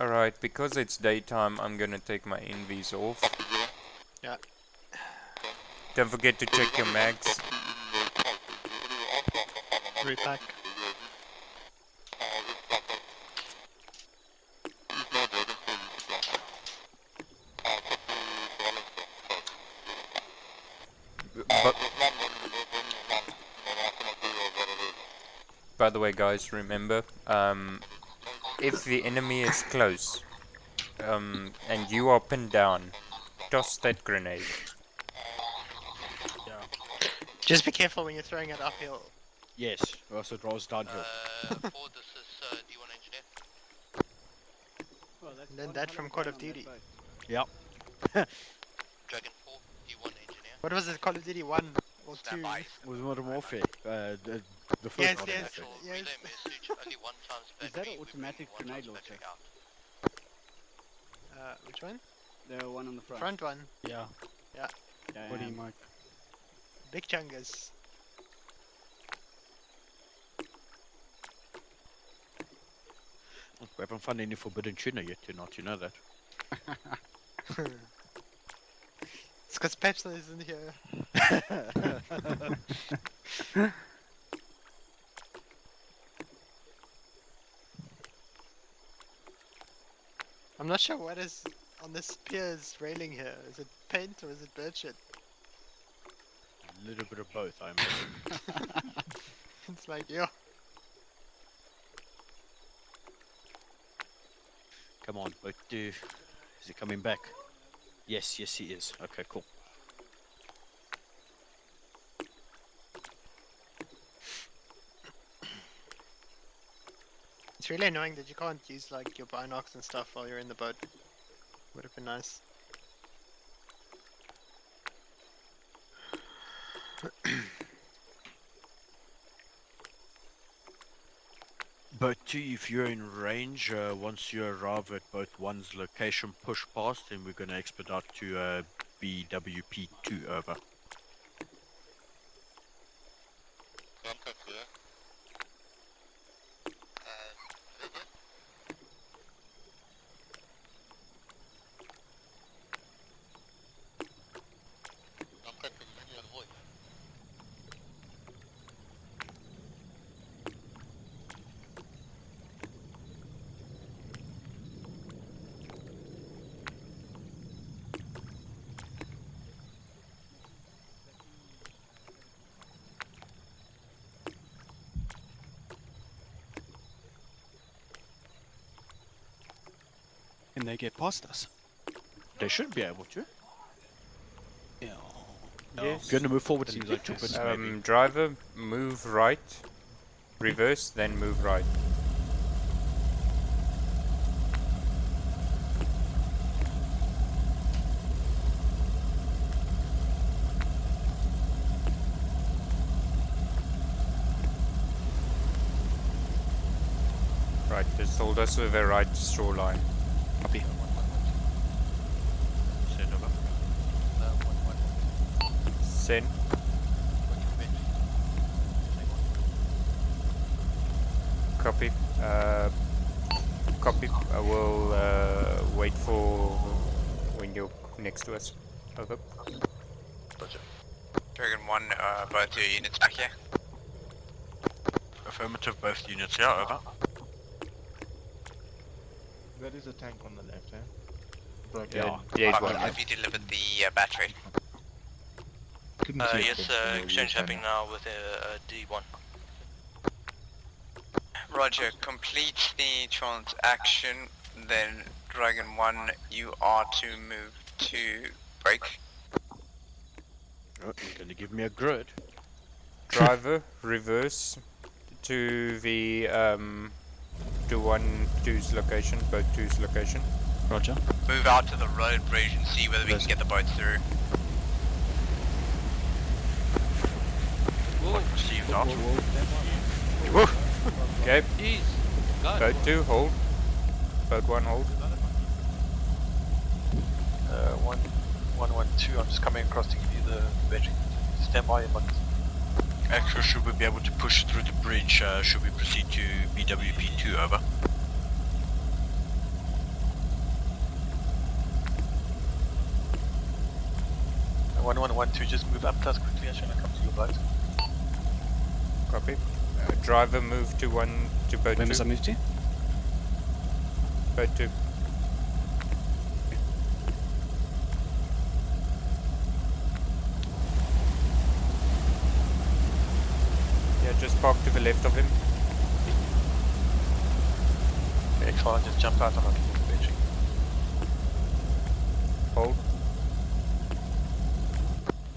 S11: Alright, because it's daytime, I'm gonna take my NVs off.
S15: Yeah.
S11: Don't forget to check your mags.
S15: Repack.
S11: By the way, guys, remember, if the enemy is close, and you are pinned down, toss that grenade.
S3: Yeah.
S15: Just be careful when you're throwing it uphill.
S3: Yes, or else it rolls downhill.
S16: Ford, this is D1 engineer.
S15: Learned that from Call of Duty.
S3: Yep.
S16: Dragon 4, D1 engineer.
S15: What was it? Call of Duty 1 or 2?
S3: Was Modern Warfare. The first
S15: Yes,
S3: Modern
S15: yes,
S3: Warfare.
S15: yes.
S16: Relay message, only 1 times per
S5: Is that an
S16: week, we
S5: automatic
S16: bring 1
S5: grenade
S16: times per
S5: launcher?
S16: checkout.
S15: Which one?
S5: The one on the front.
S15: Front one.
S7: Yeah.
S15: Yeah.
S5: Yeah,
S7: What do
S5: yeah.
S7: you mark?
S15: Big chungus.
S3: We haven't found any forbidden tuna yet, you know that.
S15: It's because Pepsi isn't here. I'm not sure what is on this pier's railing here. Is it paint or is it bird shit?
S3: A little bit of both, I imagine.
S15: It's like, yo.
S3: Come on, but is he coming back? Yes, he is. Okay, cool.
S15: It's really annoying that you can't use like your binocs and stuff while you're in the boat. Would have been nice.
S3: Boat 2, if you're in range, once you arrive at boat 1's location, push past, and we're going to expedite to BWP2, over.
S7: can they get past us?
S3: They should be able to.
S7: Yeah.
S11: Yes.
S3: If you're gonna move forward,
S7: Seems
S3: and
S7: like
S3: get
S7: this.
S3: maybe.
S11: Driver, move right. Reverse, then move right. Right, just hold us with a right shoreline.
S7: Copy.
S20: Send over.
S11: Send. Copy. Copy. I will wait for when you're next to us. Over.
S16: Roger. Dragon 1, both your units back here.
S20: Affirmative, both units here, over.
S8: That is a tank on the left, eh?
S16: Have you delivered the battery?
S20: Yes, exchange happening now with D1.
S16: Roger, complete the transaction, then Dragon 1, you are to move to break.
S3: Oh, you're gonna give me a grid.
S11: Driver, reverse to the to 1-2's location, boat 2's location.
S7: Roger.
S16: Move out to the road bridge and see whether we can get the boat through.
S20: Received out.
S11: Okay. Boat 2, hold. Boat 1, hold.
S20: 112, I'm just coming across to give you the battery. Stand by, but actually, should we be able to push through the bridge? Should we proceed to BWP2, over? Uh, 1112, just move up to us quickly as soon as I come to your boat.
S11: Copy. Driver, move to boat 2.
S7: Where must I move to?
S11: Boat 2. Yeah, just park to the left of him.
S20: Okay, excellent, just jump out and I'll give you the battery.
S11: Hold.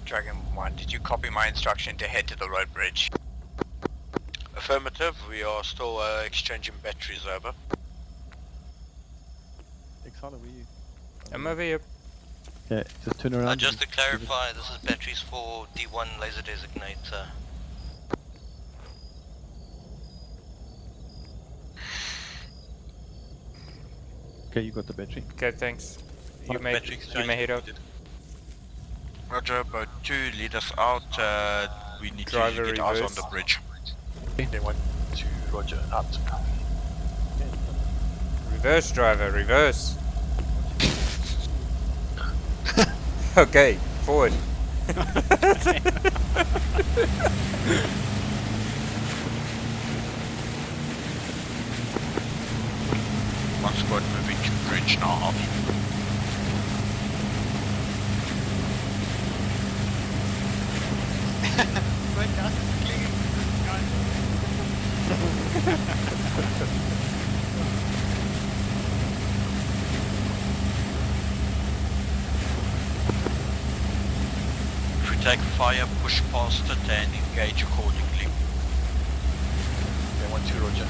S16: Dragon 1, did you copy my instruction to head to the road bridge?
S20: Affirmative, we are still exchanging batteries, over.
S4: Exhala, were you?
S11: I'm over here.
S4: Yeah, just turn around.
S20: Just to clarify, this is batteries for D1 laser designator.
S4: Okay, you got the battery.
S11: Okay, thanks. You may head out.
S20: Roger, boat 2, lead us out. We need
S11: Driver
S20: to get eyes on
S11: reverse.
S20: the bridge. They want to Roger out.
S11: Reverse, driver, reverse. Okay, forward.
S20: One squad moving to bridge now. If we take fire, push past it and engage accordingly. They want to, Roger.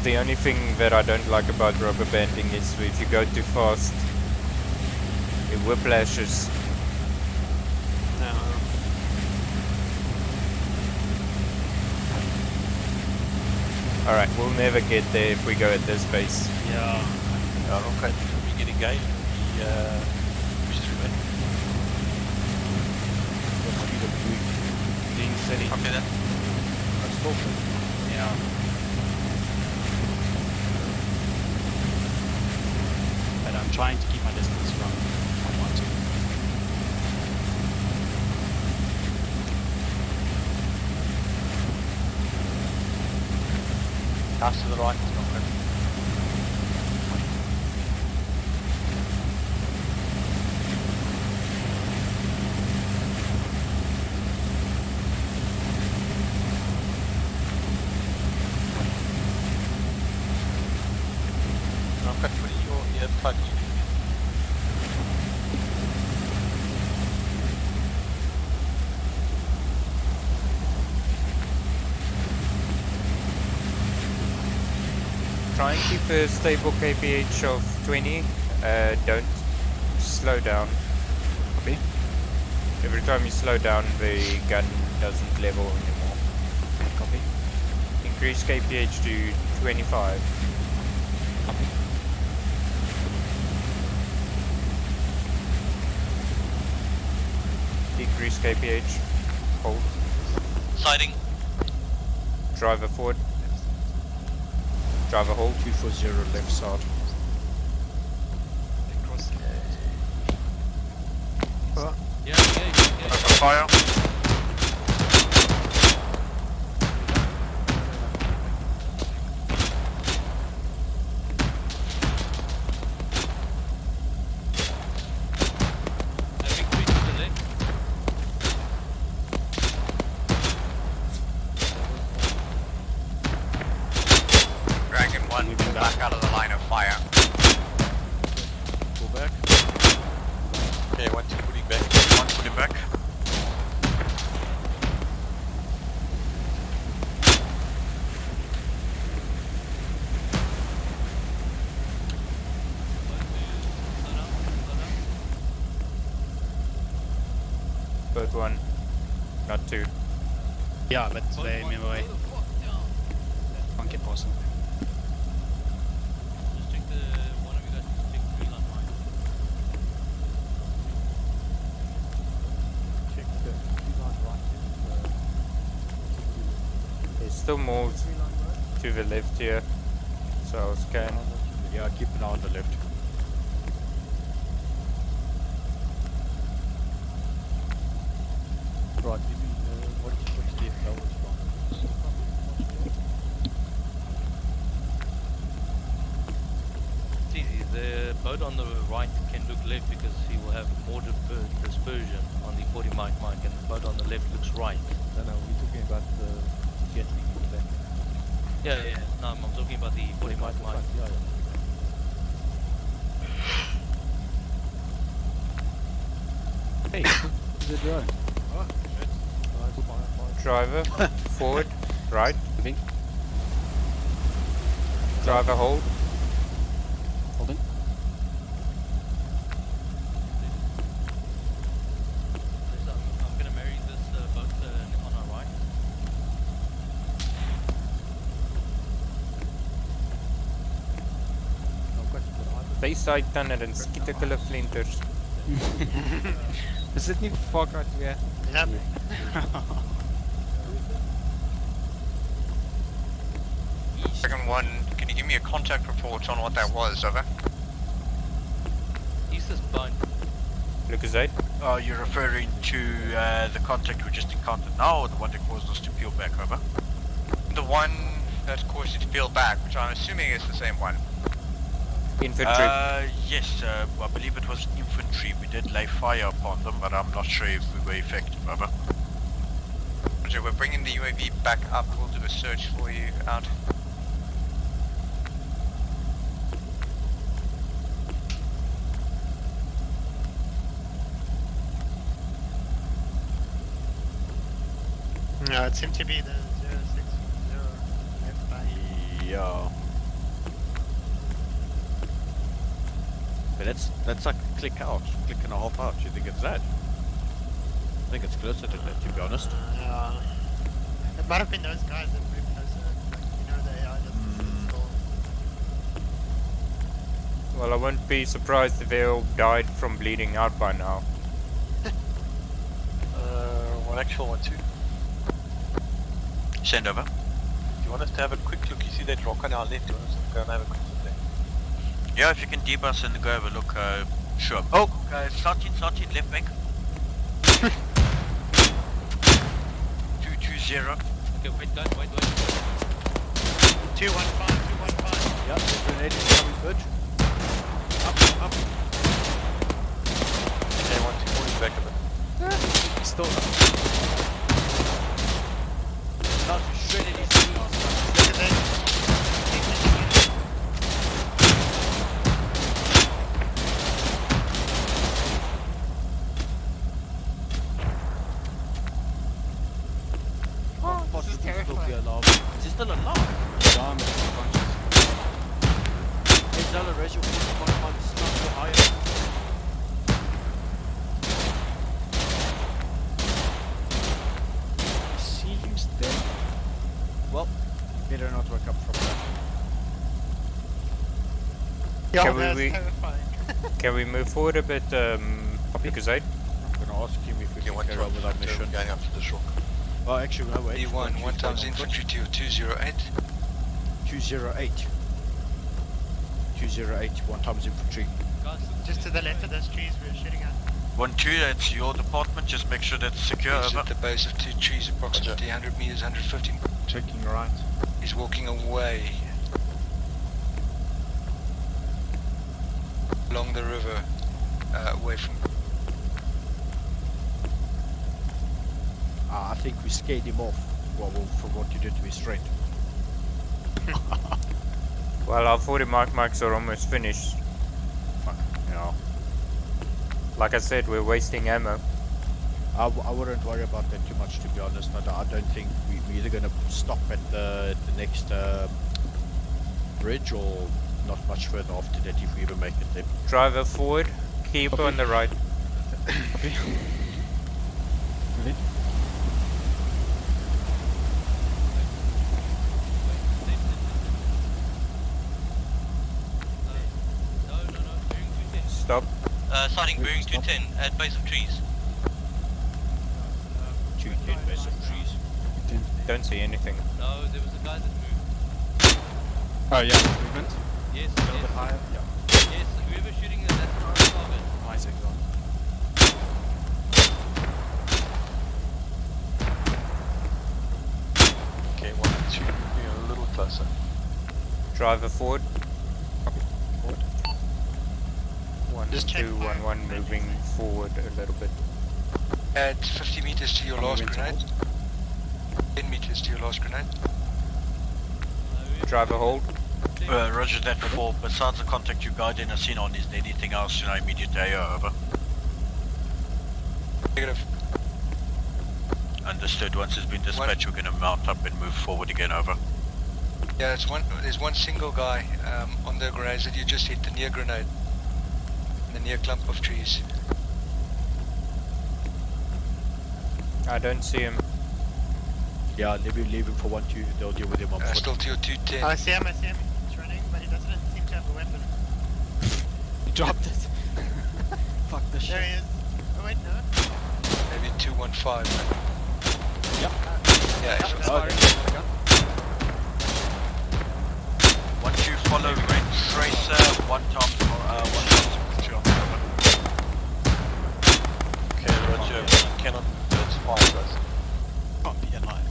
S11: The only thing that I don't like about rubber banding is if you go too fast, it whiplashes. Alright, we'll never get there if we go at this pace.
S20: Yeah. Okay, we get engaged. We push through it.
S7: Being city.
S20: Copy that.
S7: Yeah. But I'm trying to keep my distance from 112.
S20: Pass to the right, it's not good.
S11: Try and keep a stable kph of 20. Don't slow down.
S7: Copy.
S11: Every time you slow down, the gun doesn't level anymore.
S7: Copy.
S11: Increase kph to 25.
S7: Copy.
S11: Decrease kph. Hold.
S20: Sighting.
S11: Driver forward. Driver hold.
S3: 240 left side.
S20: Yeah, Open fire. Dragon 1, pull back out of the line of fire.
S3: Pull back.
S20: Okay, 1, 2, pulling back. 1, pulling back.
S11: Bird 1. Not 2.
S7: Ja, but they aim away. One keep passing.
S20: Just check one of you guys check 3 line right.
S17: Check the 3 line right.
S11: There's still more to the left here. So I'll scan.
S3: Yeah, keep an eye on the left. Right, what's the FL response?
S9: It's easy. The boat on the right can look left because he will have more dispersion on the 40 mic, and the boat on the left looks right.
S17: No, we're talking about the jet ski back.
S9: Yeah. No, I'm talking about the 40 mic.
S17: Yeah. Hey, is it drone? Oh, shit. Fire.
S11: Driver forward. Right.
S7: Moving.
S11: Driver hold.
S7: Holding.
S9: I'm gonna marry this boat on our right.
S11: Bayside tunnel en skietekulle flinters.
S7: Is dit nie fuck out weer?
S15: Ja.
S16: Dragon 1, can you give me a contact report on what that was, over?
S9: East is blind.
S11: Lucas 8.
S3: You're referring to the contact we just encountered now, or the one that caused us to peel back, over?
S16: The one that caused you to peel back, which I'm assuming is the same one.
S11: Infantry.
S3: Yes, I believe it was infantry. We did lay fire upon them, but I'm not sure if we were effective, over.
S16: Roger, we're bringing the UAV back up. We'll do a search for you, out.
S15: No, it seemed to be the 060 left by.
S3: Yeah. But that's like a click out, click and a half out. You think it's that? I think it's closer to that, to be honest.
S15: Yeah. It might have been those guys that moved closer. Like, you know, the AI doesn't install.
S11: Well, I wouldn't be surprised if they all died from bleeding out by now.
S20: One actual, 1, 2.
S3: Send over.
S20: Do you want us to have a quick look? You see that rock on our left? Do you want us to go and have a quick look there?
S3: Yeah, if you can debus and go have a look, sure. Oh, start in, left bank. 220.
S9: Okay, wait.
S15: 215.
S3: Yeah, the grenade is coming, Butch. Up.
S20: Okay, 1, 2, pulling back a bit.
S7: Still up.
S3: Now to shredded his
S15: Look at that.
S3: This is terrifying. Is he still alive?
S7: Yeah, I'm unconscious.
S3: Stella, raise your force 1 month, start higher.
S7: Seems dead.
S3: Well, better not wake up from that.
S15: Yeah,
S11: Can
S15: that's
S11: we-
S15: terrifying.
S11: Can we move forward a bit, because
S3: I'm gonna ask him if we can carry on with our mission.
S20: Going up to this rock.
S3: Oh, actually, no, wait.
S20: E1, 1 times infantry to 208.
S3: 208. 208, 1 times infantry.
S15: Just to the left of those trees we're shooting at.
S3: 1-2, that's your department, just make sure that's secure.
S20: He's at the base of 2 trees, approximately 100 meters, 150.
S8: Checking right.
S20: He's walking away. Along the river, away from...
S3: I think we scared him off from what you did to his friend.
S11: Well, our 40 marks are almost finished.
S3: Fuck, yeah.
S11: Like I said, we're wasting ammo.
S3: I wouldn't worry about that too much, to be honest. I don't think we're either going to stop at the next bridge or not much further after that if we ever make it there.
S11: Driver forward, keep on the right.
S7: Okay. Ready?
S11: Stop.
S20: Starting bearing 210 at base of trees.
S3: 210 base of trees.
S11: Don't see anything.
S20: No, there was a guy that moved.
S7: Oh yeah, movement.
S20: Yes,
S7: A little bit higher. Yeah.
S20: Yes, whoever shooting the left on target.
S7: Isaac on.
S20: Okay, 1 and 2, moving a little closer.
S11: Driver forward.
S7: Forward.
S11: 1,
S15: Just
S11: 2, 1, 1, moving forward a little bit.
S20: Add 50 meters to your last grenade. 10 meters to your last grenade.
S11: Driver hold.
S3: Roger that, 4. Besides the contact you guide in a scene on, is there anything else in our immediate area? Over.
S20: Negative.
S3: Understood. Once it's been dispatched, we're going to mount up and move forward again. Over.
S20: Yeah, there's one single guy on the grenades that you just hit, the near grenade. The near clump of trees.
S11: I don't see him.
S3: Yeah, leave him for 1-2. They'll deal with him on foot.
S20: Still to your 210.
S15: I see him. He's running, but he doesn't seem to have a weapon.
S7: He dropped it. Fuck the shit.
S15: There he is. Oh wait, no.
S20: Maybe 215.
S7: Yep.
S20: Yeah,
S15: Yep,
S20: it's
S15: firing.
S3: 1-2, follow red tracer. 1 times infantry on the cover.
S20: Okay, Roger. Cannot. That's 5 guys.
S7: Can't be alive.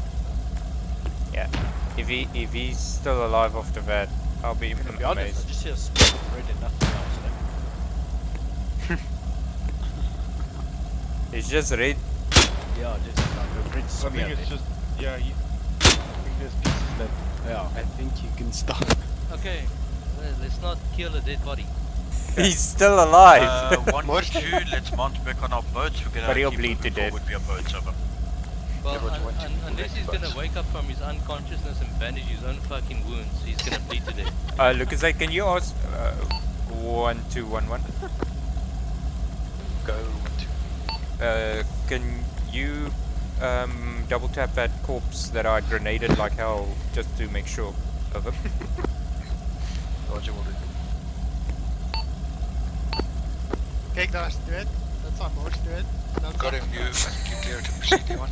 S11: Yeah. If he's still alive after that, I'll be
S3: To be honest, I
S11: amazed.
S3: just see a spot of red and nothing else.
S11: It's just red.
S3: Yeah, just like a red
S8: I
S3: smear
S8: think it's
S3: there.
S8: just, yeah, I think there's pieces left.
S3: Yeah.
S7: I think you can stop.
S20: Okay, let's not kill a dead body.
S11: He's still alive.
S3: 1-2, let's mount back on our boats. We're
S11: But he'll
S3: keep
S11: bleed to
S3: moving
S11: death.
S3: forward with our boats. Over.
S20: Well, unless he's gonna wake up from his unconsciousness and bandage his own fucking wounds, he's gonna bleed to death.
S11: Lucas, can you ask 1211?
S20: Go 1-2.
S11: Can you double tap that corpse that I grenaded like hell just to make sure of it?
S20: Roger, will do.
S15: Okay, guys, do it. That's our boss, do it.
S20: Got him, you clear to proceed, D1.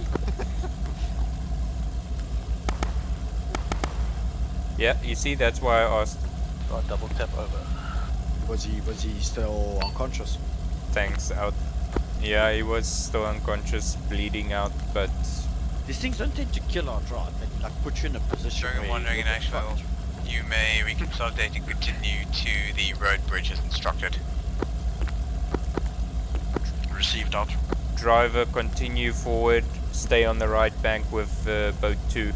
S11: Yeah, you see, that's why I asked.
S20: Right, double tap over.
S3: Was he still unconscious?
S11: Thanks, out. Yeah, he was still unconscious, bleeding out, but...
S3: These things don't tend to kill outright. They like put you in a position
S16: Dragon
S3: where
S16: 1,
S3: you
S16: Dragon
S3: get
S16: Actual.
S3: fucked.
S16: You may reconsolidate and continue to the road bridge as instructed.
S3: Received out.
S11: Driver, continue forward, stay on the right bank with boat 2.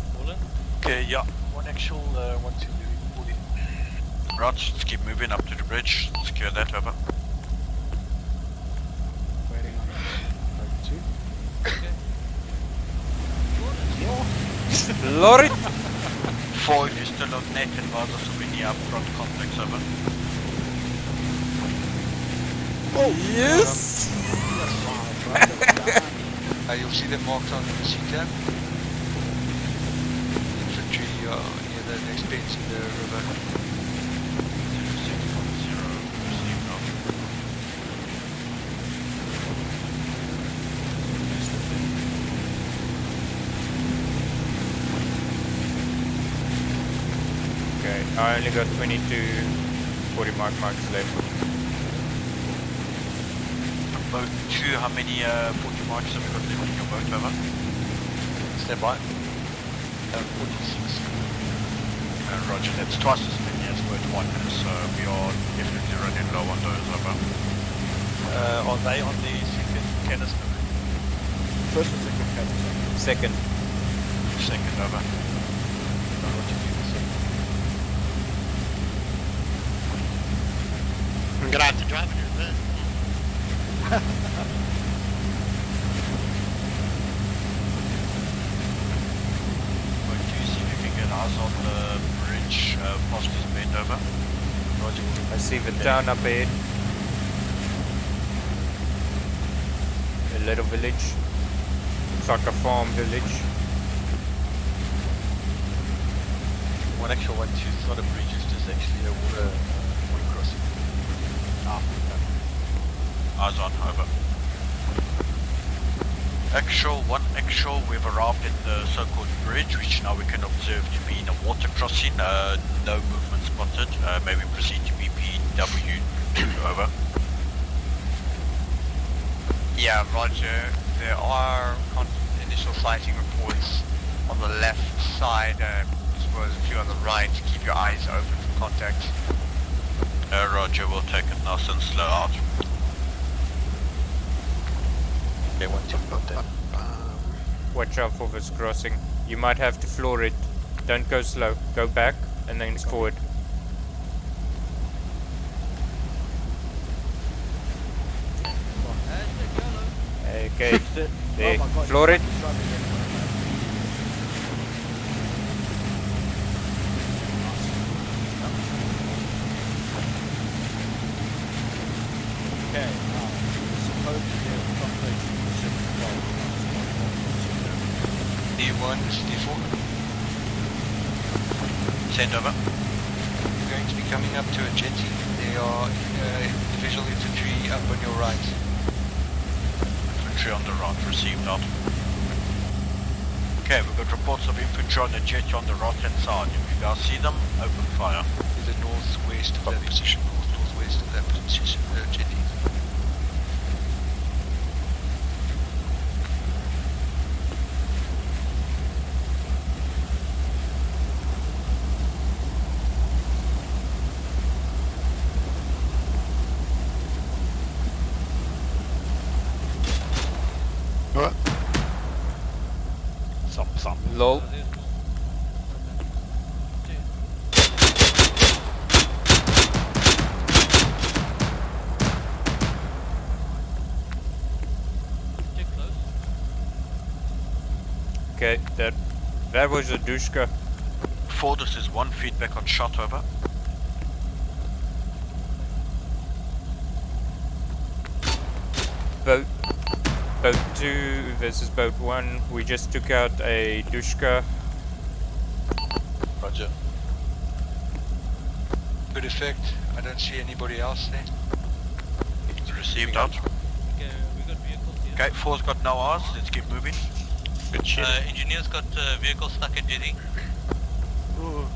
S3: Okay, yeah. 1 actual, 1-2 moving forward. Right, let's keep moving up to the bridge. Secure that, over.
S7: Waiting on boat 2.
S11: Lorry!
S3: 4, if you're still on net, advise us of any upfront contacts, over.
S11: Yes!
S20: You'll see them marked on the C-tab. Infantry near the next bends in the river.
S3: 0610, received now.
S11: Okay, I only got 22 40 marks left.
S3: Boat 2, how many 40 marks have you got left in your boat, over?
S20: Stand by.
S3: 46. Roger, that's twice as many as boat 1 is, so we are definitely running low on those, over. Are they on the second canister? First or second canister?
S11: Second.
S3: Second, over.
S15: I'm gonna have to drive in reverse.
S3: Boat 2, see if you can get eyes on the bridge past this bend, over. Roger.
S11: I see the town up ahead. A little village. Looks like a farm village.
S3: One actual 1, 2, it's not a bridge, it's just actually a water crossing. Eyes on, over. One actual, we've arrived at the so-called bridge, which now we can observe to be in a water crossing. No movement spotted. May we proceed to BPW2, over.
S16: Yeah, roger. There are initial sighting reports on the left side, as well as a few on the right. Keep your eyes open for contact.
S3: Roger, we'll take it nice and slow out. Okay, 1, 2, got that.
S11: Watch out for this crossing. You might have to floor it. Don't go slow. Go back and then forward. Okay, there. Floor it.
S3: Okay, suppose D1, this is D4. Send over.
S20: We're going to be coming up to a jetty. There are individual infantry up on your right.
S3: Infantry on the right, received out. Okay, we've got reports of infantry on the jetty on the right hand side. If you guys see them, open fire.
S20: To the northwest of that position. Northwest of that position, jetty.
S15: What?
S3: Some.
S11: Lol. Okay, that was a Dushka.
S3: 4, this is 1 feedback on shot, over.
S11: Boat 2, this is boat 1. We just took out a Dushka.
S20: Roger. Good effect. I don't see anybody else there.
S3: It's received out.
S20: Okay, we got vehicles here.
S3: Okay, 4's got no eyes. Let's keep moving. Good shit.
S20: Engineer's got vehicle stuck at jetty.
S15: Ooh.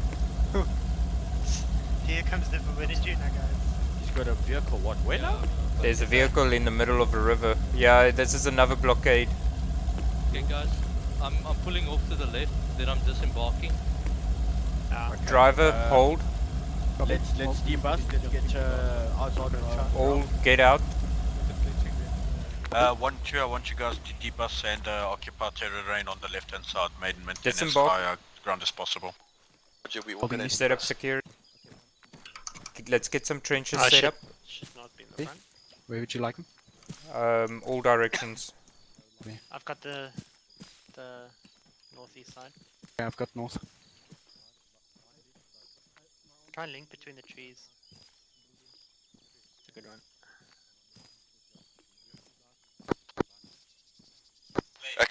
S15: Here comes the forbidden tuna, guys.
S3: He's got a vehicle, what, where now?
S11: There's a vehicle in the middle of a river. Yeah, this is another blockade.
S21: Okay guys, I'm pulling off to the left, then I'm disembarking.
S15: Okay.
S11: Driver, hold.
S3: Let's debus, let's get eyes on
S11: All get out.
S3: 1, 2, I want you guys to debus and occupy terrain on the left hand side, maiden maintenance
S11: Disembark.
S3: higher ground as possible.
S20: Roger, we
S11: Can you
S20: organize
S11: set up security? Let's get some trenches
S15: I
S11: set
S15: should-
S11: up.
S15: Should not be in the front.
S12: Where would you like them?
S11: All directions.
S15: I've got the northeast side.
S12: Okay, I've got north.
S15: Try and link between the trees. It's a good one.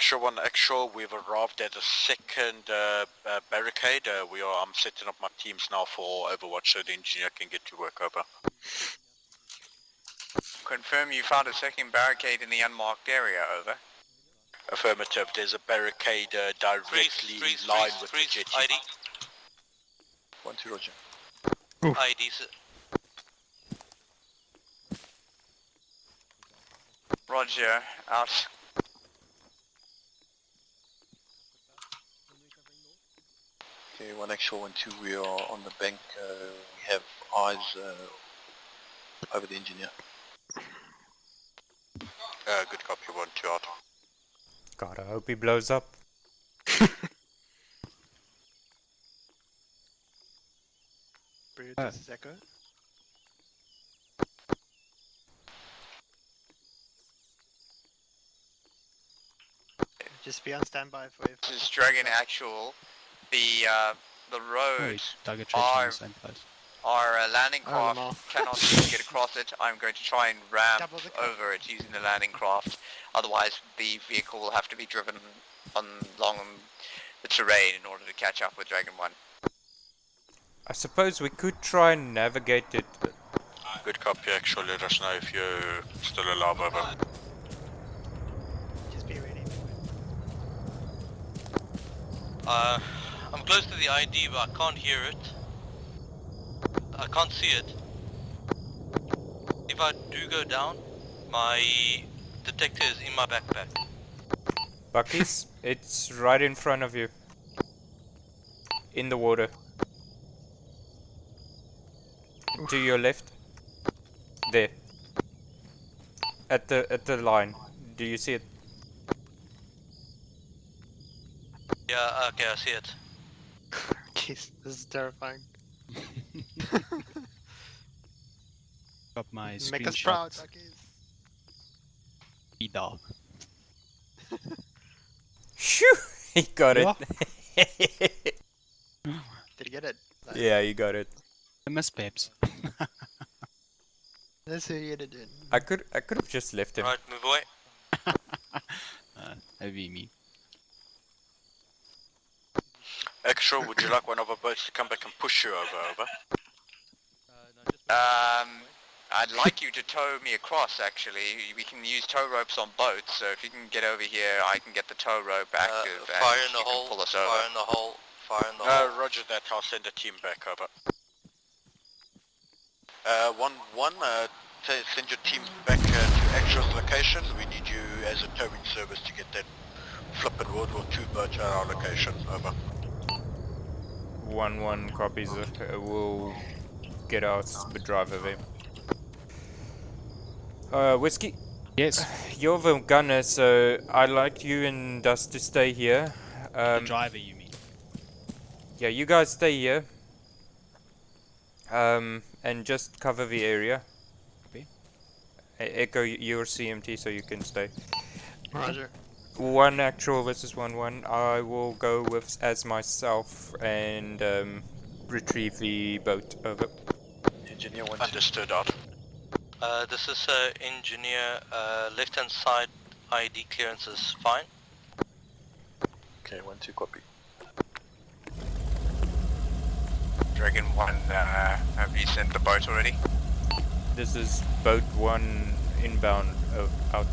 S20: Extra one, extra. We've arrived at the second barricade. I'm setting up my teams now for Overwatch so the engineer can get to work. Over.
S16: Confirm you found a second barricade in the unmarked area. Over.
S20: Affirmative. There's a barricade directly in line with the jetty.
S21: ID.
S20: 1-2, Roger.
S21: ID, sir.
S16: Roger. Out.
S20: Okay, 1 actual, 1-2. We are on the bank. We have eyes over the engineer. Good copy. 1-2 out.
S11: God, I hope he blows up.
S15: This is Echo. Just be on standby for if
S16: This is Dragon Actual. The roads
S7: Target trench in
S16: are
S7: the same place.
S16: a landing craft cannot seem to get across it. I'm going to try and ramp over it using the landing craft. Otherwise, the vehicle will have to be driven along the terrain in order to catch up with Dragon 1.
S11: I suppose we could try and navigate it.
S20: Good copy, actually. Let us know if you're still alive. Over.
S15: just be ready.
S21: I'm close to the ID, but I can't hear it. I can't see it. If I do go down, my detector is in my backpack.
S11: Bucky's, it's right in front of you. In the water. To your left. There. At the line. Do you see it?
S21: Yeah, okay, I see it.
S15: Jeez, this is terrifying.
S7: Got my
S15: Make us proud,
S7: screenshot.
S15: Buckies.
S7: Dog.
S11: Shoo! He got it.
S15: Did you get it? Nice.
S11: Yeah, you got it.
S7: I miss Peps.
S15: That's who you did.
S11: I could have just left him.
S21: Right, move away.
S7: That'd be me.
S20: Extra, would you like one of our boats to come back and push you over?
S16: I'd like you to tow me across, actually. We can use tow ropes on boats, so if you can get over here, I can get the tow rope active
S21: Fire
S16: and
S21: in the
S16: you
S21: hole,
S16: can pull us
S21: fire
S16: over.
S21: in the hole, fire in the hole.
S20: Roger that, I'll send a team back. Over. 1-1, send your team back to Extra's location. We need you as a towing service to get that flippin' World War II boat at our location. Over.
S11: 1-1 copies. We'll get our driver there. Whiskey?
S7: Yes?
S11: You're the gunner, so I'd like you and us to stay here.
S7: The driver, you mean?
S11: Yeah, you guys stay here. And just cover the area.
S7: Okay.
S11: Echo, you're CMT, so you can stay.
S15: Roger.
S11: 1 actual versus 1-1. I will go with as myself and retrieve the boat. Over.
S20: Engineer 1. Understood, out.
S21: This is engineer, left hand side ID clearance is fine.
S20: Okay, 1-2, copy.
S16: Dragon 1, have you sent the boat already?
S11: This is boat 1 inbound out.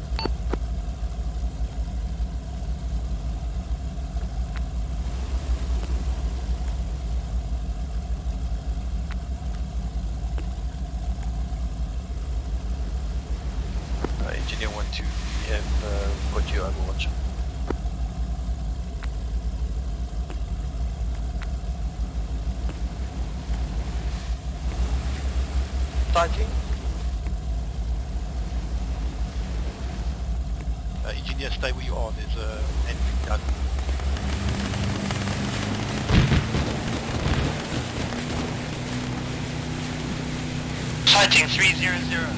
S20: Engineer 1-2, we have got you Overwatch.
S21: Sighting?
S20: Engineer, stay where you are. There's a entry gun.
S16: Sighting 300.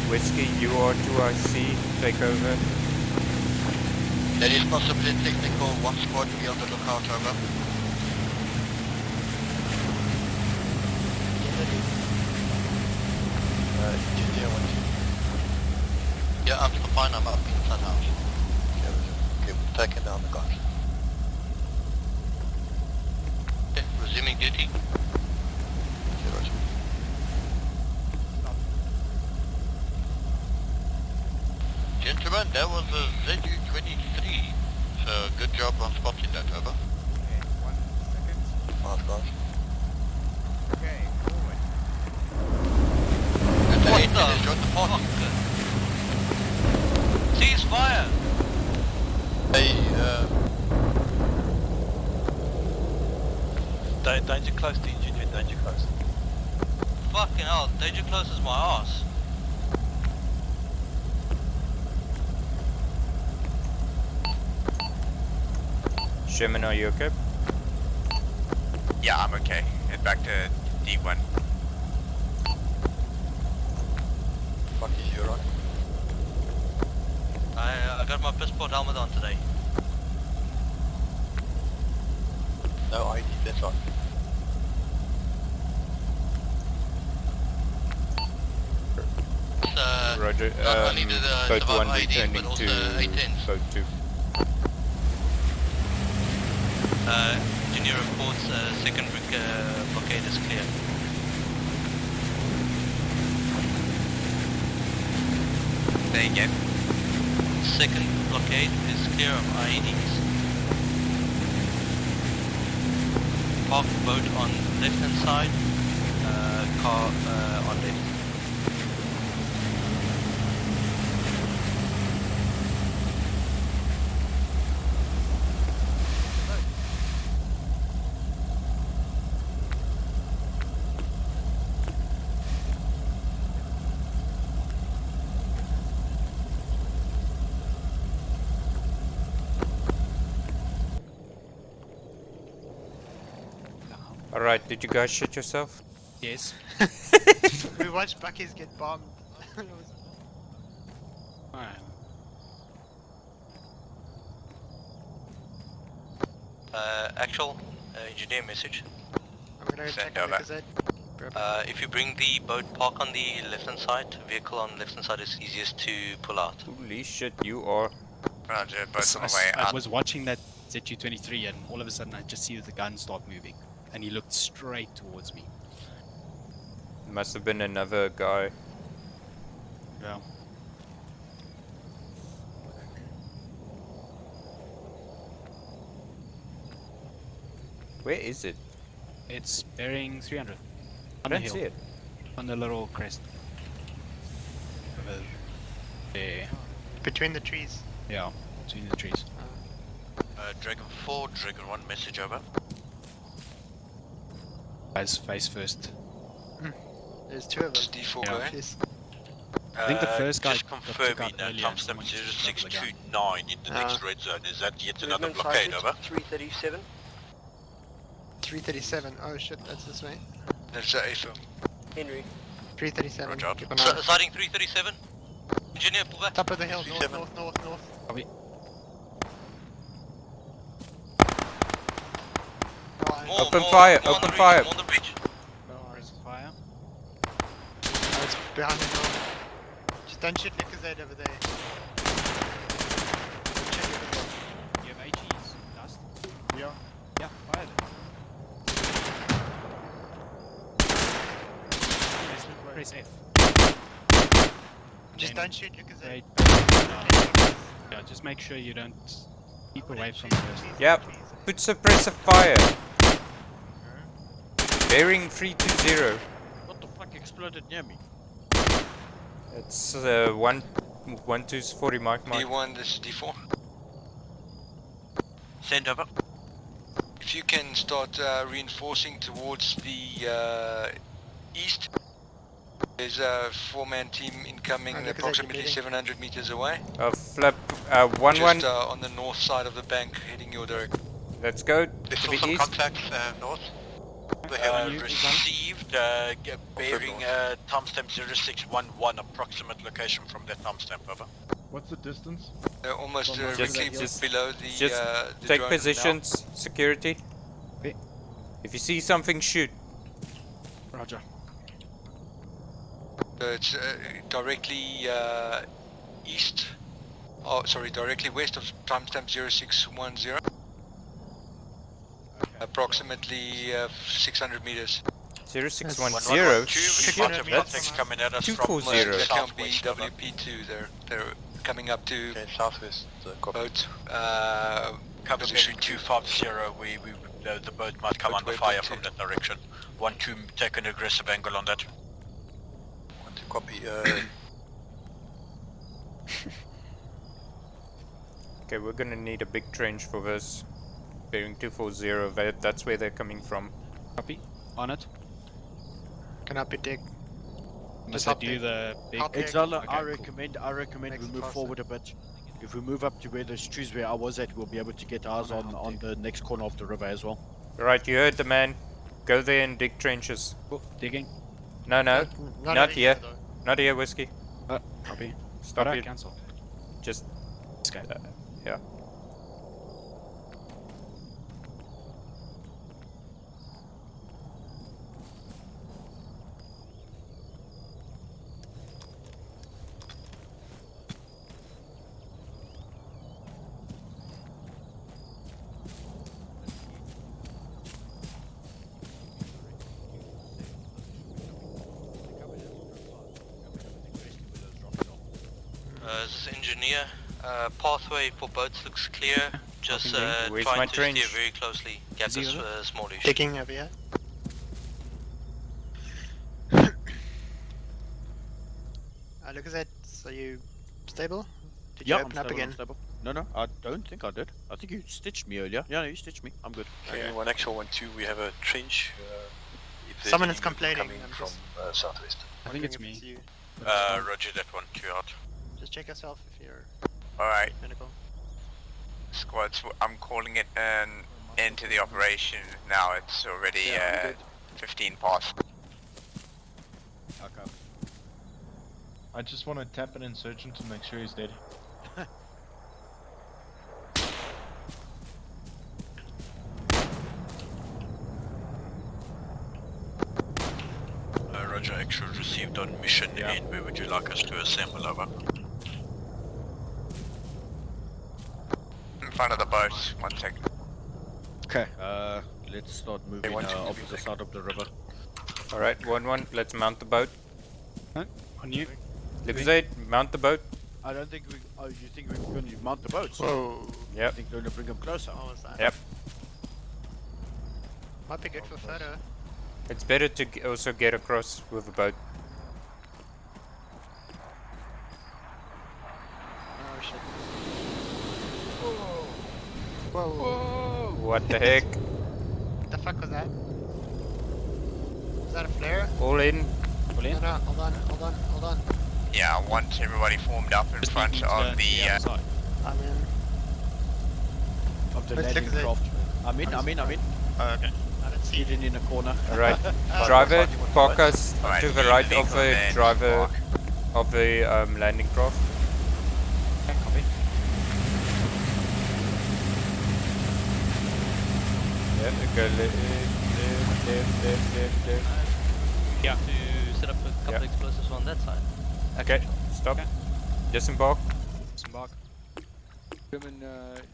S11: Whiskey, you are to IC. Take over.
S20: That is possibly technical. 1 squad, be on the lookout. Over. Engineer 1-2. Yeah, I'm still fine. I'm up inside house. Okay, we're taking down the guys. Okay, resuming duty. Okay, Roger. Gentlemen, that was a ZU-23. So good job on spotting that, over.
S11: Okay, 1 second.
S20: 5 guys.
S11: Okay, forward.
S20: And the
S21: What
S20: 8 minutes, join the party.
S21: Cease fire!
S20: Hey,
S2: danger close to engineer, danger close.
S21: Fucking hell, danger close is my ass.
S11: Sherman, are you okay?
S16: Yeah, I'm okay. Head back to D1.
S20: Fuck is you on?
S21: I got my passport helmet on today.
S20: No ID, that's on.
S11: Roger.
S20: Not only the
S11: boat
S20: survival
S11: 1
S20: ID,
S11: returning
S20: but also
S11: to
S20: 810s.
S11: boat 2.
S21: Engineer reports second blockade is clear.
S16: Say again.
S21: Second blockade is clear of IEDs. Park boat on left hand side, car on left.
S11: Alright, did you guys shit yourself?
S7: Yes.
S15: We watched Bucky's get bombed. It was
S21: Actual engineer message.
S15: I'm gonna check on Lucas.
S21: If you bring the boat park on the left hand side, vehicle on left hand side is easiest to pull out.
S11: Holy shit, you are.
S16: Roger, boats on the way
S7: I
S16: out.
S7: was watching that ZU-23 and all of a sudden I just see the gun start moving and he looked straight towards me.
S11: Must have been another guy.
S7: Yeah.
S11: Where is it?
S7: It's bearing 300.
S11: I
S7: On
S11: don't
S7: the hill.
S11: see it.
S7: On the little crest. Over there.
S15: between the trees.
S7: Yeah, between the trees.
S21: Dragon 4, Dragon 1, message over.
S7: Guys, face first.
S15: There's two of them.
S20: D4
S7: Yeah.
S20: going.
S15: Jeez.
S7: I think the first guy
S20: Just
S7: got took
S20: confirming
S7: out
S20: that
S7: earlier and
S20: timestamp
S7: someone just grabbed the gun.
S20: 0629 in the next red zone. Is that yet another
S17: Movement
S20: blockade,
S17: sighted,
S20: over?
S17: 337.
S15: 337. Oh shit, that's this way.
S20: That's the AFM.
S17: Henry.
S15: 337.
S20: Roger.
S15: Keep an eye.
S21: Sighting 337. Engineer, pull back.
S15: Top of the hill, north,
S20: 37.
S15: north, north, north.
S7: Copy.
S11: Open fire, open fire.
S21: On the bridge.
S7: Press fire.
S15: Oh, it's behind the hill. Just don't shoot Lucas over there. Check over there.
S7: You have HEs, Dust?
S4: Yeah.
S7: Yeah, fire them. Press F.
S15: Just
S7: Then
S15: don't shoot Lucas
S7: wait.
S15: over.
S7: Yeah, just make sure you don't keep away from the
S11: Yep. Put suppressive fire. Bearing 320.
S3: What the fuck exploded near me?
S11: It's 1-2-40 Mike.
S20: D1, this is D4.
S21: Send over.
S20: If you can start reinforcing towards the east. There's a 4-man team incoming approximately 700 meters away.
S11: Flip 1-1.
S20: Just on the north side of the bank, heading your direction.
S11: Let's go
S20: There's
S11: to the
S20: some
S11: east.
S20: contacts north.
S2: Received, bearing timestamp 0611, approximate location from that timestamp, over.
S8: What's the distance?
S20: Almost
S11: Just-
S20: just below the
S11: Just
S20: the
S11: take
S20: drone
S11: positions, security.
S7: Okay.
S11: If you see something, shoot.
S7: Roger.
S2: It's directly east. Oh, sorry, directly west of timestamp 0610. Approximately 600 meters.
S11: 0610.
S2: We've got a context coming at us from
S11: 240.
S2: that can be WP2. They're coming up to
S20: southwest.
S2: boat. Cover position 250. The boat might come under fire from that direction. Want to take an aggressive angle on that.
S20: Want to copy.
S11: Okay, we're gonna need a big trench for this. Bearing 240, that's where they're coming from.
S19: Copy. On it.
S15: Can help you dig.
S19: Must I do the big...
S3: Exala,
S19: Okay,
S3: I
S19: cool.
S3: recommend
S15: Makes
S3: we
S15: it
S3: move
S15: faster.
S3: forward a bit. If we move up to where those trees where I was at, we'll be able to get ours on the next corner of the river as well.
S11: Right, you heard the man. Go there and dig trenches.
S19: Cool. Digging.
S11: No,
S15: not
S11: not
S15: over
S11: here.
S15: here, though.
S11: Not here, Whiskey.
S19: Copy.
S11: Stop
S19: Alright,
S11: it.
S19: cancel.
S11: Just
S19: Escape.
S11: yeah.
S21: This is engineer. Pathway for boats looks clear. Just
S11: Where's
S21: trying
S11: my
S21: to
S11: trench?
S21: steer very closely. Get this small issue.
S15: Digging over here. Look at that. Are you stable? Did you
S3: Yeah,
S15: open up again?
S3: No, I don't think I did. I think you stitched me earlier. Yeah, no, you stitched me. I'm good.
S20: Okay, 1 actual 1-2. We have a trench. If there's
S15: Someone
S20: any
S15: is complaining.
S20: coming
S15: I'm
S20: from
S15: just
S20: southwest.
S19: I think it's
S15: wondering if
S19: me.
S15: you.
S2: Roger that one. 2 out.
S15: Just check yourself if you're
S16: Alright,
S15: medical.
S16: squads, I'm calling it an end to the operation now. It's already 15 past.
S3: Okay.
S8: I just want to tap an insurgent to make sure he's dead.
S2: Roger, actual received on mission end. Where would you like us to assemble over?
S16: In front of the boat, 1 second.
S3: Okay, let's start moving opposite side of the river.
S11: Alright, 1-1. Let's mount the boat.
S19: On you.
S11: Lipzade, mount the boat.
S3: I don't think we. Oh, you think we're going to mount the boats?
S15: Whoa.
S3: I
S11: Yep.
S3: think we're going to bring them closer.
S15: What was that?
S11: Yep.
S15: Might be good for photo.
S11: It's better to also get across with a boat.
S15: Oh shit.
S11: Whoa. Whoa. What the heck?
S15: What the fuck was that? Was that a flare?
S11: All in.
S19: All in.
S15: No, hold on.
S16: Yeah, I want everybody formed up in front of the
S15: I'm in.
S3: Of the
S15: Let's
S3: landing
S15: look at
S3: craft. I'm in.
S15: Oh, okay. I don't see
S3: Hidden in a corner.
S11: Alright. Driver, park us
S16: Alright,
S11: to the
S16: leave
S11: right
S16: the
S11: of
S16: vehicle there
S11: the
S16: and
S11: driver
S16: park.
S11: of the landing craft.
S19: Okay, copy.
S11: Yeah, go left.
S9: Yeah. To set up a couple
S11: Yeah.
S9: explosives on that side.
S11: Okay, stop.
S19: Okay.
S11: Disembark.
S19: Disembark.
S10: German,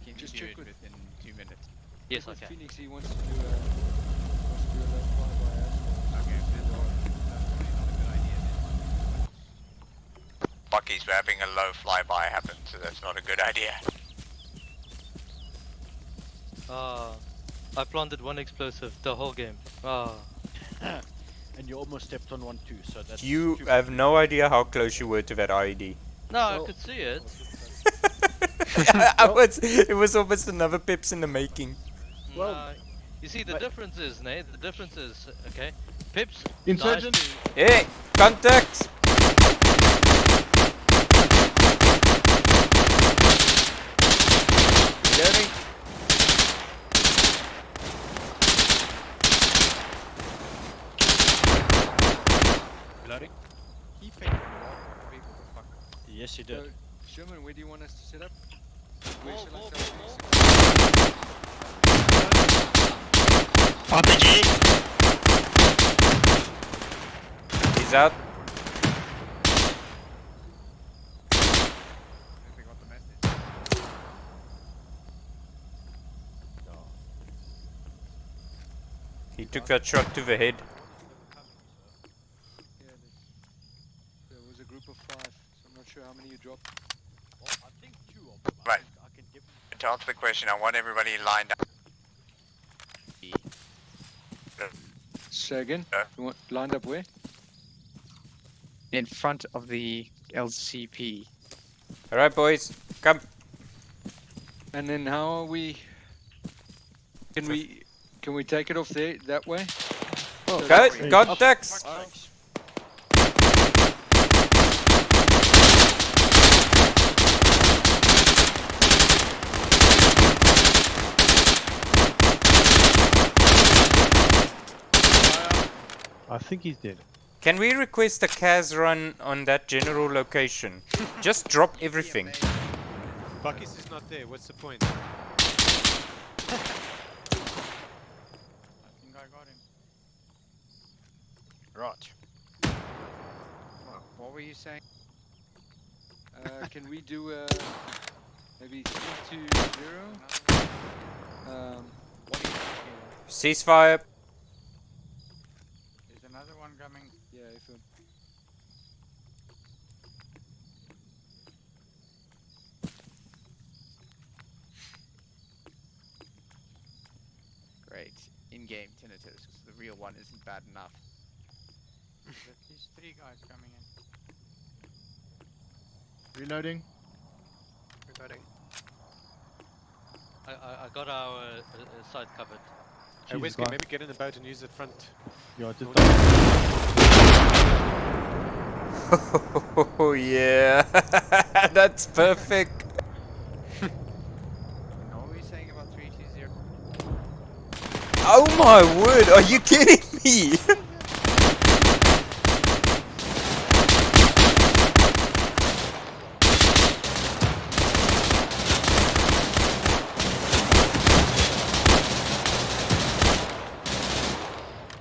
S19: Can
S10: just
S19: you
S10: check
S19: do it
S10: with
S19: within 2 minutes?
S9: Yes, I can.
S10: Phoenix. He wants to do a low flyby as
S19: Okay, that's probably not a good idea then.
S16: Bucky's were having a low flyby happen, so that's not a good idea.
S9: I planted 1 explosive the whole game.
S3: And you almost stepped on one too, so that's...
S11: You have no idea how close you were to that IED.
S9: No, I could see it.
S11: It was almost another Pips in the making.
S9: Well, you see, the difference is, Nate, okay, Pips
S8: Insurgent!
S9: dies to...
S11: Hey, contact!
S3: Reloading.
S19: Reloading.
S10: He paid for the vehicle, the fuck.
S3: Yes, you did.
S10: So, Sherman, where do you want us to set up? Where shall I
S15: RPG!
S11: He's out. He took that shot to the head.
S3: There was a group of 5, so I'm not sure how many you dropped. Well, I think 2 of them.
S16: Right.
S3: I can give them.
S16: To answer the question, I want everybody lined up.
S10: Say again? You want lined up where?
S14: In front of the LCP.
S11: Alright, boys, come.
S10: And then how are we? Can we take it off there that way?
S11: Oh,
S10: So
S11: contacts!
S4: I think he's dead.
S11: Can we request a CAS run on that general location? Just drop everything.
S6: Bucky's is not there. What's the point?
S18: I think I got him.
S3: Right.
S14: What were you saying?
S10: Can we do maybe 3-2-0?
S11: Ceasefire.
S18: There's another one coming.
S10: Yeah, if
S14: Great. In-game tinnitus, because the real one isn't bad enough.
S18: There's at least 3 guys coming in.
S8: Reloading.
S15: Reloading.
S9: I got our side covered.
S6: Hey, Whiskey, maybe get in the boat and use the front.
S4: Yeah, just
S11: Oh yeah, that's perfect.
S14: What were you saying about 3-2-0?
S11: Oh my word, are you kidding me?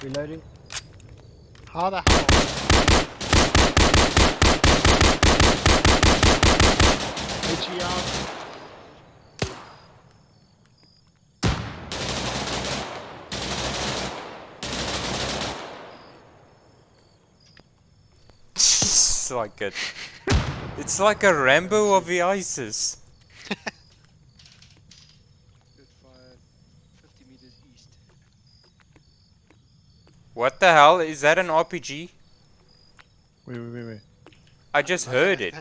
S17: Reloading.
S15: How the hell?
S8: HE out.
S11: It's like a Rambo of the ISIS.
S3: Good fire 50 meters east.
S11: What the hell? Is that an RPG?
S4: Wait.
S11: I just heard it.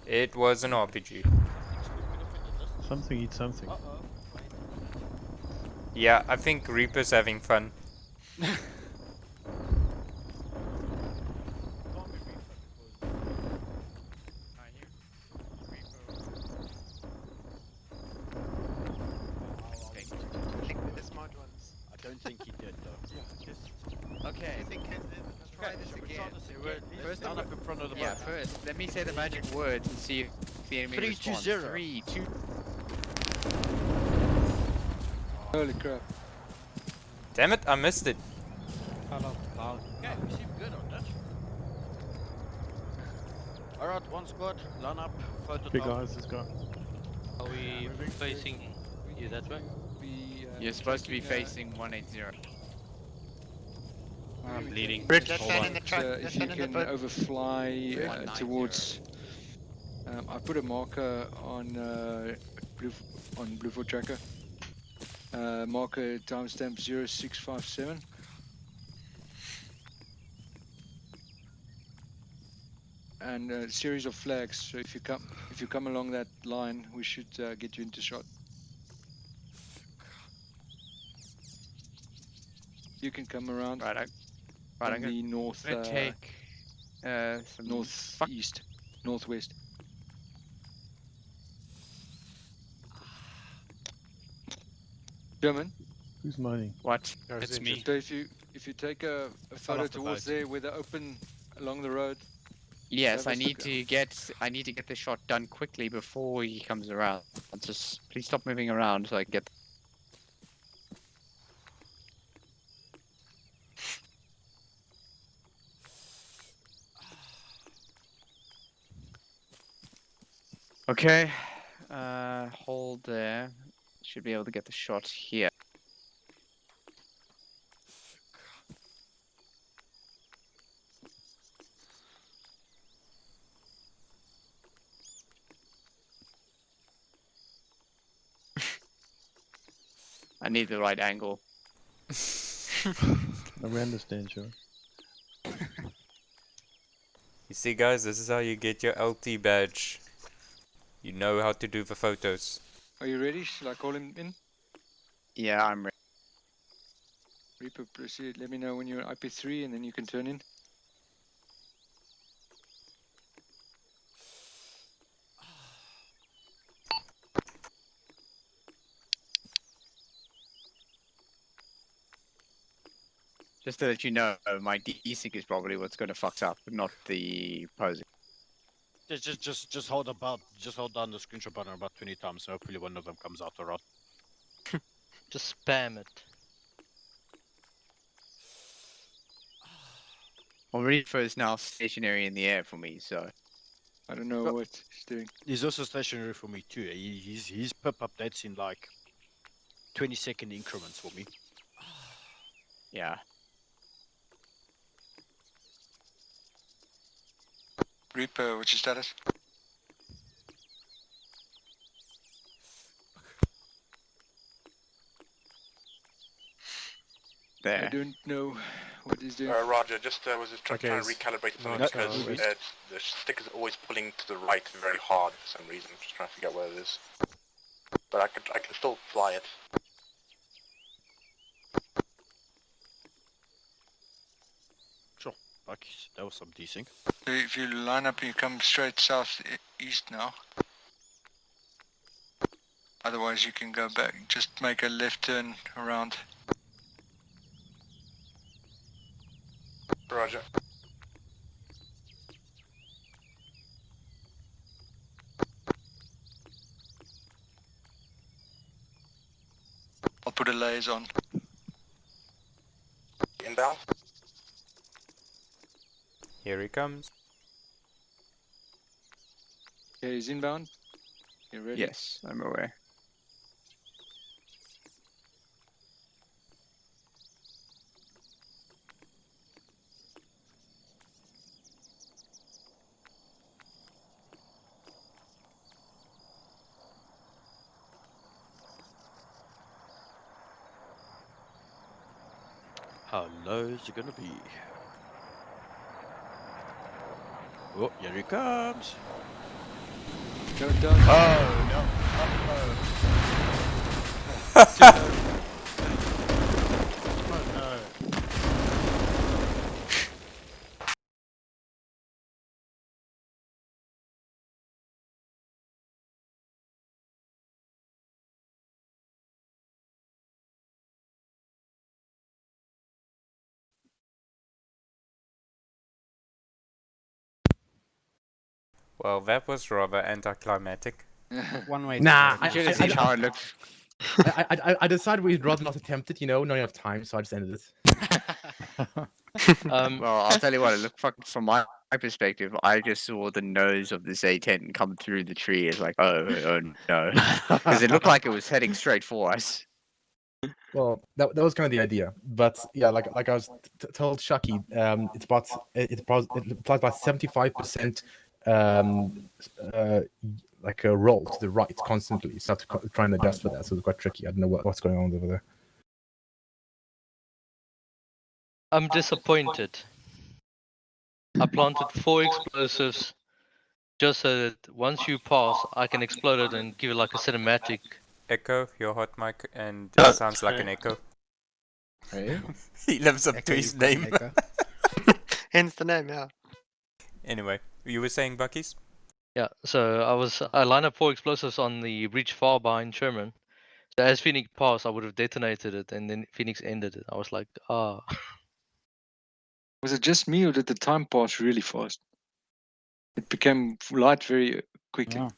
S11: It was an RPG.
S4: Something eat something.
S11: Yeah, I think Reaper's having fun.
S3: I don't think he did though.
S14: Okay.
S3: Let's
S14: try this again.
S3: First line up in front of the
S14: Yeah,
S3: boat.
S14: first, let me say the magic words and see if the enemy
S3: 3-2-0.
S14: responds. 3, 2.
S10: Holy crap.
S11: Damn it, I missed it.
S3: Okay, we seem good on that. Alright, one squad, line up, photo
S4: Big
S3: top.
S4: eyes, this guy.
S9: Are we facing you that way?
S14: You're supposed to be facing 180.
S19: I'm bleeding.
S15: Bridge,
S19: Hold
S15: stand
S19: on.
S15: in the truck.
S10: If you can overfly
S14: 190.
S10: towards, I put a marker on Bluefoot tracker. Marker timestamp 0657. And a series of flags. So if you come along that line, we should get you into shot. You can come around.
S14: Right,
S10: from
S14: I'm
S10: the north.
S14: gonna take some
S10: northeast, northwest. German.
S4: Who's mining?
S14: What?
S19: It's me.
S10: So if you take a
S6: fell
S10: photo
S6: off the
S10: towards
S6: boat.
S10: there where they're open along the road.
S14: Yes,
S10: have
S14: I
S10: us
S14: need
S10: look-
S14: to get the shot done quickly before he comes around. Just please stop moving around so I can get. Okay, Hold there. Should be able to get the shot here. I need the right angle.
S4: We understand, sure.
S11: You see, guys, this is how you get your LT badge. You know how to do the photos.
S10: Are you ready? Shall I call him in?
S14: Yeah, I'm ready.
S10: Reaper, proceed. Let me know when you're at IP3 and then you can turn in.
S14: Just to let you know, my desync is probably what's going to fuck up, not the posing.
S3: Just hold down the screenshot button about 20 times, so hopefully one of them comes out alright.
S9: Just spam it.
S14: Already is now stationary in the air for me, so.
S10: I don't know what he's doing.
S3: He's also stationary for me too. His pip updates in like 20-second increments for me.
S14: Yeah.
S10: Reaper, what's your status?
S14: There.
S10: I don't know what he's doing.
S20: Roger, just was trying to
S6: Okay,
S20: recalibrate the phone
S6: not,
S20: because
S6: wait.
S20: the stick is always pulling to the right very hard for some reason. I'm just trying to figure out what it is. But I can still fly it.
S3: Sure, like that was some desync.
S10: So if you line up and you come straight southeast now. Otherwise you can go back, just make a left turn around.
S20: Roger.
S10: I'll put a laser on.
S20: Inbound.
S11: Here he comes.
S10: Okay, he's inbound. You ready?
S14: Yes, I'm aware.
S3: How low is it gonna be? Oh, here he comes!
S10: Go down.
S3: Oh no! Oh no!
S11: Well, that was rather anticlimactic.
S7: One way.
S18: Nah,
S14: You should have seen how it looked.
S18: I decided we'd rather not attempt it, you know, not enough time, so I just ended it.
S14: Well, I'll tell you what, it looked fucking from my perspective, I just saw the nose of this A10 come through the tree. It's like, oh no. Because it looked like it was heading straight for us.
S18: Well, that was kind of the idea, but yeah, like I was told Shucky, it applies about 75% like a roll to the right constantly. So I have to try and adjust for that. So it's quite tricky. I don't know what's going on over there.
S9: I'm disappointed. I planted 4 explosives just so that once you pass, I can explode it and give it like a cinematic.
S11: Echo, your hot mic, and it sounds like an echo.
S18: Hey?
S11: He lives up to his name.
S15: Hence the name, yeah.
S11: Anyway, you were saying Bucky's?
S9: Yeah, so I lined up 4 explosives on the breach far behind Sherman. So as Phoenix passed, I would have detonated it, and then Phoenix ended it. I was like, ah.
S10: Was it just me or did the time pass really fast? It became light very quickly.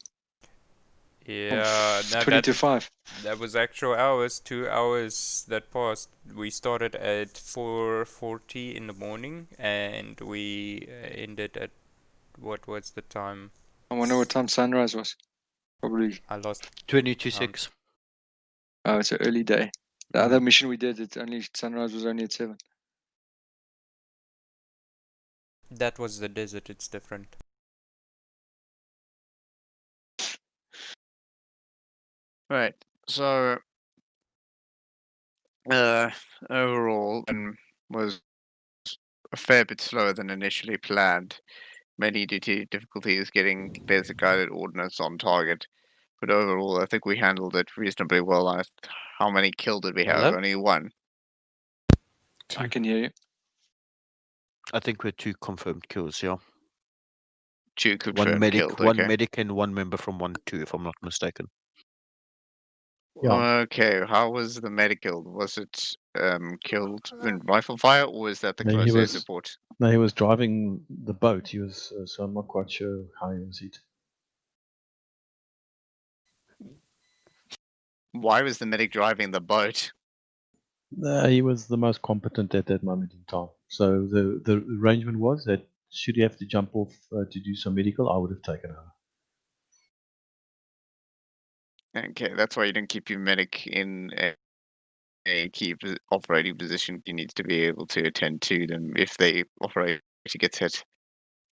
S11: Yeah, no,
S10: 20 to 5.
S11: That was actual hours, 2 hours that passed. We started at 4:40 in the morning, and we ended at, what was the time?
S10: I wonder what time sunrise was. Probably.
S11: I lost
S3: 22-6.
S10: Oh, it's an early day. The other mission we did, sunrise was only at 7.
S11: That was the desert, it's different.
S14: Right. So, overall, was a fair bit slower than initially planned, mainly due to difficulties getting laser-guided ordnance on target. But overall, I think we handled it reasonably well. How many kills did we have?
S3: Hello?
S14: Only one.
S10: I can hear you.
S3: I think we're 2 confirmed kills, yeah.
S14: 2
S3: One
S14: confirmed
S3: medic,
S14: killed,
S3: one
S14: okay.
S3: medic, and 1 member from 1-2, if I'm not mistaken.
S14: Okay, how was the medic killed? Was it killed in rifle fire, or was that the
S4: No,
S14: close air support?
S4: he was driving the boat. He was, so I'm not quite sure how he was hit.
S14: Why was the medic driving the boat?
S4: He was the most competent at that moment in time. So the arrangement was that should he have to jump off to do some medical, I would have taken over.
S14: Okay, that's why you don't keep your medic in a key operating position. You need to be able to attend to them if they operator gets hit.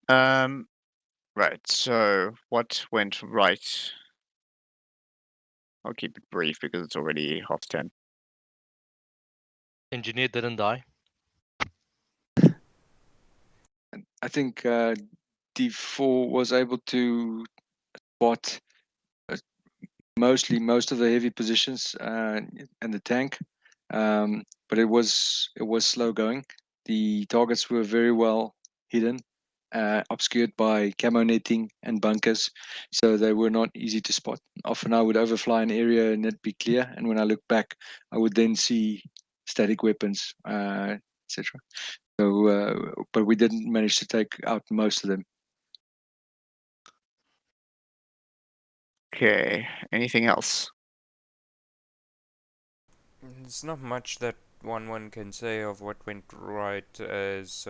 S14: Right. So what went right? I'll keep it brief because it's already 10:30.
S9: Engineer didn't die.
S10: I think D4 was able to spot most of the heavy positions and the tank, but it was slow going. The targets were very well hidden, obscured by camo netting and bunkers, so they were not easy to spot. Often I would overfly an area and it'd be clear, and when I look back, I would then see static weapons, etc. So, but we didn't manage to take out most of them.
S14: Okay. Anything else?
S11: There's not much that one can say of what went right, as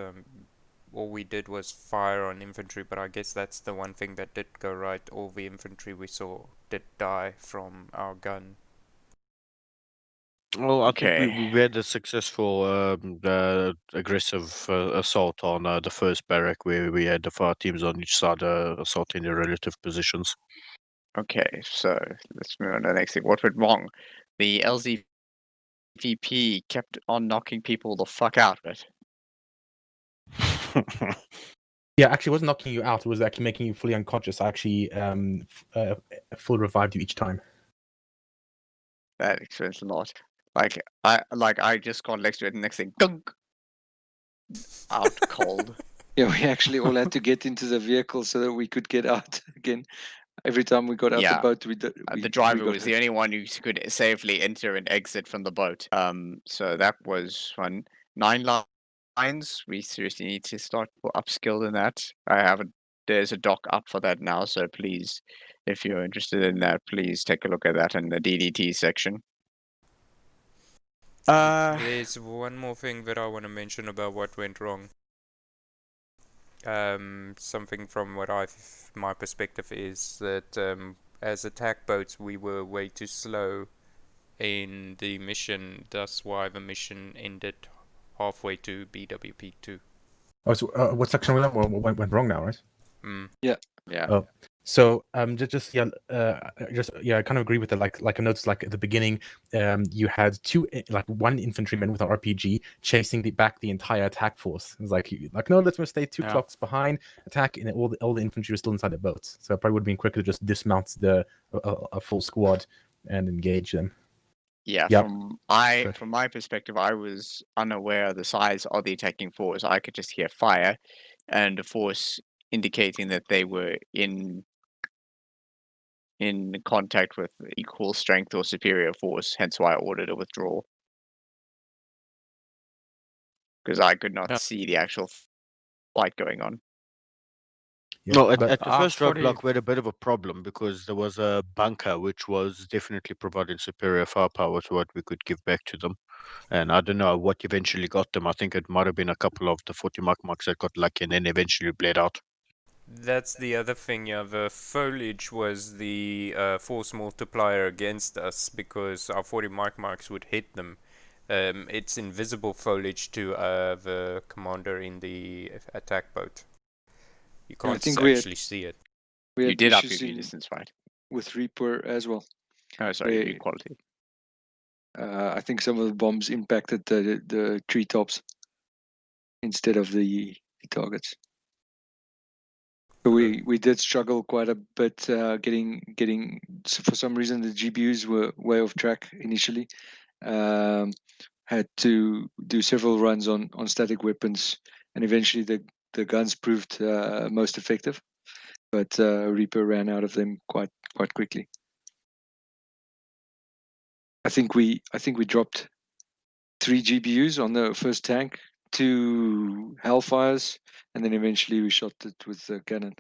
S11: all we did was fire on infantry, but I guess that's the one thing that did go right. All the infantry we saw did die from our gun.
S3: Well, I think
S14: Okay.
S3: we had a successful aggressive assault on the first barrack, where we had the 4 teams on each side assaulting their relative positions.
S14: Okay, so let's move on to the next thing. What went wrong? The LZVP kept on knocking people the fuck out, but
S18: Yeah, actually, it wasn't knocking you out. It was actually making you fully unconscious. I actually full revived you each time.
S14: that explains a lot. I just got next to it, and next thing, gunk, out cold.
S10: Yeah, we actually all had to get into the vehicle so that we could get out again. Every time we got out the boat,
S14: the driver was the only one who could safely enter and exit from the boat. So that was fun. 9 lines. We seriously need to start upskilled in that. There's a doc up for that now, so please, if you're interested in that, please take a look at that in the DDT section.
S11: There's one more thing that I want to mention about what went wrong. Something from my perspective is that as attack boats we were way too slow in the mission. That's why the mission ended halfway to BWP2.
S18: Oh, so what section was that? What went wrong now, right?
S10: Yeah.
S14: Yeah.
S18: Oh, so I kind of agree with it. Like I noticed, like at the beginning, you had one infantryman with an RPG chasing back the entire attack force. It was like no, let's stay 2 clocks behind, attack, and all the infantry were still inside the boats. So it probably would have been quicker to just dismount a full squad and engage them.
S14: Yeah,
S18: Yep.
S14: from my perspective, I was unaware of the size of the attacking force. I could just hear fire, and a force indicating that they were in contact with equal strength or superior force. Hence, why I ordered a withdrawal, because I could not see the actual fight going on.
S3: No, at the first roadblock, we had a bit of a problem because there was a bunker which was definitely providing superior firepower to what we could give back to them. And I don't know what eventually got them. I think it might have been a couple of the 40 marks that got lucky and then eventually bled out.
S11: That's the other thing, yeah. The foliage was the force multiplier against us because our 40 marks would hit them. It's invisible foliage to the commander in the attack boat. You
S10: I
S11: can't
S10: think we
S11: actually see it.
S10: We
S14: You
S10: had
S14: did up your
S10: issues
S14: view
S10: in,
S14: distance, right?
S10: with Reaper as well.
S14: Oh, sorry,
S10: where,
S14: view quality.
S10: I think some of the bombs impacted the treetops instead of the targets. So we did struggle quite a bit getting for some reason the GPUs were way off track initially. Had to do several runs on static weapons, and eventually the guns proved most effective. But Reaper ran out of them quite quickly. I think we dropped 3 GPUs on the first tank, 2 Hellfires, and then eventually we shot it with the cannon.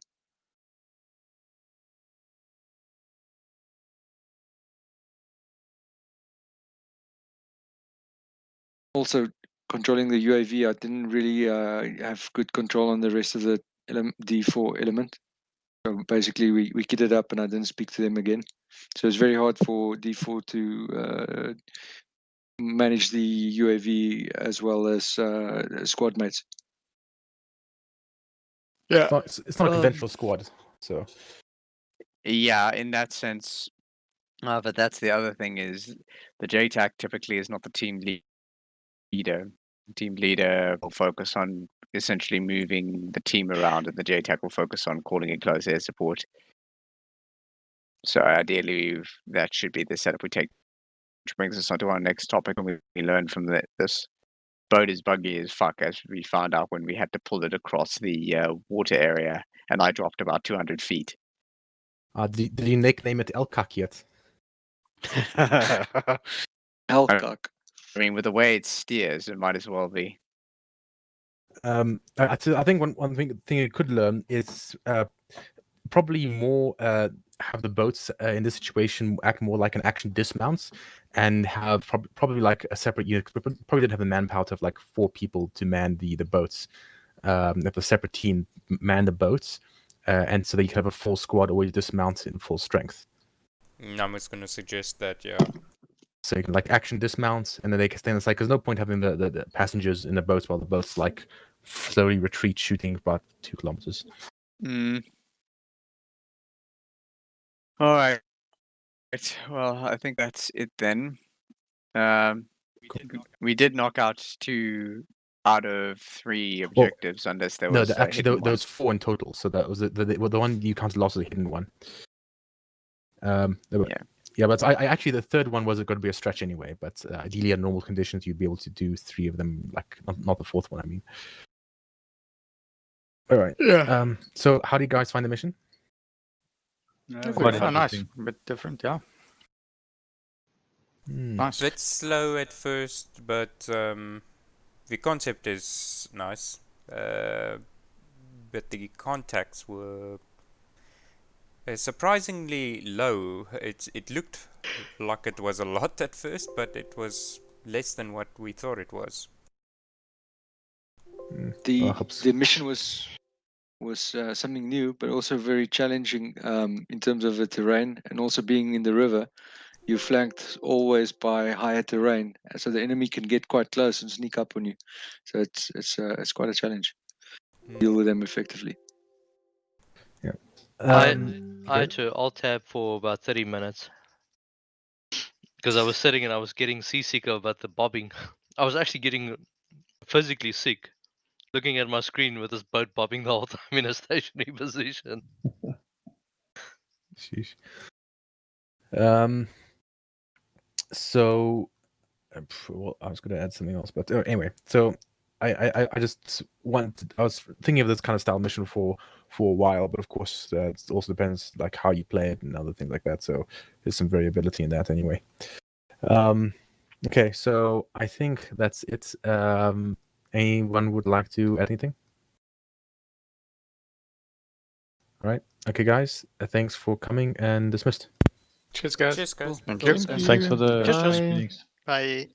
S10: Also, controlling the UAV, I didn't really have good control on the rest of the D4 element. So basically, we kitted up and I didn't speak to them again. So it's very hard for D4 to manage the UAV as well as squad mates.
S14: Yeah.
S18: It's not a conventional squad, so.
S14: Yeah, in that sense. But that's the other thing is the JTAC typically is not the team leader. The team leader will focus on essentially moving the team around, and the JTAC will focus on calling in close air support. So ideally, that should be the setup we take, which brings us on to our next topic, and we learned from this. Boat is buggy as fuck, as we found out when we had to pull it across the water area, and I dropped about 200 feet.
S18: Did you nickname it Elkak yet?
S10: Elkak.
S14: I mean, with the way it steers, it might as well be.
S18: I think one thing you could learn is probably more have the boats in this situation act more like an action dismounts and have probably like a separate unit. Probably didn't have the manpower to have like 4 people to man the boats. Have a separate team man the boats, and so that you can have a full squad always dismount in full strength.
S11: I was going to suggest that, yeah.
S18: So you can like action dismounts, and then they can stay on the side. Because no point having the passengers in the boats while the boats like slowly retreat, shooting about 2 kilometers.
S14: All right. Well, I think that's it then. We did knock out 2 out of 3 objectives, unless there was
S18: there was 4 in total. So that was the one you counted lost was a hidden one. Yeah, but I actually the third one wasn't going to be a stretch anyway. But ideally, in normal conditions, you'd be able to do 3 of them. Like not the 4th one, I mean. All right.
S14: Yeah.
S18: So how do you guys find the mission?
S7: Quite nice, a bit different, yeah. Nice.
S11: Bit slow at first, but the concept is nice. But the contacts were surprisingly low. It looked like it was a lot at first, but it was less than what we thought it was.
S10: The mission was something new, but also very challenging in terms of the terrain, and also being in the river. You're flanked always by higher terrain, so the enemy can get quite close and sneak up on you. So it's quite a challenge. Deal with them effectively.
S18: Yeah.
S9: I had to alt tab for about 30 minutes because I was sitting and I was getting seasick about the bobbing. I was actually getting physically sick looking at my screen with this boat bobbing the whole time in a stationary position.
S18: Sheesh. So, well, I was going to add something else, but anyway, so I just wanted. I was thinking of this kind of style mission for a while, but of course, it also depends like how you play it and other things like that. So there's some variability in that anyway. Okay, so I think that's it. Anyone would like to add anything? All right. Okay, guys. Thanks for coming and dismissed.
S6: Cheers, guys.
S11: Cheers, guys.
S7: Thank you.
S4: Thanks for the
S15: Bye.